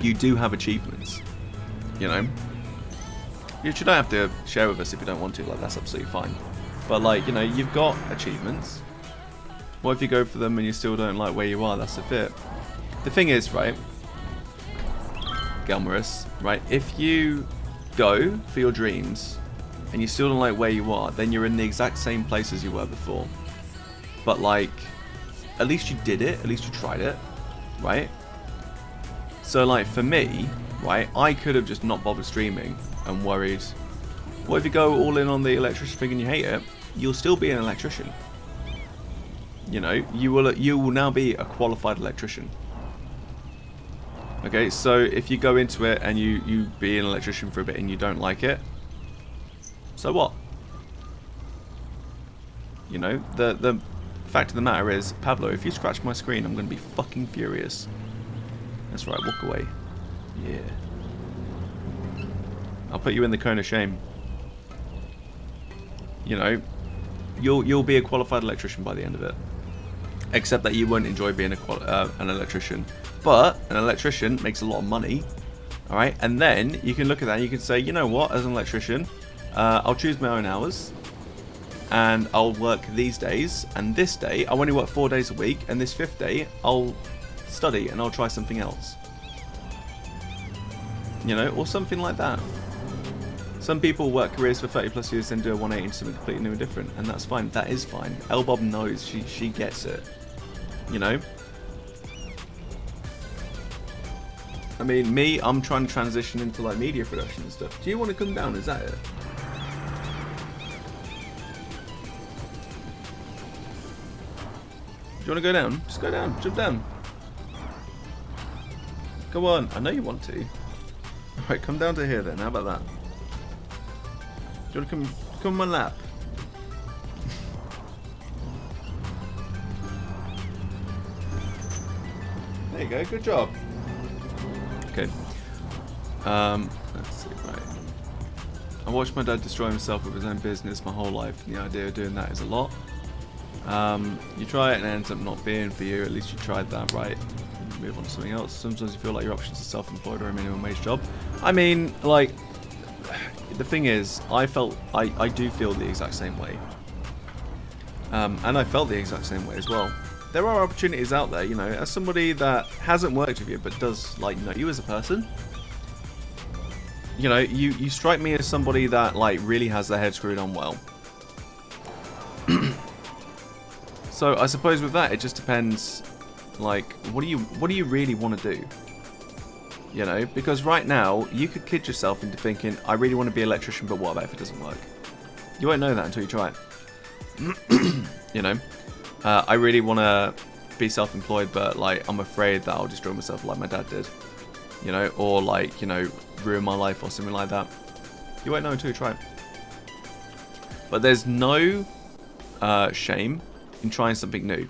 you do have achievements, you know. You don't have to share with us if you don't want to, like, that's absolutely fine. But, like, you know, you've got achievements. What if you go for them and you still don't like where you are? That's the bit. The thing is, right, Gelmaris, right, if you go for your dreams and you still don't like where you are, then you're in the exact same place as you were before. But, like, at least you did it, at least you tried it, right? So, like, for me, right, I could have just not bothered streaming and worried, what if you go all in on the electrician thing and you hate it? You'll still be an electrician. You know, you will now be a qualified electrician. Okay, so if you go into it and you be an electrician for a bit and you don't like it, so what? You know, the fact of the matter is, Pablo, if you scratch my screen, I'm going to be fucking furious. That's right, walk away. Yeah. I'll put you in the cone of shame. You know, you'll be a qualified electrician by the end of it. Except that you won't enjoy being an electrician. But an electrician makes a lot of money. Alright, and then you can look at that and you can say, you know what, as an electrician, I'll choose my own hours. And I'll work these days. And this day, I'll only work 4 days a week. And this 5th day, I'll study and I'll try something else. You know, or something like that. Some people work careers for 30 plus years and do a 180 into something completely new and different, and that's fine. That is fine. El Bob knows, she gets it. You know? I mean, me, I'm trying to transition into like media production and stuff. Do you want to come down? Is that it? Do you want to go down? Just go down. Jump down. Go on. I know you want to. Alright, come down to here then. How about that? Do you want to come on my lap? There you go, good job. Okay. Let's see, right. I watched my dad destroy himself with his own business my whole life, and the idea of doing that is a lot. You try it and it ends up not being for you, at least you tried that, right? Move on to something else. Sometimes you feel like your options are self-employed or a minimum wage job. I mean, like, the thing is, I do feel the exact same way. And I felt the exact same way as well. There are opportunities out there, you know, as somebody that hasn't worked with you but does, like, know you as a person. you know, you strike me as somebody that like really has their head screwed on well. So I suppose with that, it just depends. Like, what do you really want to do? You know, because right now you could kid yourself into thinking, I really want to be an electrician, but what about if it doesn't work? You won't know that until you try it. You know, I really want to be self-employed, but like I'm afraid that I'll destroy myself like my dad did. You know, or like, you know, ruin my life or something like that. You won't know until you try it. But there's no shame in trying something new.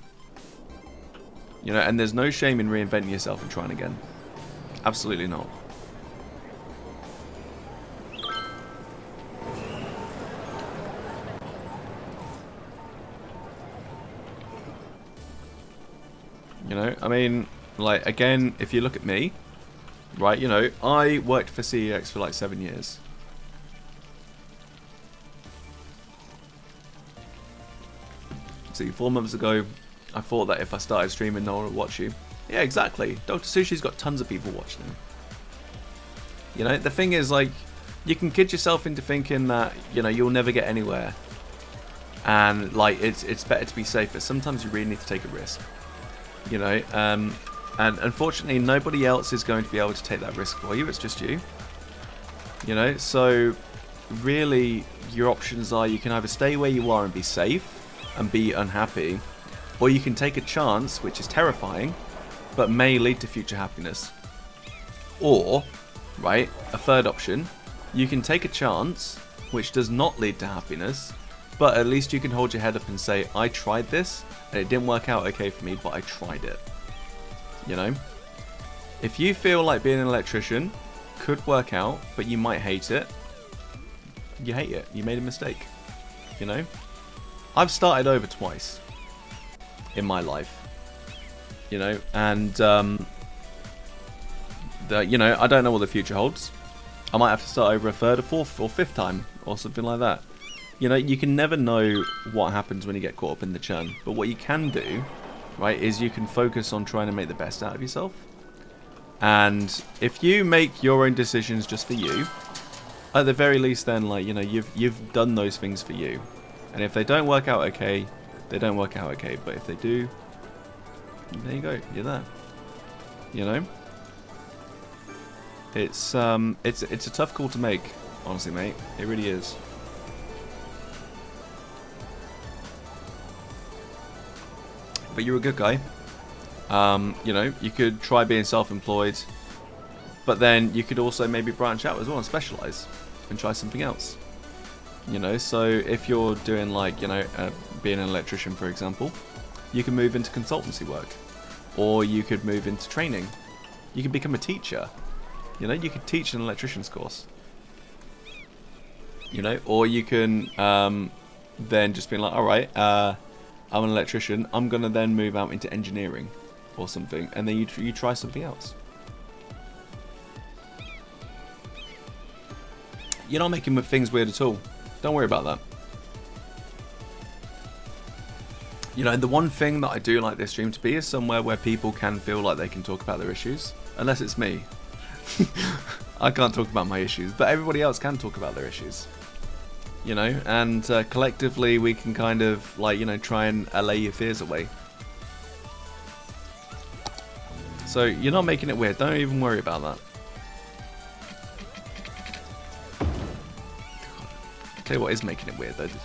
You know, and there's no shame in reinventing yourself and trying again. Absolutely not. You know, I mean, like, again, if you look at me, right, you know, I worked for CEX for like 7 years. See, 4 months ago, I thought that if I started streaming, no one would watch you. Yeah, exactly. Dr. Sushi's got tons of people watching him. You know, the thing is, like, you can kid yourself into thinking that, you know, you'll never get anywhere. And, like, it's better to be safe, but sometimes you really need to take a risk. You know, and unfortunately, nobody else is going to be able to take that risk for you. It's just you. You know, so really, your options are you can either stay where you are and be safe and be unhappy, or you can take a chance, which is terrifying, but may lead to future happiness. Or, right, a third option, you can take a chance, which does not lead to happiness, but at least you can hold your head up and say, I tried this, and it didn't work out okay for me, but I tried it. You know? If you feel like being an electrician could work out, but you might hate it, you hate it. You made a mistake. You know? I've started over twice in my life. You know, and you know, I don't know what the future holds. I might have to start over a third, or fourth, or fifth time, or something like that. You know, you can never know what happens when you get caught up in the churn. But what you can do, right, is you can focus on trying to make the best out of yourself. And if you make your own decisions just for you, at the very least, then, like, you know, you've done those things for you. And if they don't work out okay, they don't work out okay. But if they do, there you go, you're there. You know, it's a tough call to make, honestly, mate. It really is. But you're a good guy. You know, you could try being self-employed, but then you could also maybe branch out as well and specialize and try something else. You know, so if you're doing, like, you know, being an electrician, for example, you can move into consultancy work, or you could move into training. You could become a teacher. You know, you could teach an electrician's course. You know, or you can then just be like, all right, I'm an electrician, I'm going to then move out into engineering or something, and then you try something else. You're not making things weird at all. Don't worry about that. You know, the one thing that I do like this stream to be is somewhere where people can feel like they can talk about their issues. Unless it's me. I can't talk about my issues, but everybody else can talk about their issues. You know, and collectively we can kind of, like, you know, try and allay your fears away. So you're not making it weird. Don't even worry about that. I'll tell you what is making it weird though. This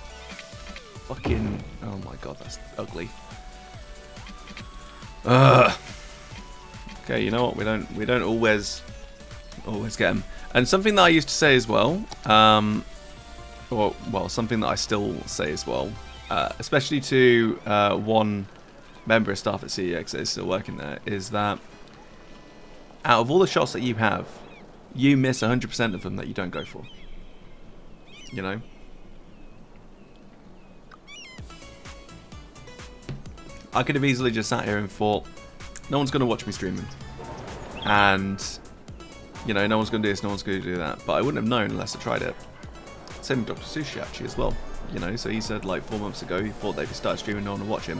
fucking, oh my god, that's ugly. Ugh. Okay, you know what? We don't always get them. And something that I used to say as well, or well, something that I still say as well, especially to one member of staff at CEX that is still working there, is that out of all the shots that you have, you miss 100% of them that you don't go for. You know? I could have easily just sat here and thought, no one's going to watch me streaming. And, you know, no one's going to do this, no one's going to do that. But I wouldn't have known unless I tried it. Same with Dr. Sushi, actually, as well. You know, so he said, like, 4 months ago, he thought that if he started streaming, no one would watch him.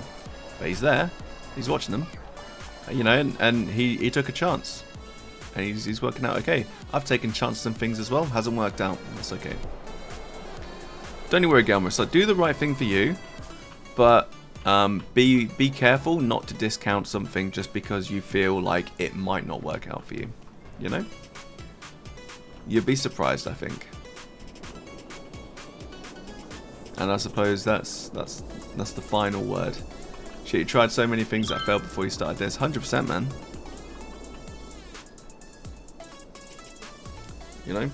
But he's there. He's watching them. You know, and he took a chance. And he's working out okay. I've taken chances on things as well. Hasn't worked out. That's okay. Don't you worry, Gelmer. So do the right thing for you. But be careful not to discount something just because you feel like it might not work out for you. You know? You'd be surprised, I think. And I suppose that's the final word. Shit, you tried so many things that failed before you started this. 100%, man. You know?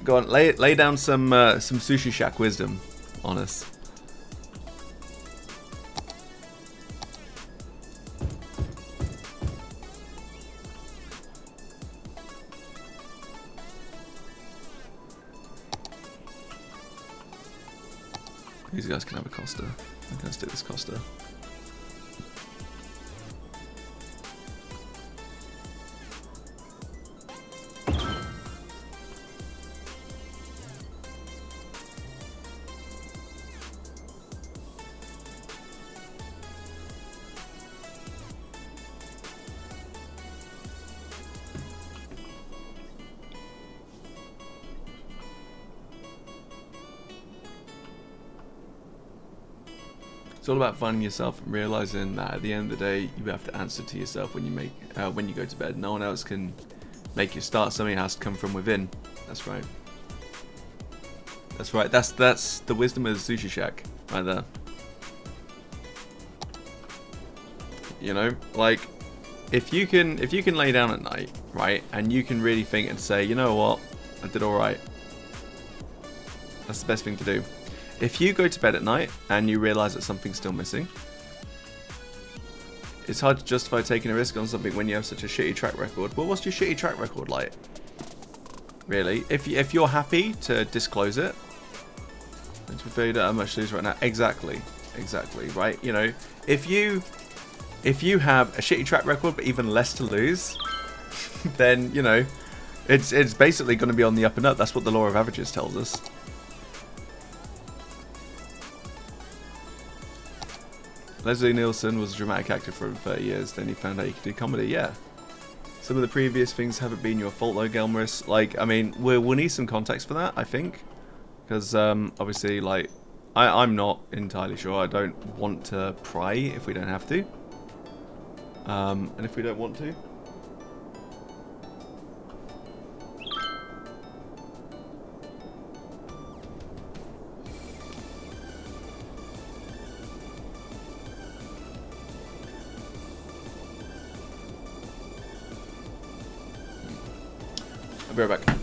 Go on, lay down some Sushi Shack wisdom on us. These guys can have a Costa. Okay, let's do this Costa. It's all about finding yourself and realizing that at the end of the day, you have to answer to yourself when you go to bed. No one else can make you start. Something has to come from within. That's right. That's right. That's the wisdom of the Sushi Shack right there. You know, like if you can lay down at night, right, and you can really think and say, you know what, I did all right. That's the best thing to do. If you go to bed at night and you realize that something's still missing, it's hard to justify taking a risk on something when you have such a shitty track record. Well, what's your shitty track record like? Really? If you're happy to disclose it, and to be fair, you don't have much to lose right now. Exactly, right? You know, if you have a shitty track record but even less to lose, then you know, it's basically going to be on the up and up. That's what the law of averages tells us. Leslie Nielsen was a dramatic actor for over 30 years, then he found out he could do comedy. Yeah. Some of the previous things haven't been your fault though, Gelmeris. Like, I mean, we'll need some context for that, I think. Because, obviously, like, I'm not entirely sure. I don't want to pry if we don't have to. And if we don't want to... I'll be right back.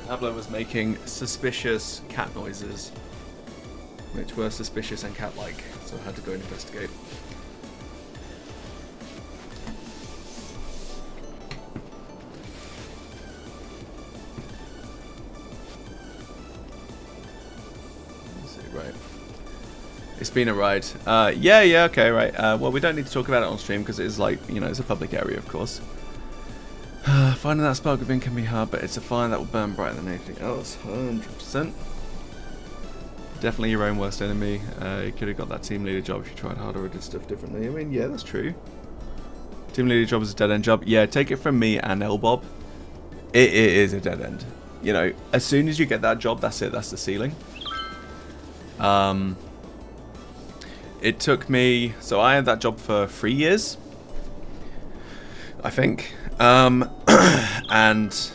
Pablo was making suspicious cat noises, which were suspicious and cat-like, so I had to go and investigate. Let's see, right. It's been a ride. Yeah, okay, right. Well, we don't need to talk about it on stream because it is like, you know, it's a public area, of course. Finding that spark within can be hard, but it's a fire that will burn brighter than anything else. 100%. Definitely your own worst enemy. You could have got that team leader job if you tried harder or did stuff differently. I mean, yeah, that's true. Team leader job is a dead end job. Yeah, take it from me and Elbob. It is a dead end. You know, as soon as you get that job, that's it. That's the ceiling. it took me, so I had that job for 3 years, I think, and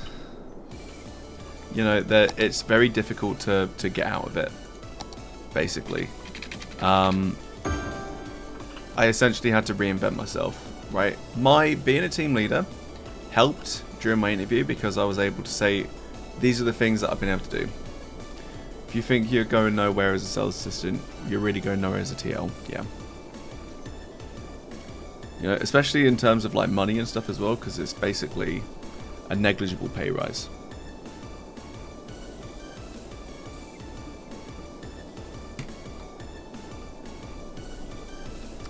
you know that it's very difficult to get out of it. Basically, I essentially had to reinvent myself. Right, being a team leader helped during my interview because I was able to say, these are the things that I've been able to do. If you think you're going nowhere as a sales assistant, you're really going nowhere as a TL. Yeah. You know, especially in terms of like money and stuff as well, because it's basically a negligible pay rise.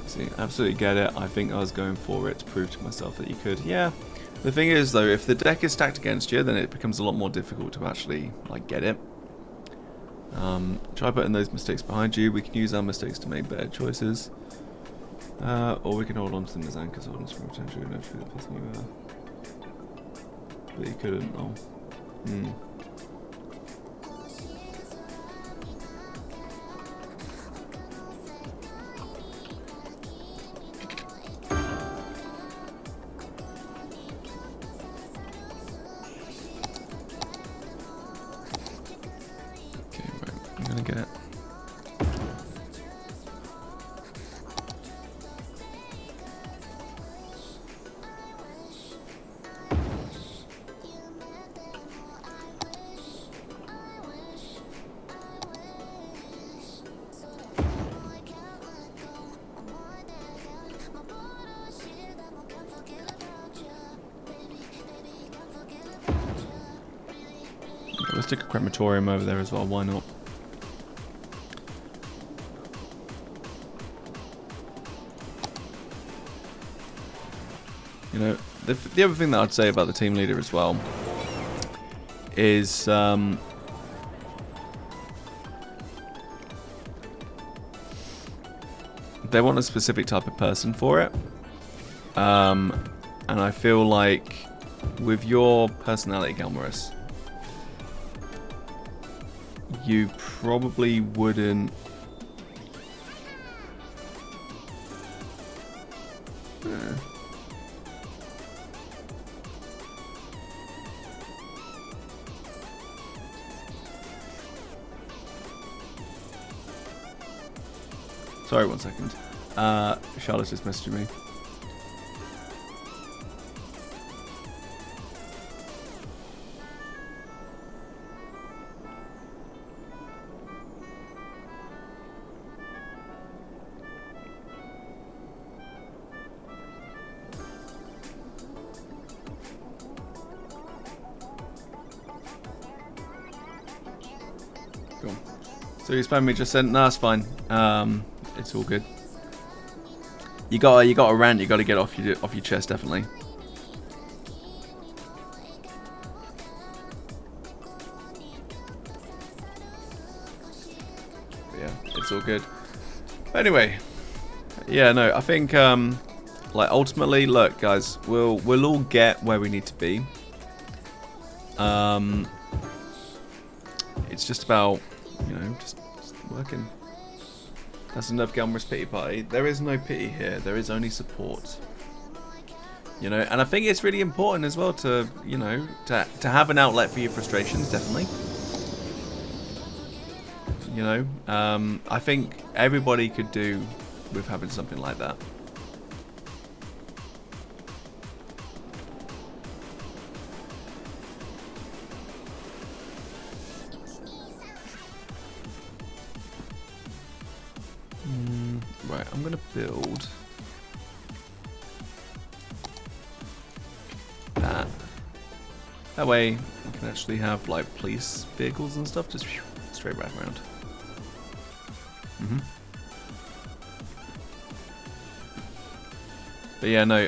See, absolutely get it. I think I was going for it to prove to myself that you could. Yeah. The thing is though, if the deck is stacked against you, then it becomes a lot more difficult to actually like get it. Try putting those mistakes behind you. We can use our mistakes to make better choices. Or we can hold on to them as anchors, hold on to potentially the person you were. But you couldn't, oh. Okay, right, I'm gonna get it. Let's stick a crematorium over there as well, why not? You know, the other thing that I'd say about the team leader as well is they want a specific type of person for it. And I feel like with your personality, Galmaris, you probably wouldn't. Sorry, 1 second. Charlotte's just messaging me. Cool. So you spam me just sent. No, that's fine. It's all good. You got a rant. You got to get off your chest, definitely. But yeah, it's all good. Anyway, yeah, no, I think like ultimately, look, guys, we'll all get where we need to be. It's just about, you know, just working. That's enough Galmaris pity party. There is no pity here. There is only support. You know, and I think it's really important as well to, you know, to have an outlet for your frustrations, definitely. You know, I think everybody could do with having something like that. Right, I'm gonna build that. That way we can actually have like police vehicles and stuff just straight right around. But yeah, no,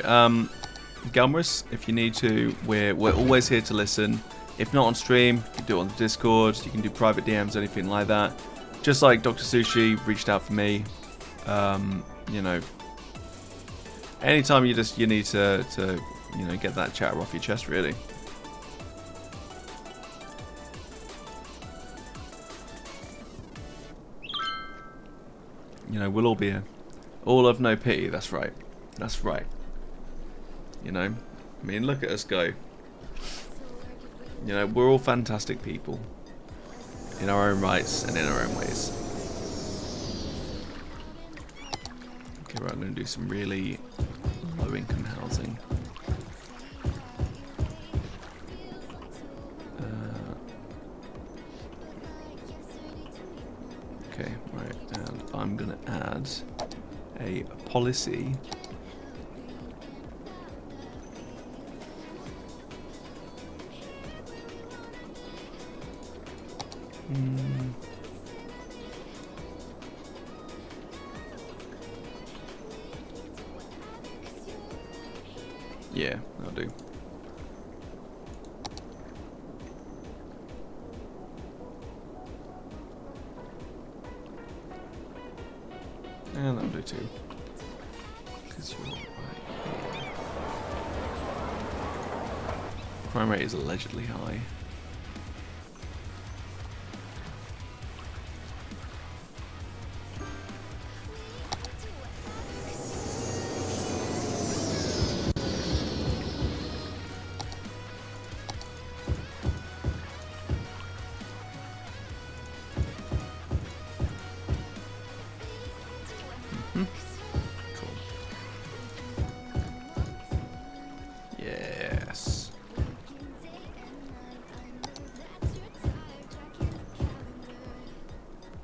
Galmaris, if you need to, we're always here to listen. If not on stream, you can do it on the Discord, you can do private DMs, anything like that. Just like Dr. Sushi reached out for me. You know, anytime you need to you know, get that chatter off your chest, really. You know, we'll all be here. All of no pity. That's right. That's right. You know, I mean, look at us go. You know, we're all fantastic people in our own rights and in our own ways. Okay, right, I'm going to do some really low-income housing. Okay, right, and I'm going to add a policy. Yeah, I'll do. And that'll do too. Because you're right here. Crime rate is allegedly high. Yes.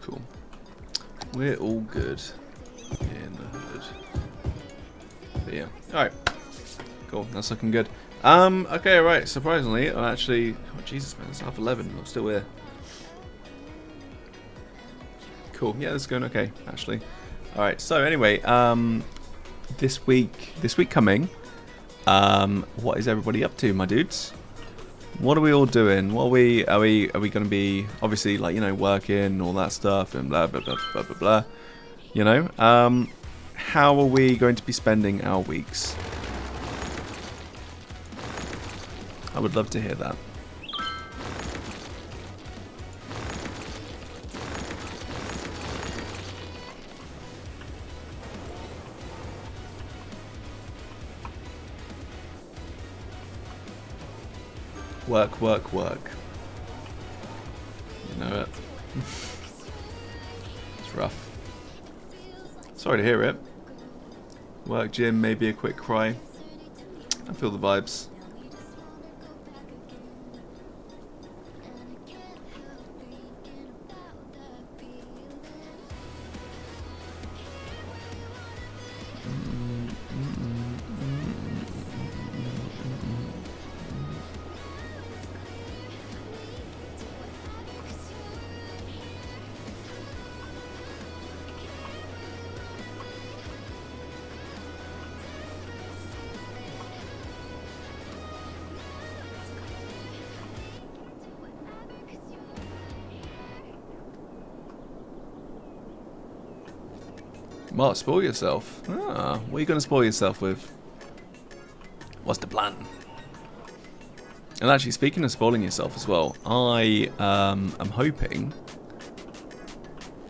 Cool. We're all good in the hood. But yeah. Alright. Cool. That's looking good. Okay, right. Surprisingly, I'm actually... Oh, Jesus, man. It's 11:30. I'm still here. Cool. Yeah, this is going okay, actually. Alright, so anyway, this week coming, what is everybody up to, my dudes? What are we all doing? What are we going to be, obviously, like, you know, working, all that stuff, and blah, blah, blah, blah, blah, blah. You know, how are we going to be spending our weeks? I would love to hear that. Work, work, work. You know it. It's rough. Sorry to hear it. Work, gym, maybe a quick cry. I feel the vibes. What, spoil yourself? Ah, what are you going to spoil yourself with? What's the plan? And actually, speaking of spoiling yourself as well, I am hoping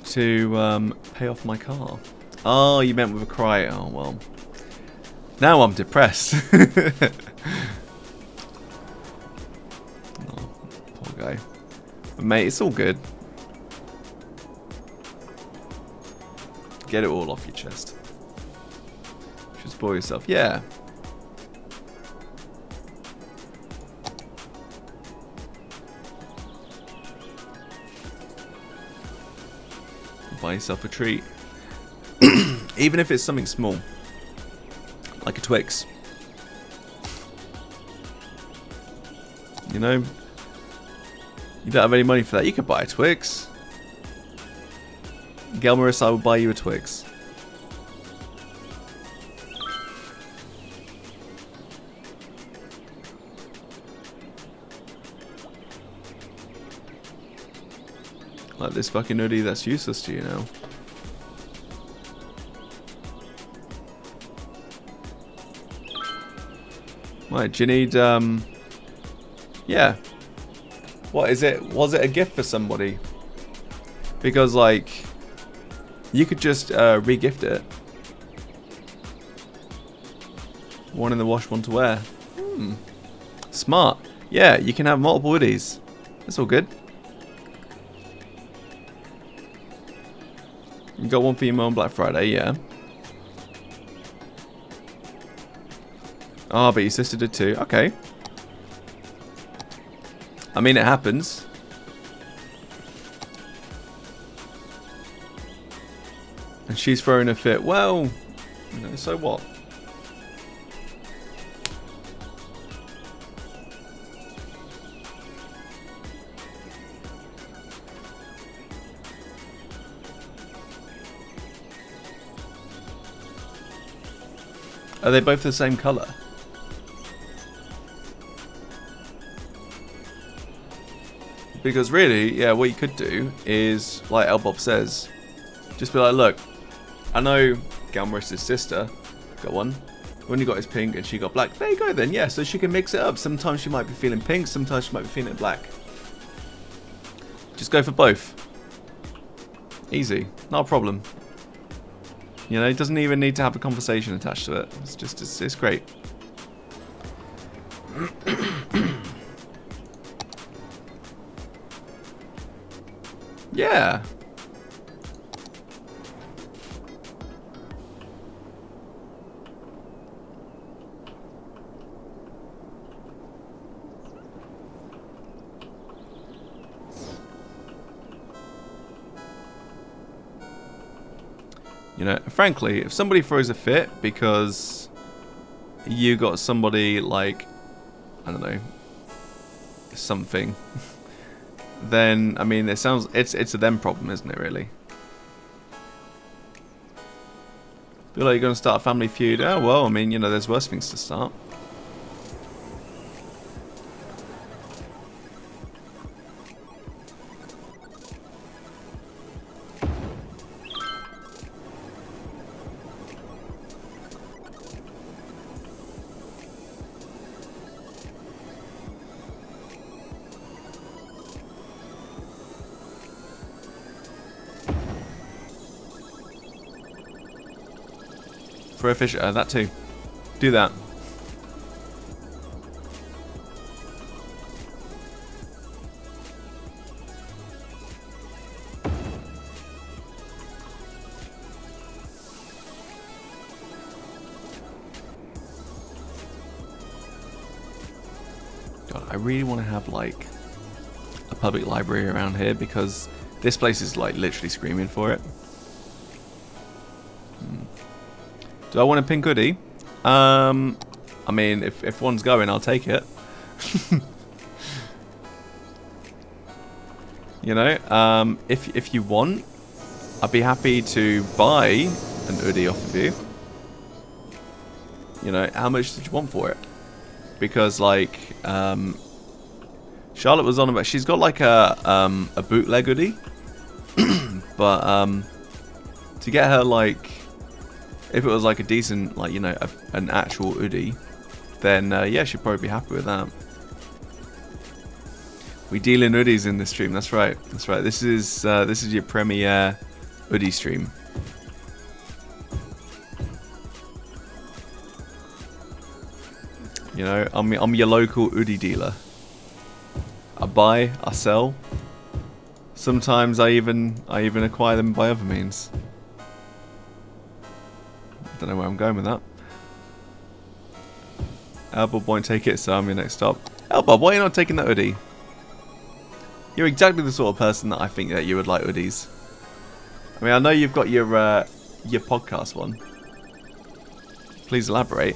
to pay off my car. Oh, you meant with a cry. Oh, well. Now I'm depressed. Oh, poor guy. But mate, it's all good. Get it all off your chest. Just spoil yourself. Yeah. Buy yourself a treat. Even if it's something small. Like a Twix. You know? You don't have any money for that. You could buy a Twix. Gelmaris, I will buy you a Twix. Like this fucking hoodie that's useless to you now. Right, do you need, yeah. What is it? Was it a gift for somebody? Because, like, you could just re-gift it. One in the wash, one to wear. Smart. Yeah, you can have multiple hoodies. That's all good. You got one for your mum on Black Friday, yeah. Oh, but your sister did too. Okay. I mean, it happens. And she's throwing a fit. Well, you know, so what? Are they both the same colour? Because really, yeah, what you could do is, like Elbob says, just be like, look, I know Galmaris's sister got one. When you got his pink and she got black, there you go then, yeah, so she can mix it up. Sometimes she might be feeling pink, sometimes she might be feeling black. Just go for both. Easy, not a problem. You know, it doesn't even need to have a conversation attached to it. It's just, it's great. Yeah. You know, frankly, if somebody throws a fit because you got somebody like, I don't know, something, then, I mean, it sounds, it's a them problem, isn't it, really? Feel like you're going to start a family feud? Oh, well, I mean, you know, there's worse things to start. For a fish, that too. Do that. God, I really want to have like a public library around here because this place is like literally screaming for it. Do I want a pink hoodie? I mean, if one's going, I'll take it. You know, if you want, I'd be happy to buy an hoodie off of you. You know, how much did you want for it? Because like, Charlotte was on about, she's got like a bootleg hoodie, but to get her like, if it was like a decent, like, you know, an actual hoodie, then yeah, she'd probably be happy with that. We deal in hoodies in this stream. That's right. That's right. This is your premiere hoodie stream. You know, I'm your local hoodie dealer. I buy, I sell. Sometimes I even acquire them by other means. Don't know where I'm going with that. Elbow won't take it, so I'm your next stop. Elbow, why are you not taking that hoodie? You're exactly the sort of person that I think that you would like hoodies. I mean, I know you've got your podcast one. Please elaborate,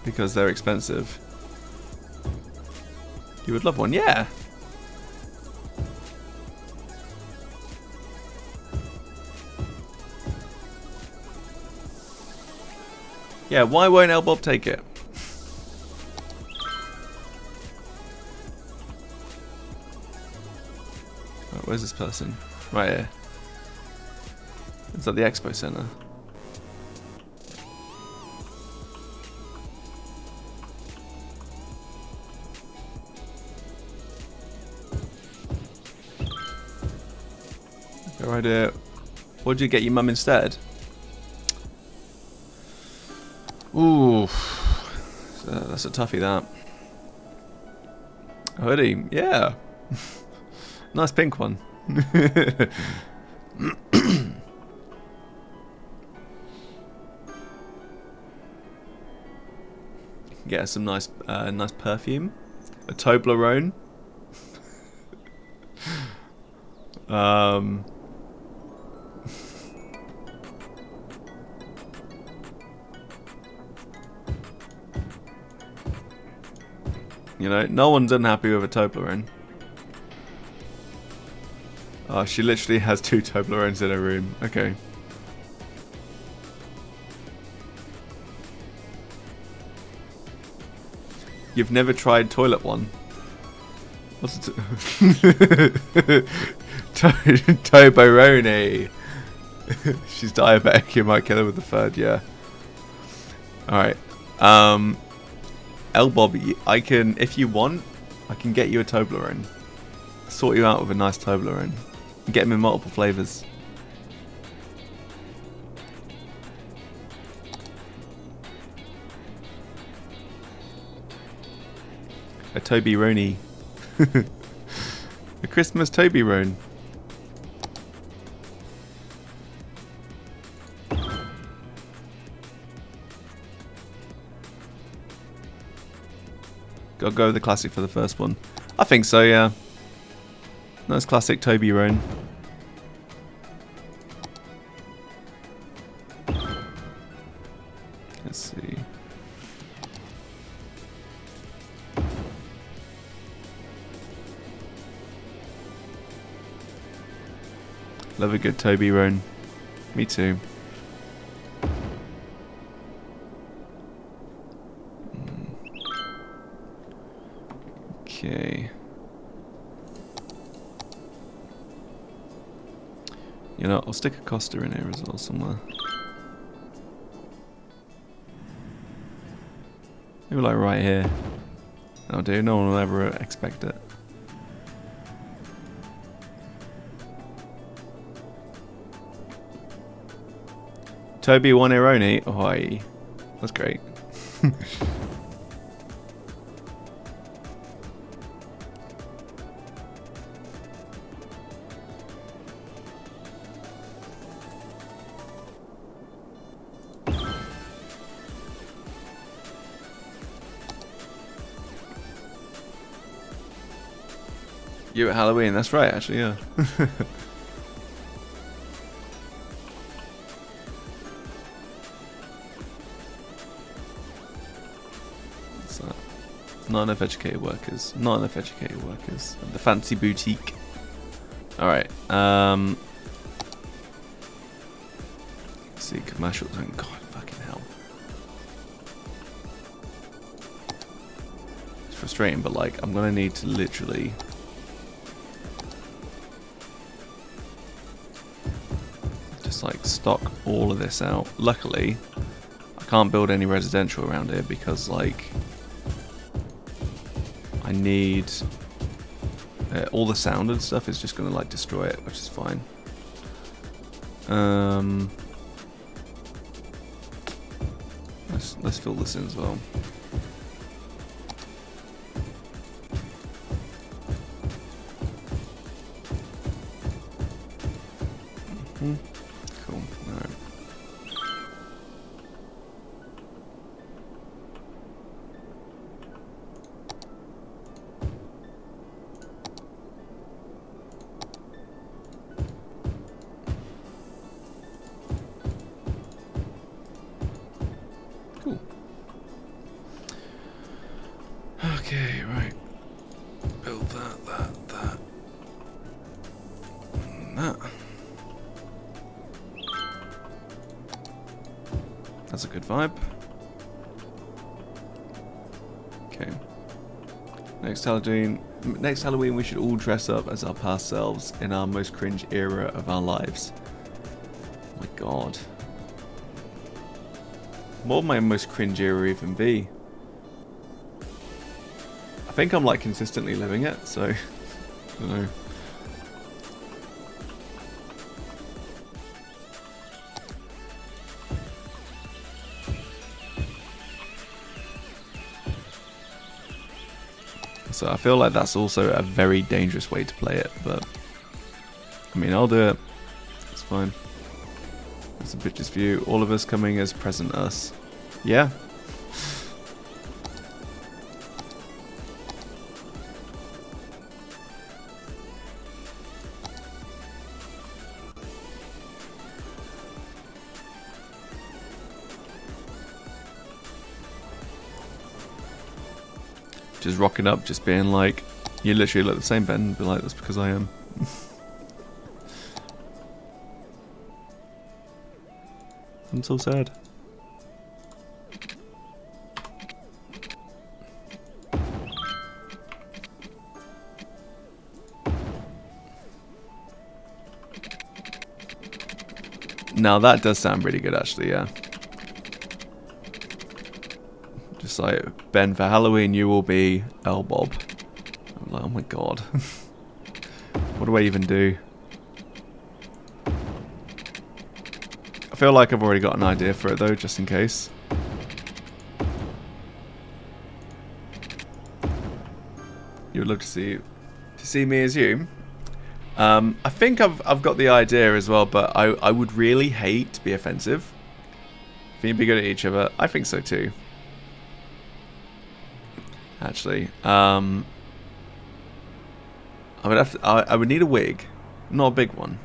because they're expensive. You would love one, yeah. Yeah, why won't Elbob take it? Right, where's this person? Right here. It's at the Expo Center. Go right here. What did you get your mum instead? Ooh, that's a toughie. That hoodie, yeah, nice pink one. Get some nice perfume. A Toblerone. You know, no one's unhappy with a Toblerone. Oh, she literally has 2 Toblerones in her room. Okay. You've never tried toilet one? What's it? Toberoni. She's diabetic. You might kill her with the third. Yeah. All right. L Bobby, I can, if you want, I can get you a Toblerone. Sort you out with a nice Toblerone. Get them in multiple flavors. A Toberoni. A Christmas Toberone. Gotta go with the classic for the first one. I think so, yeah. Nice classic Toberone. Let's see. Love a good Toberone. Me too. Okay. You know, I'll stick a Costa in here as well somewhere. Maybe like right here. That'll do. No one will ever expect it. Toby one Ironi. Oi. That's great. You at Halloween, that's right actually, yeah. What's that? Not enough educated workers. Not enough educated workers. The fancy boutique. Alright, let's see, commercials, oh god, fucking hell. It's frustrating, but like, I'm gonna need to literally like stock all of this out. Luckily, I can't build any residential around here because like I need all the sound and stuff is just gonna like destroy it, which is fine. Let's fill this in as well. Cool. Alright. Cool. Okay, right. Build that, and that. That's a good vibe. Okay. Next Halloween we should all dress up as our past selves in our most cringe era of our lives. Oh my god. What would my most cringe era even be? I think I'm like consistently living it, so I don't know. So I feel like that's also a very dangerous way to play it, but I mean, I'll do it. It's fine. That's a bitch's view. All of us coming as present us. Yeah. Just rocking up, just being like, you literally look the same, Ben, and be like, that's because I am. I'm so sad. Now that does sound really good, actually, yeah. Just like, Ben, for Halloween you will be L Bob. I'm like, oh my god. What do I even do? I feel like I've already got an idea for it though, just in case. You would love to see me as you. I think I've got the idea as well, but I would really hate to be offensive. If you'd be good at each other, I think so too. Actually, I would need a wig, not a big one.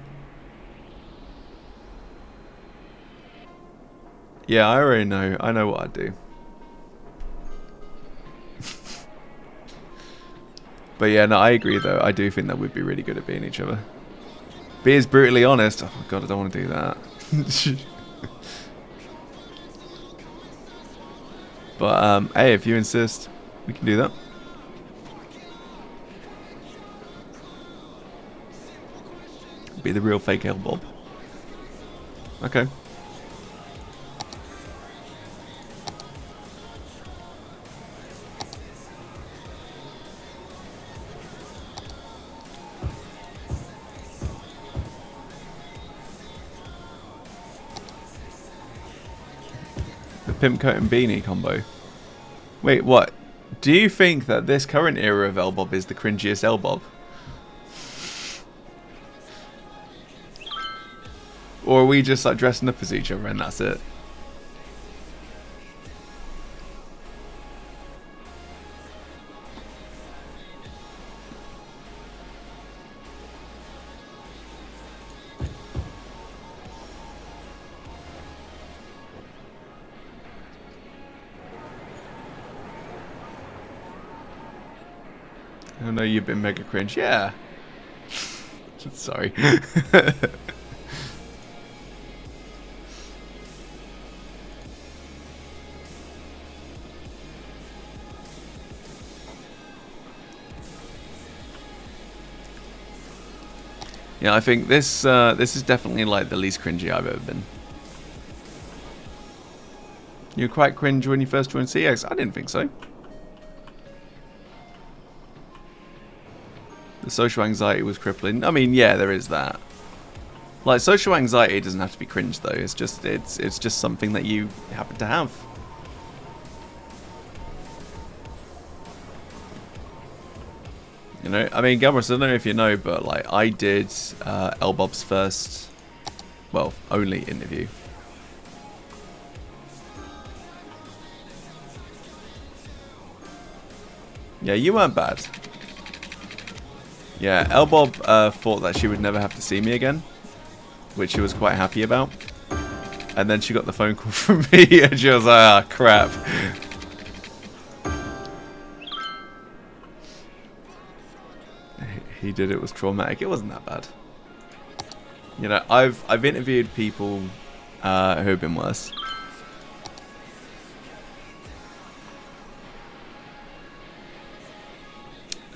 Yeah, I already know. I know what I'd do. But yeah, no, I agree though. I do think that we'd be really good at being each other. Be as brutally honest. Oh god, I don't want to do that. But hey, if you insist, we can do that. Be the real fake L Bob. Okay. The pimp coat and beanie combo. Wait, what? Do you think that this current era of L Bob is the cringiest L Bob? Or are we just like dressing up as each other and that's it? I know you've been mega cringe. Yeah. Sorry. Yeah, I think this is definitely like the least cringy I've ever been. You were quite cringe when you first joined CX? I didn't think so. The social anxiety was crippling. I mean, yeah, there is that. Like, social anxiety doesn't have to be cringe though. It's just something that you happen to have. You know, I mean, Gamros, I don't know if you know, but like I did L Bob's first, well, only interview. Yeah, you weren't bad. Yeah, L Bob thought that she would never have to see me again, which she was quite happy about. And then she got the phone call from me, and she was like, "Ah, crap." He did it was traumatic. It wasn't that bad. You know, I've interviewed people who have been worse.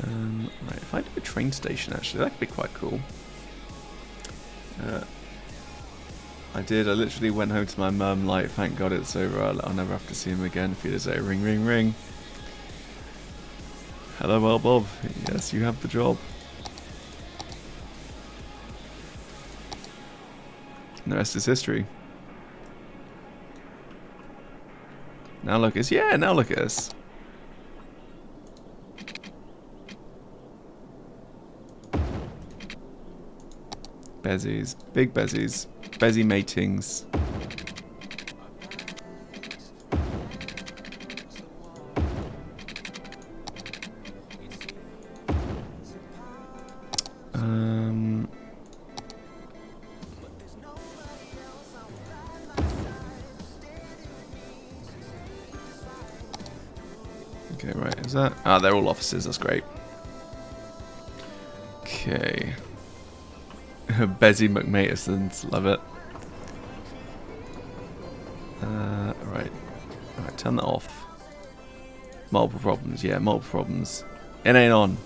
Right, if I do a train station, actually, that could be quite cool. I did. I literally went home to my mum, like, thank God it's over. I'll never have to see him again. If he'd say, ring, ring, ring. Hello, well, Bob. Yes, you have the job. And the rest is history. Now look at us. Yeah, now look at us. Bezies. Big bezies. Bezzy matings. Okay, right, is that? Ah, they're all officers, that's great. Okay. Bezzy McMatersons, love it. Right. Alright, turn that off. Multiple problems, yeah, multiple problems. It ain't on.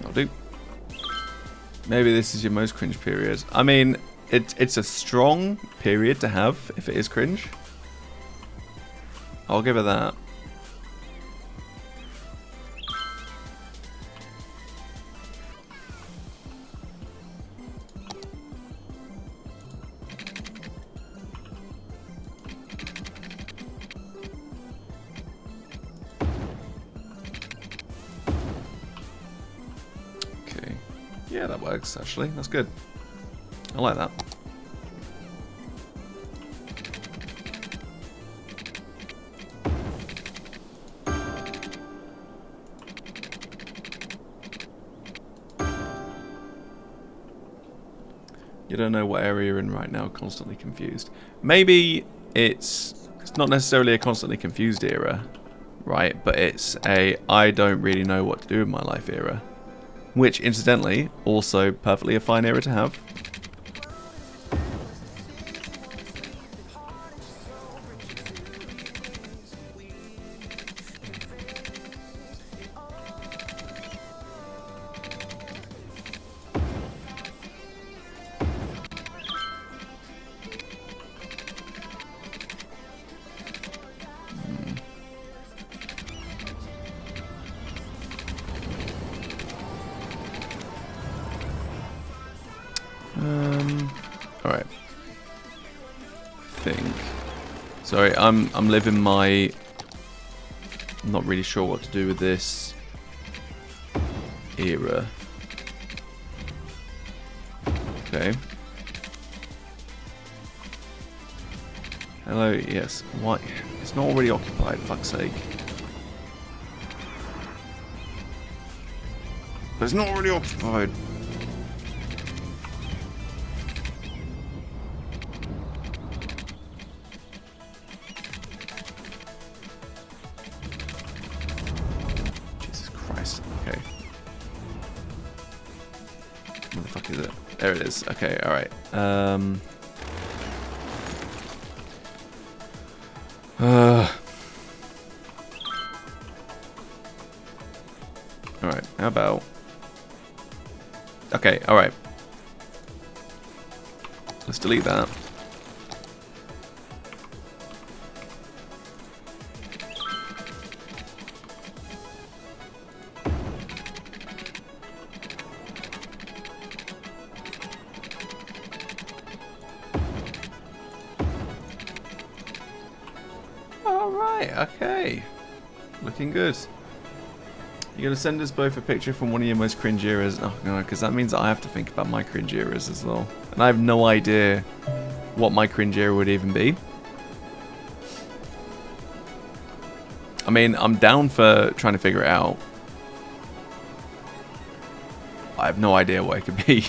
I'll do. Maybe this is your most cringe period. I mean, it's a strong period to have if it is cringe. I'll give it that. Okay. Yeah, that works actually. That's good. I like that. You don't know what area you're in right now, constantly confused. Maybe it's not necessarily a constantly confused era, right? But it's a I don't really know what to do with my life era. Which, incidentally, also perfectly a fine era to have. Alright. Think. Sorry, I'm living my... I'm not really sure what to do with this era. Okay. Hello, yes. Why? It's not already occupied, fuck's sake. But it's not already occupied. Okay. Where the fuck is it? There it is. Okay, alright. Alright, how about... Okay, alright. Let's delete that. Alright, okay. Looking good. You're going to send us both a picture from one of your most cringe eras. Oh, no, because that means I have to think about my cringe eras as well. And I have no idea what my cringe era would even be. I mean, I'm down for trying to figure it out. I have no idea what it could be.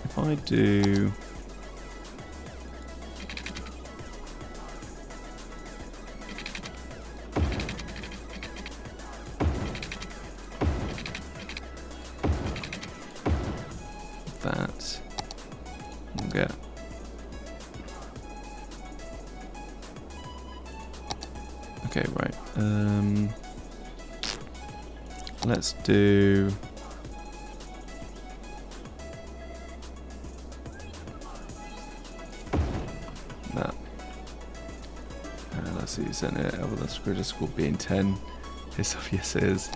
If I do... that, we'll get... Okay, right. Let's do... that. You sent it. Oh, that's good. School being 10. Piss off. Yes, it is.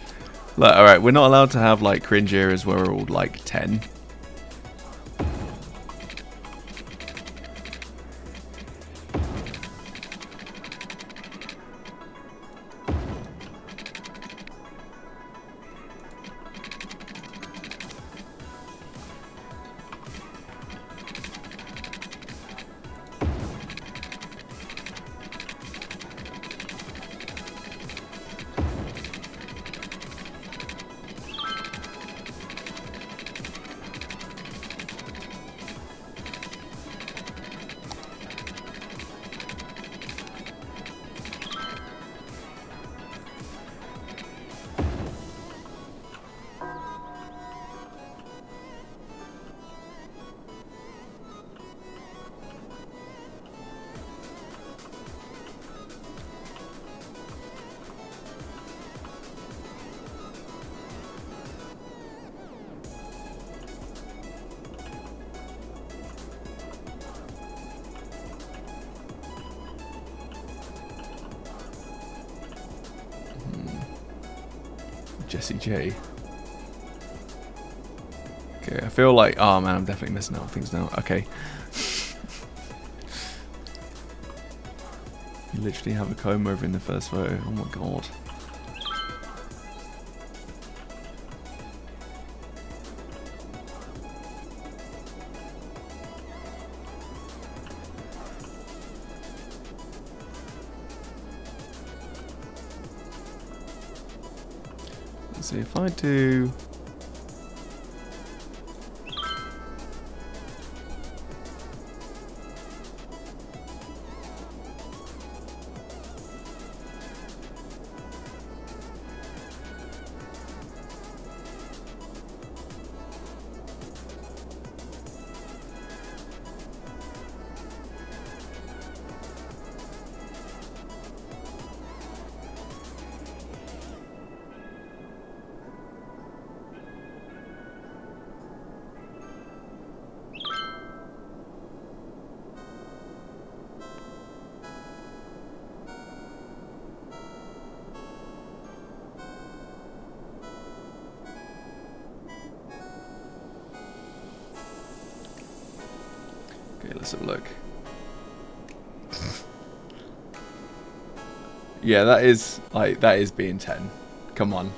Look, alright, we're not allowed to have like cringe eras where we're all like 10. Jesse J. Okay, I feel like, oh man, I'm definitely missing out on things now. Okay. You literally have a comb over in the first photo. Oh my god. So if I do let's have a look. Yeah, that is being 10. Come on.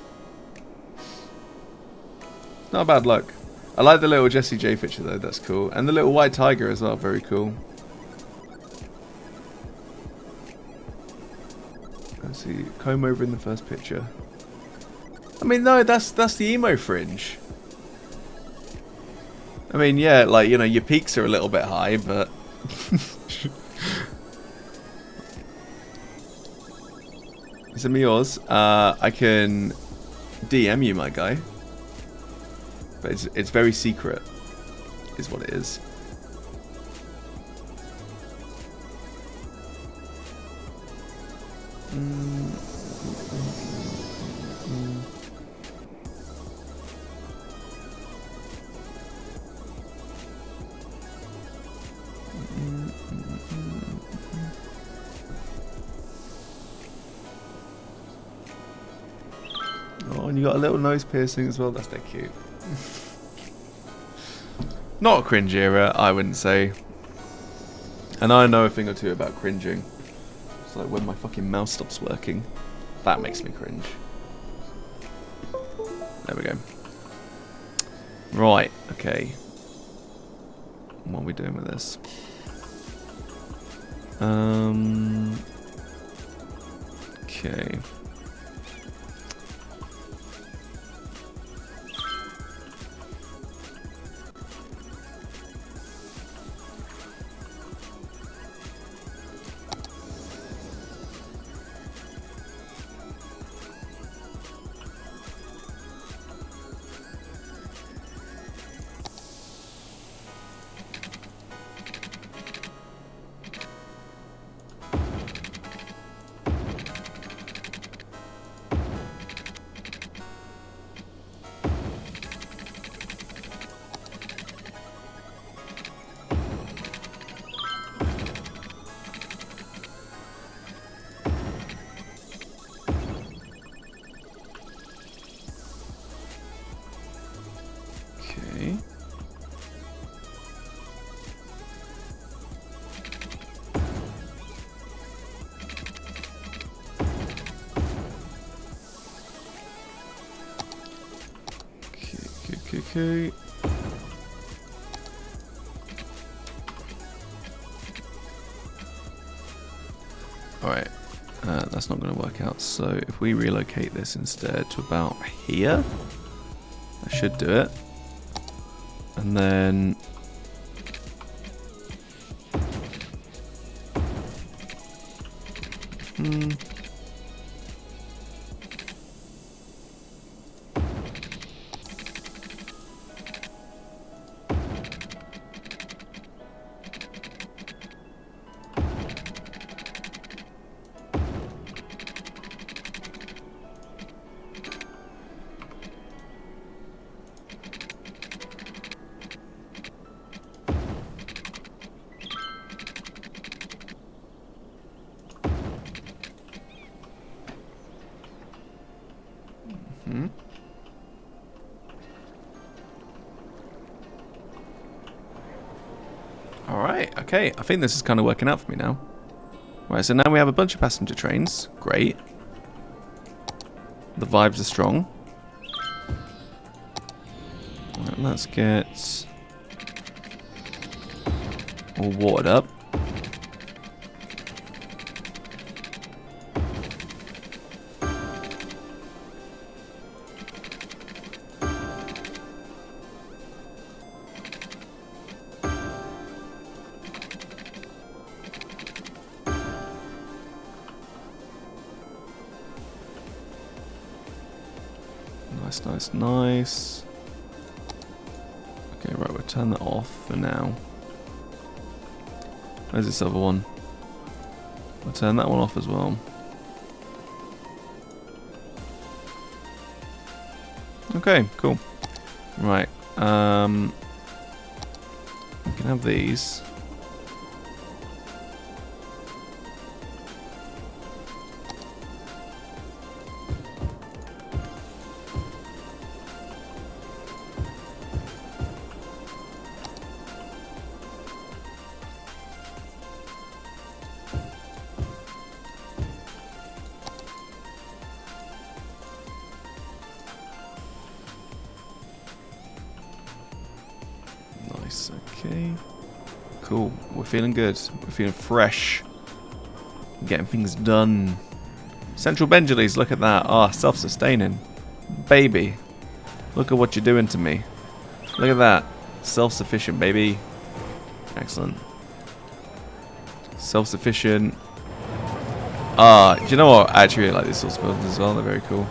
Not bad luck. I like the little Jessie J picture though, that's cool. And the little white tiger as well, very cool. Let's see, comb over in the first picture. I mean, no, that's the emo fringe. I mean, yeah, like, you know, your peaks are a little bit high, but... Send me yours. I can DM you, my guy. But it's very secret, is what it is. Oh, and you got a little nose piercing as well. That's dead cute. Not a cringe era, I wouldn't say. And I know a thing or two about cringing. It's like when my fucking mouse stops working. That makes me cringe. There we go. Right, okay. What are we doing with this? Okay. Okay. Alright, that's not going to work out. So if we relocate this instead to about here, that should do it. And then... Alright, okay. I think this is kind of working out for me now. Right, so now we have a bunch of passenger trains. Great. The vibes are strong. Right, let's get all watered up. Nice, nice, nice. Okay, right, we'll turn that off for now. Where's this other one? We'll turn that one off as well. Okay, cool. Right, we can have these. Nice, okay. Cool, we're feeling good. We're feeling fresh. Getting things done. Central Benjalies, look at that. Ah, self-sustaining. Baby. Look at what you're doing to me. Look at that. Self-sufficient, baby. Excellent. Self-sufficient. Ah, do you know what? I actually really like these sorts of buildings as well. They're very cool.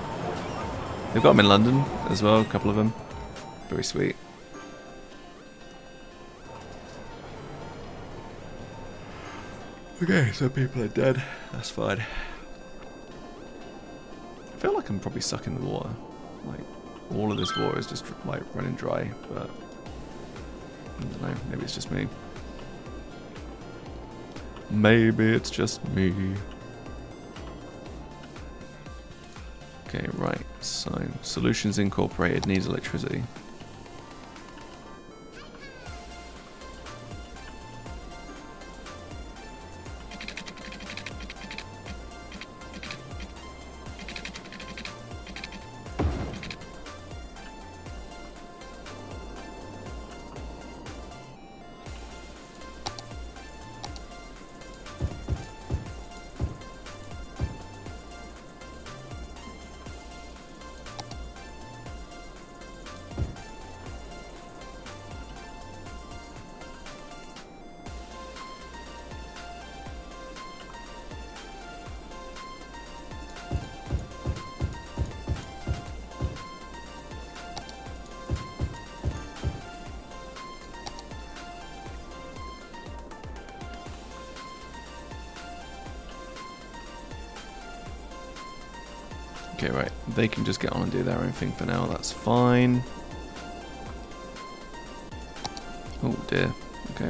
They've got them in London as well, a couple of them. Very sweet. Okay, so people are dead. That's fine. I feel like I'm probably stuck in the water. Like, all of this water is just, like, running dry, but... I don't know, maybe it's just me. Maybe it's just me. Okay, right, so, Solutions Incorporated needs electricity. Okay, right. They can just get on and do their own thing for now. That's fine. Oh, dear. Okay.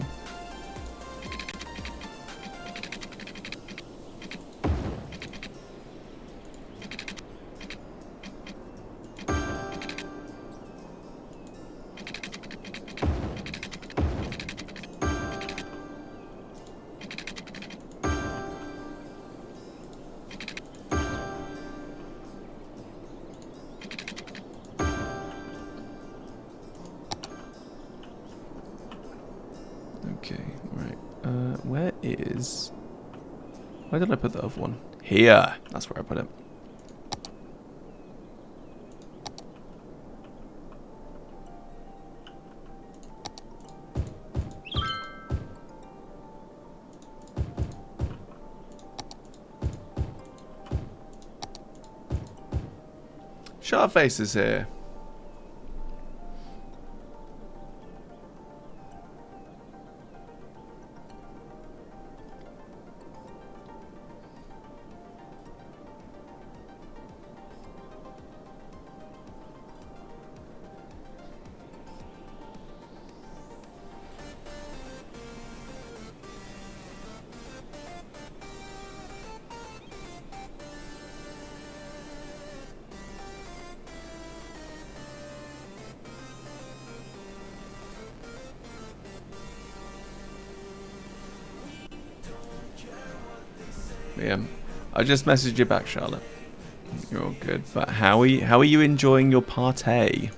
Okay, right. Where is... Where did I put the other one? Here! That's where I put it. Sharkface is here. Yeah, I just messaged you back, Charlotte. You're all good, but how are you enjoying your party?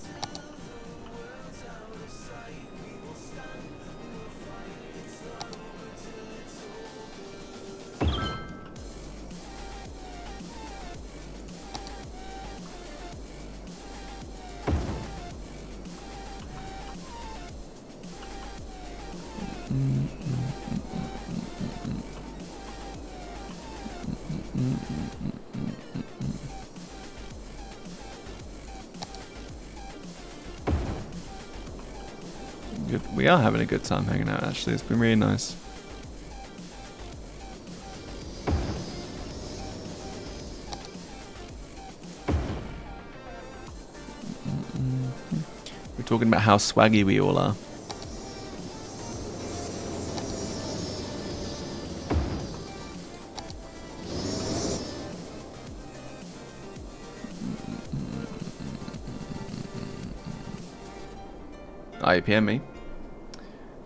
Good. We are having a good time hanging out, actually. It's been really nice. We're talking about how swaggy we all are. Oh, you PM me?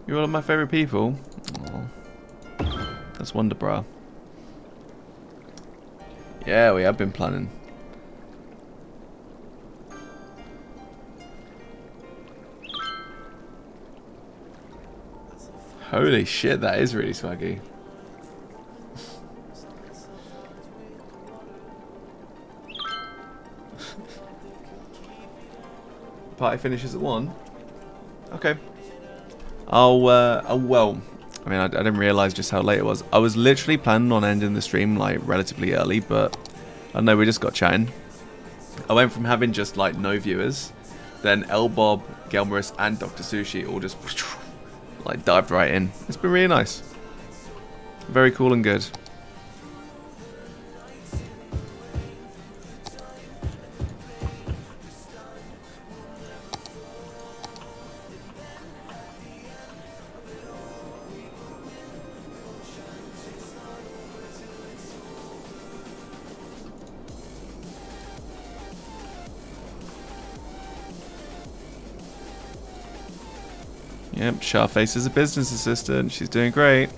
You're one of my favourite people. Aww. That's Wonderbra. Yeah, we have been planning. Holy shit, that is really swaggy. Party finishes at 1. Okay. Oh, well, I mean, I didn't realise just how late it was. I was literally planning on ending the stream, like, relatively early, but I don't know, we just got chatting. I went from having just, like, no viewers, then Elbob, Gelmerus, and Dr. Sushi all just, like, dived right in. It's been really nice. Very cool and good. Yep, Sharface is a business assistant. She's doing great.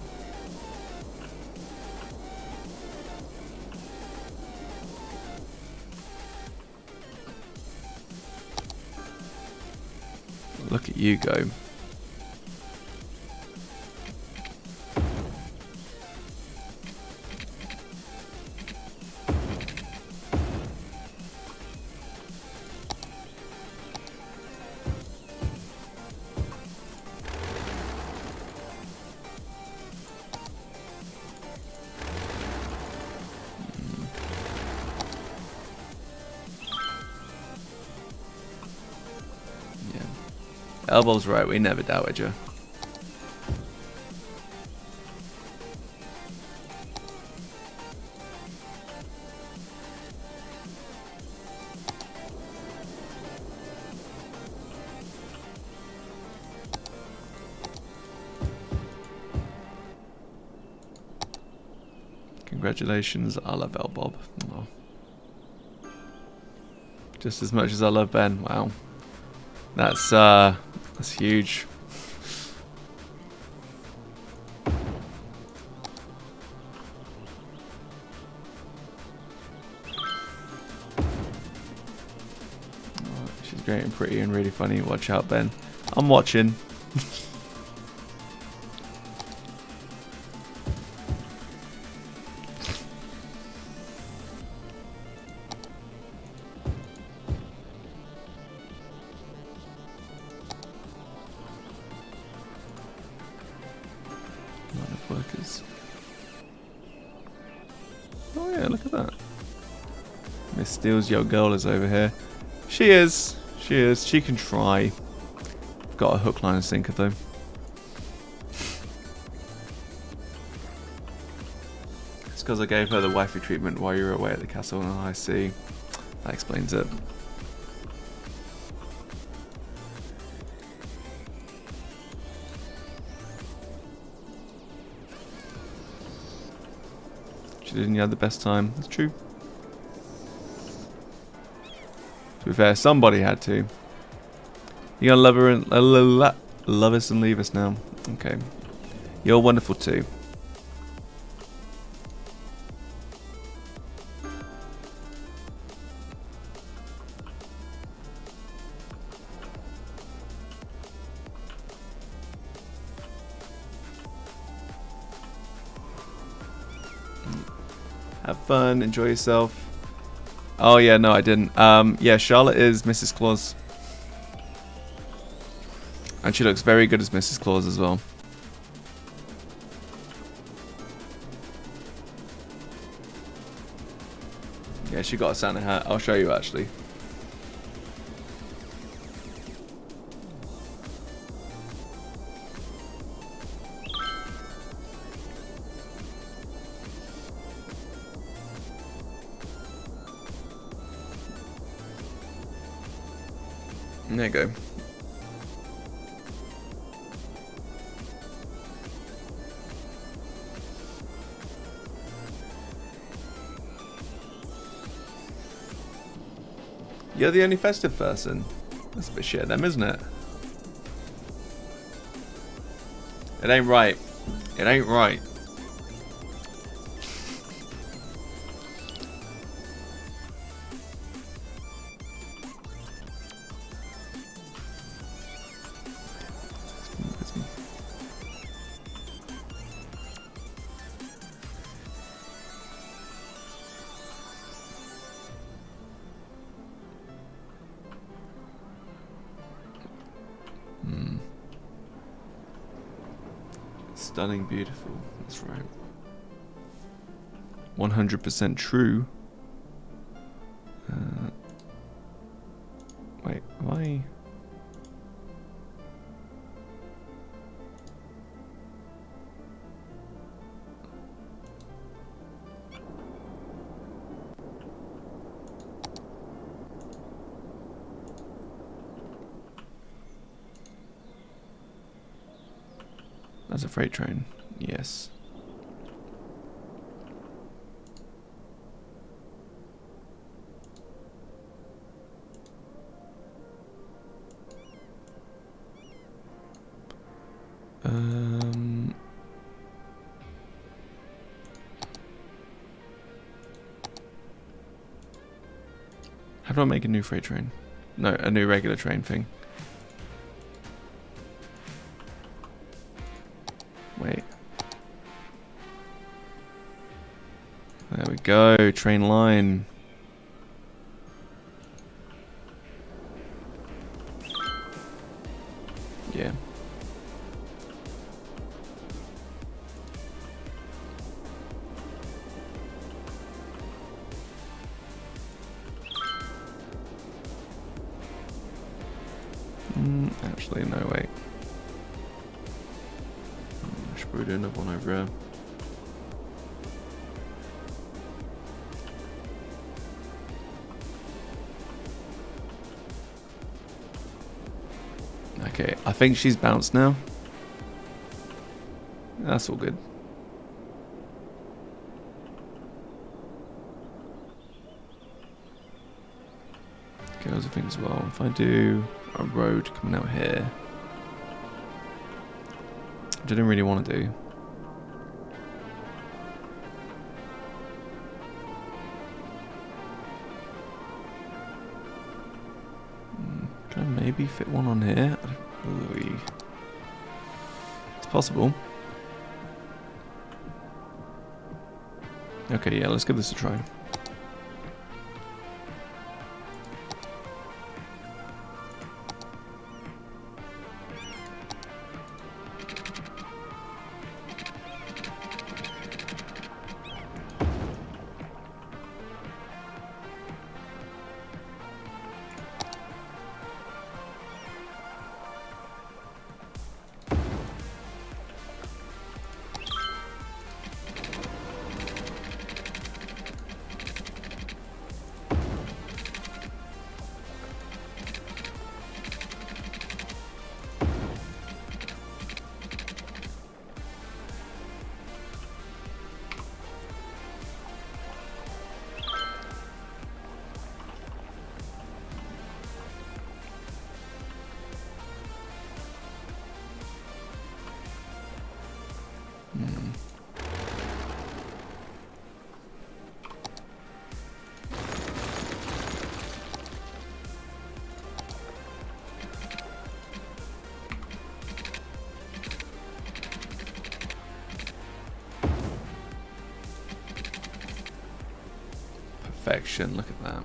Look at you go. Elbow's right, we never doubted you. Congratulations, I love Elbob. Oh. Just as much as I love Ben. Wow. That's huge. Oh, she's great and pretty and really funny. Watch out, Ben. I'm watching. Look at that. Miss Steele's your girl is over here. She is. She is. She can try. Got a hook, line, and sinker though. It's because I gave her the wifey treatment while you were away at the castle on the high sea. That explains it. She didn't have the best time. That's true. To be fair, somebody had to. You gonna love her and love us and leave us now? Okay. You're wonderful too. Have fun, enjoy yourself. Oh yeah, no I didn't. Yeah, Charlotte is Mrs. Claus. And she looks very good as Mrs. Claus as well. Yeah, she got a Santa hat. I'll show you actually. There you go. You're the only festive person. That's a bit shit of them, isn't it? It ain't right. It ain't right. Stunning, beautiful. That's right. 100% true. Wait, why? That's a freight train. Yes. How do I make a new freight train? No, a new regular train thing. Wait. There we go, train line. Yeah. Actually, no, wait. I should probably do another one over here. Okay, I think she's bounced now. That's all good. Okay, there's a thing as well. If I do a road coming out here, which I didn't really want to do. Can I maybe fit one on here? Ooh. It's possible. Okay, yeah, let's give this a try. perfection. Look at that.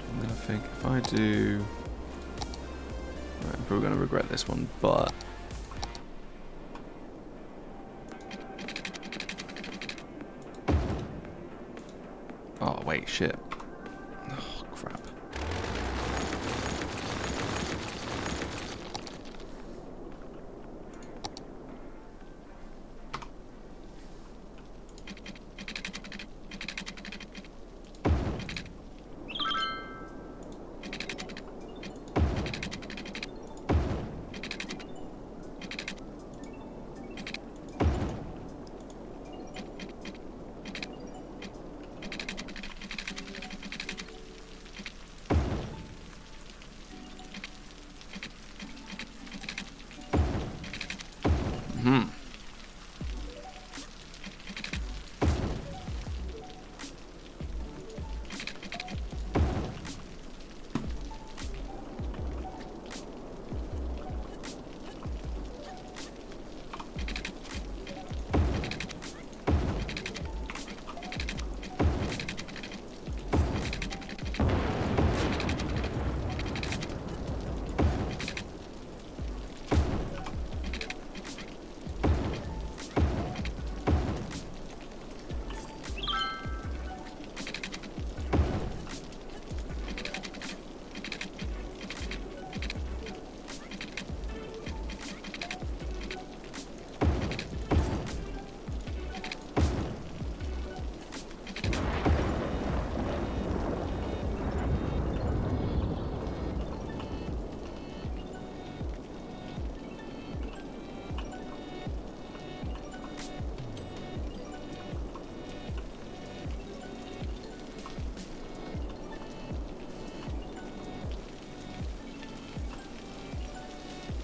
I'm gonna think if I do. Right, I'm probably gonna regret this one, but. Oh wait, shit. Oh crap.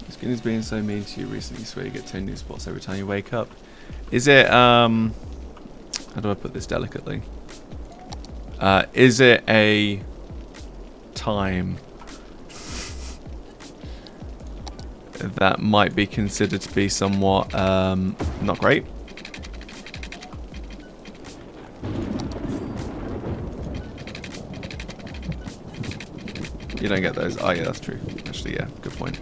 Skinny's being so mean to you recently, you swear you get 10 new spots every time you wake up. Is it, how do I put this delicately? Is it a time that might be considered to be somewhat, not great? You don't get those. Oh yeah, that's true. Actually, yeah, good point.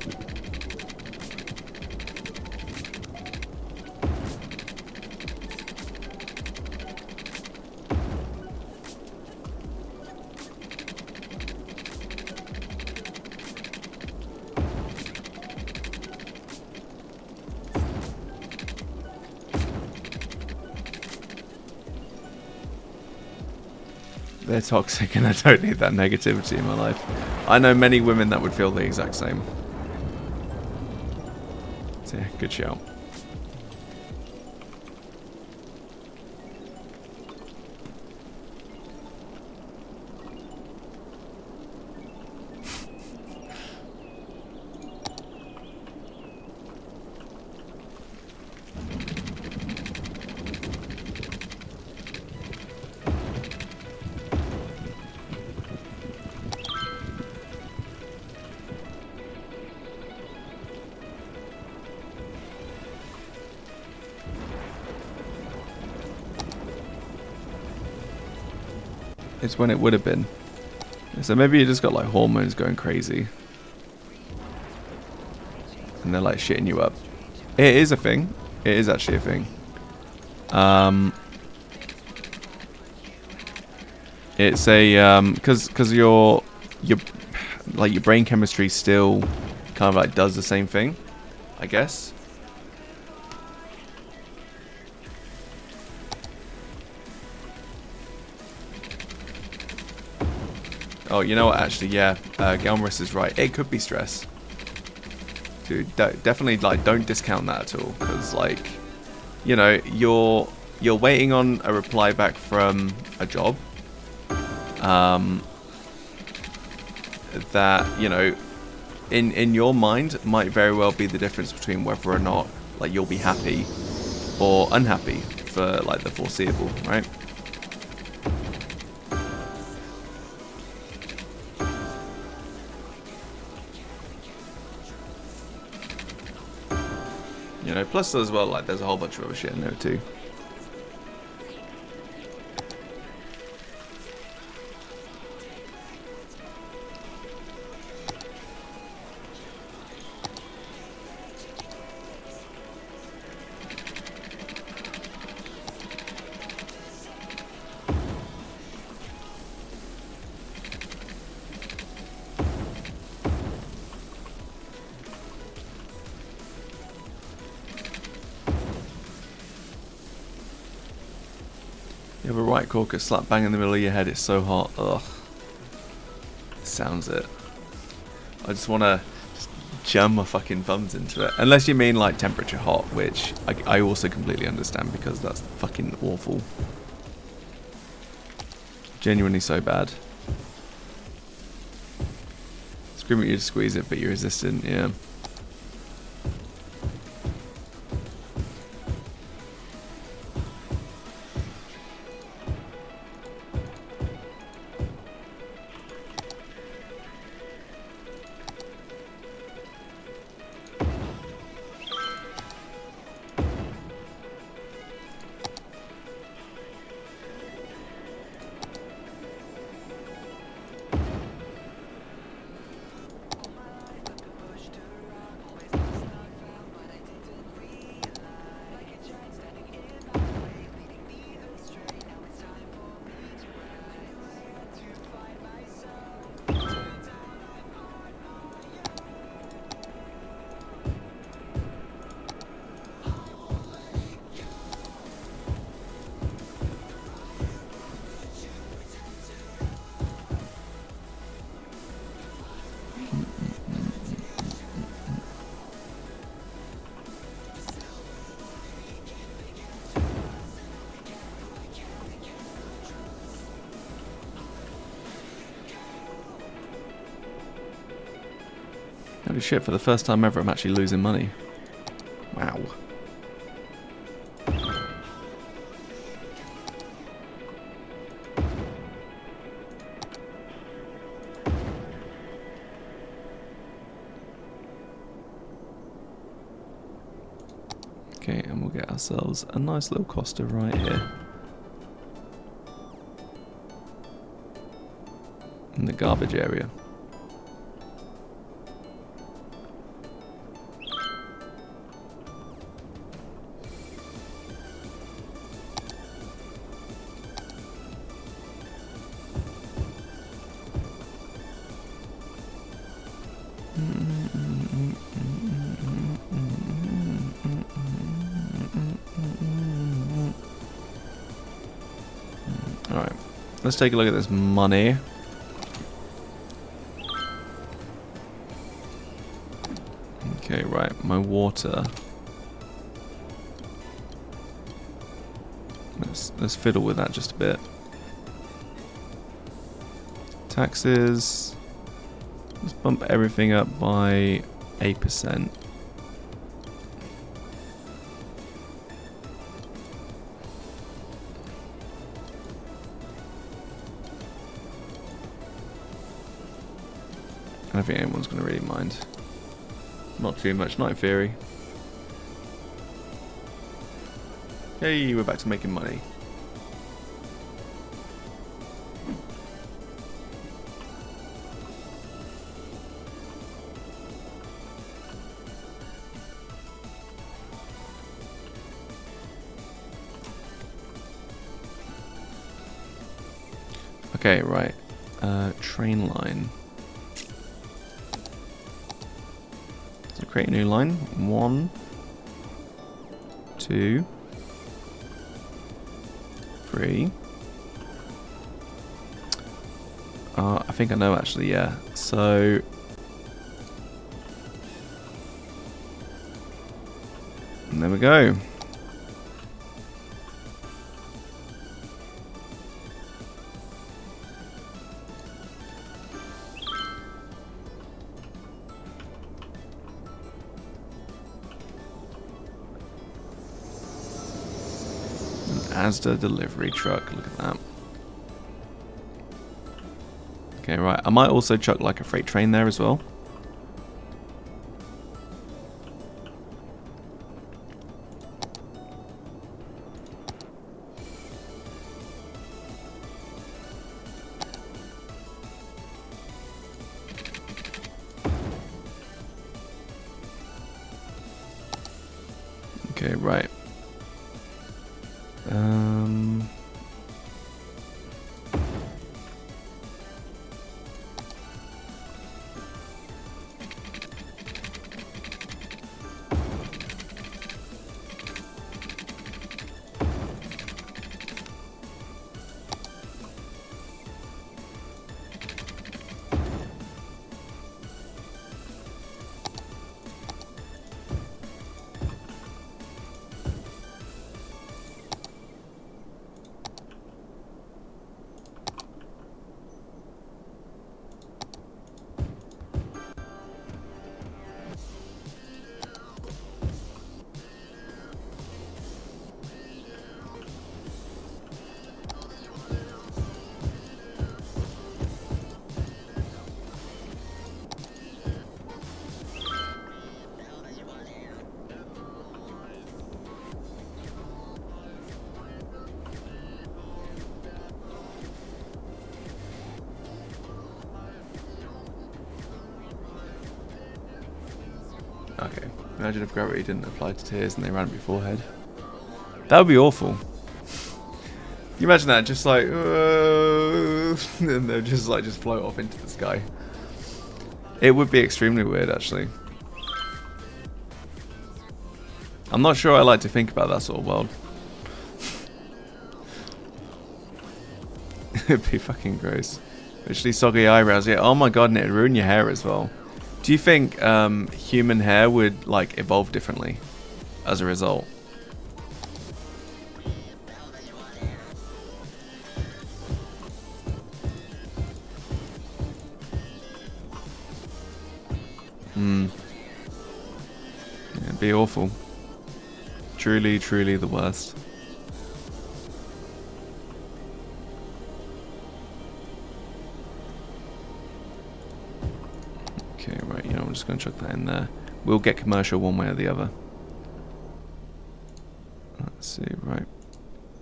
They're toxic and I don't need that negativity in my life. I know many women that would feel the exact same. So yeah, good shout. It's when it would have been. So maybe you just got like hormones going crazy. And they're like shitting you up. It is a thing. It is actually a thing. It's a because your like your brain chemistry still kind of like does the same thing, I guess. Oh, you know what? Actually, yeah, Gelmaris is right. It could be stress, dude. Definitely, like, don't discount that at all. Because, like, you know, you're waiting on a reply back from a job. That, you know, in your mind might very well be the difference between whether or not like you'll be happy or unhappy for like the foreseeable, right? You know, plus as well, like, there's a whole bunch of other shit in there too. You have a right corker slap bang in the middle of your head. It's so hot. Ugh. Sounds it. I just want to jam my fucking thumbs into it. Unless you mean like temperature hot, which I also completely understand because that's fucking awful. Genuinely so bad. Scream at you to squeeze it, but you're resistant, yeah. Holy shit, for the first time ever I'm actually losing money. Wow. Okay, and we'll get ourselves a nice little Costa right here. In the garbage area. Alright, let's take a look at this money. Okay, right, my water. Let's fiddle with that just a bit. Taxes. Let's bump everything up by 8%. I don't think anyone's going to really mind. Not too much, not in theory. Hey, we're back to making money. Okay, right. Train line. So create a new line. 1, 2, 3. I think I know actually, yeah. So and there we go. Asda delivery truck, look at that. Okay, right, I might also chuck like a freight train there as well. Okay, right. Okay. Imagine if gravity didn't apply to tears and they ran up your forehead. That would be awful. You imagine that, just like, and they'll just like float off into the sky. It would be extremely weird, actually. I'm not sure I like to think about that sort of world. It'd be fucking gross. Literally soggy eyebrows. Yeah. Oh my god, and it'd ruin your hair as well. Do you think human hair would like evolve differently as a result? Hmm. Yeah, it'd be awful. Truly, truly the worst. Okay, right, you know, I'm just going to chuck that in there. We'll get commercial one way or the other. Let's see, right.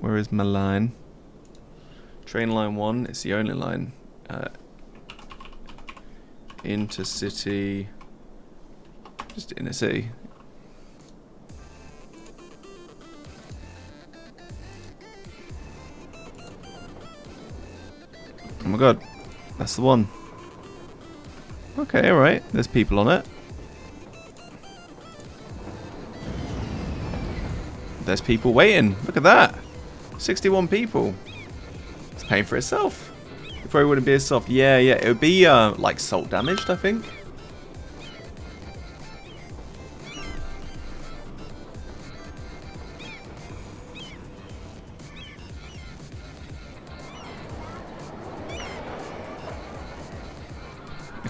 Where is my line? Train line 1, it's the only line. Intercity. Just inner city. Oh my god, that's the one. Okay, alright, there's people on it. There's people waiting, look at that. 61 people. It's paying for itself. It probably wouldn't be as soft. Yeah, it would be like salt damaged, I think.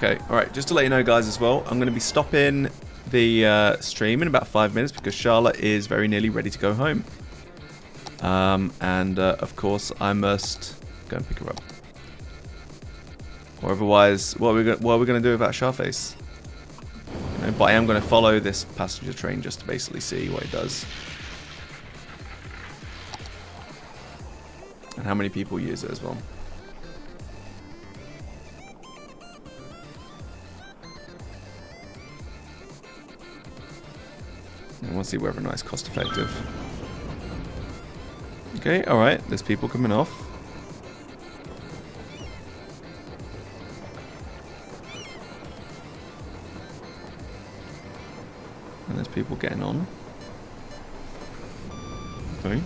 Okay, alright, just to let you know guys as well, I'm going to be stopping the stream in about 5 minutes because Charlotte is very nearly ready to go home. Of course I must go and pick her up. Or otherwise, what are we going to do without Sharface? You know, but I am going to follow this passenger train just to basically see what it does. And how many people use it as well. I want to see whether or not it's cost effective. Okay, alright, there's people coming off. And there's people getting on. Okay.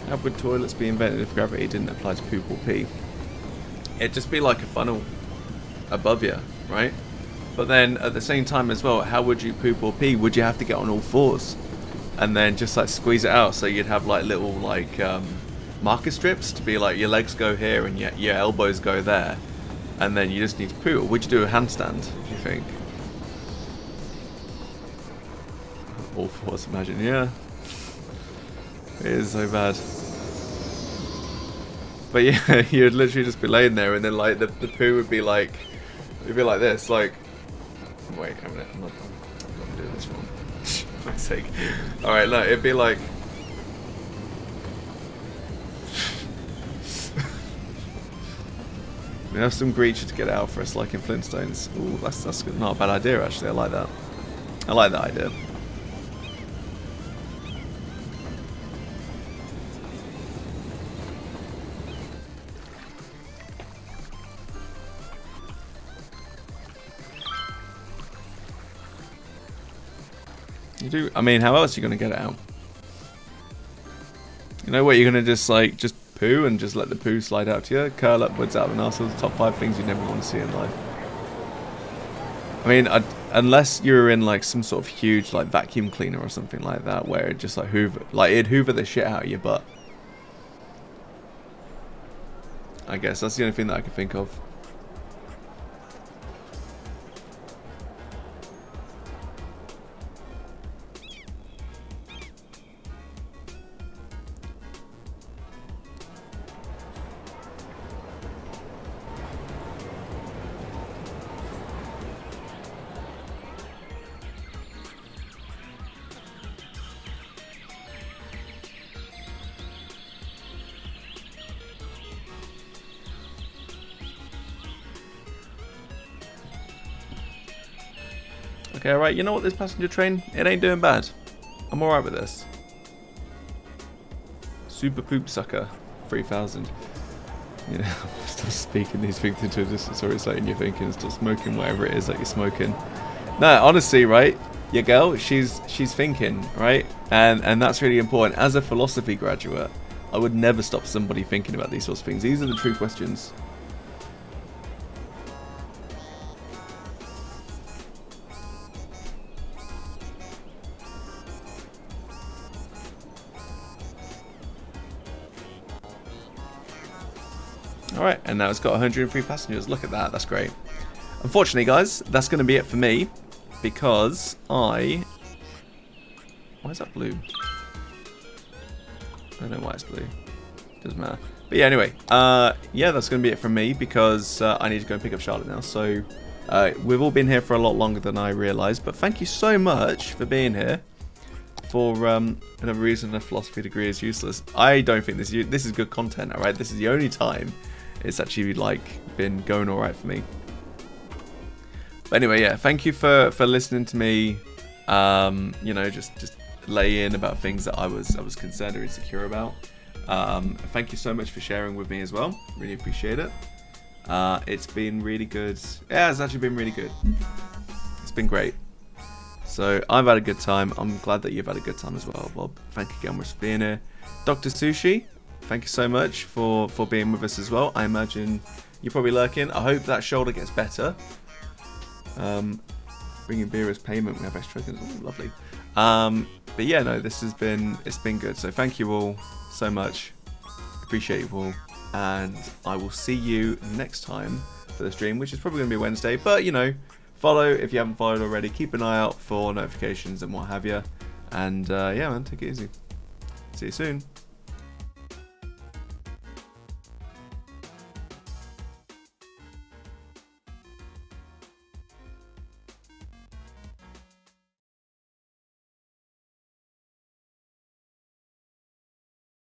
How would toilets be invented if gravity didn't apply to poop or pee? It'd just be like a funnel above you, right? But then at the same time as well, how would you poop or pee? Would you have to get on all fours and then just like squeeze it out so you'd have like little like marker strips to be like your legs go here and your elbows go there, and then you just need to poo? Or would you do a handstand, do you think? All fours, imagine, yeah. It is so bad. But yeah, you'd literally just be laying there and then like the poo would be like, it'd be like this, like, wait a minute, I'm not doing this wrong. For my sake. Alright, look, it'd be like, we have some creature to get out for us like in Flintstones. Ooh, that's not a bad idea actually, I like that. I like that idea. You do. I mean, how else are you going to get it out? You know what? You're gonna just poo and just let the poo slide out to you, curl upwards out of an arsehole. Top 5 things you never want to see in life. I mean, unless you're in like some sort of huge like vacuum cleaner or something like that, where it just like it'd hoover the shit out of your butt. I guess that's the only thing that I can think of. Okay, alright, you know what, this passenger train, it ain't doing bad. I'm alright with this. Super poop sucker, 3000. You know, I'm still speaking these things into existence, sorry, it's like you're thinking, still smoking whatever it is that you're smoking. No, honestly, right, your girl, she's thinking, right? And that's really important. As a philosophy graduate, I would never stop somebody thinking about these sorts of things. These are the true questions. Alright, and now it's got 103 passengers. Look at that, that's great. Unfortunately, guys, that's going to be it for me. Because why is that blue? I don't know why it's blue. Doesn't matter. But yeah, anyway. Yeah, that's going to be it from me. Because I need to go and pick up Charlotte now. So, we've all been here for a lot longer than I realised. But thank you so much for being here. For another reason a philosophy degree is useless. I don't think this is good content, alright? This is the only time it's actually like been going alright for me. But anyway, yeah, thank you for listening to me you know, just lay in about things that I was concerned or insecure about. Thank you so much for sharing with me as well. Really appreciate it. It's been really good. Yeah, it's actually been really good. It's been great. So I've had a good time. I'm glad that you've had a good time as well, Bob. Thank you again for being here. Dr. Sushi, thank you so much for being with us as well. I imagine you're probably lurking. I hope that shoulder gets better. Bringing beer as payment. We have extra tokens. Oh, lovely. But yeah, no, it's been good. So thank you all so much. Appreciate you all. And I will see you next time for the stream, which is probably going to be Wednesday. But, you know, follow if you haven't followed already. Keep an eye out for notifications and what have you. And yeah, man, take it easy. See you soon.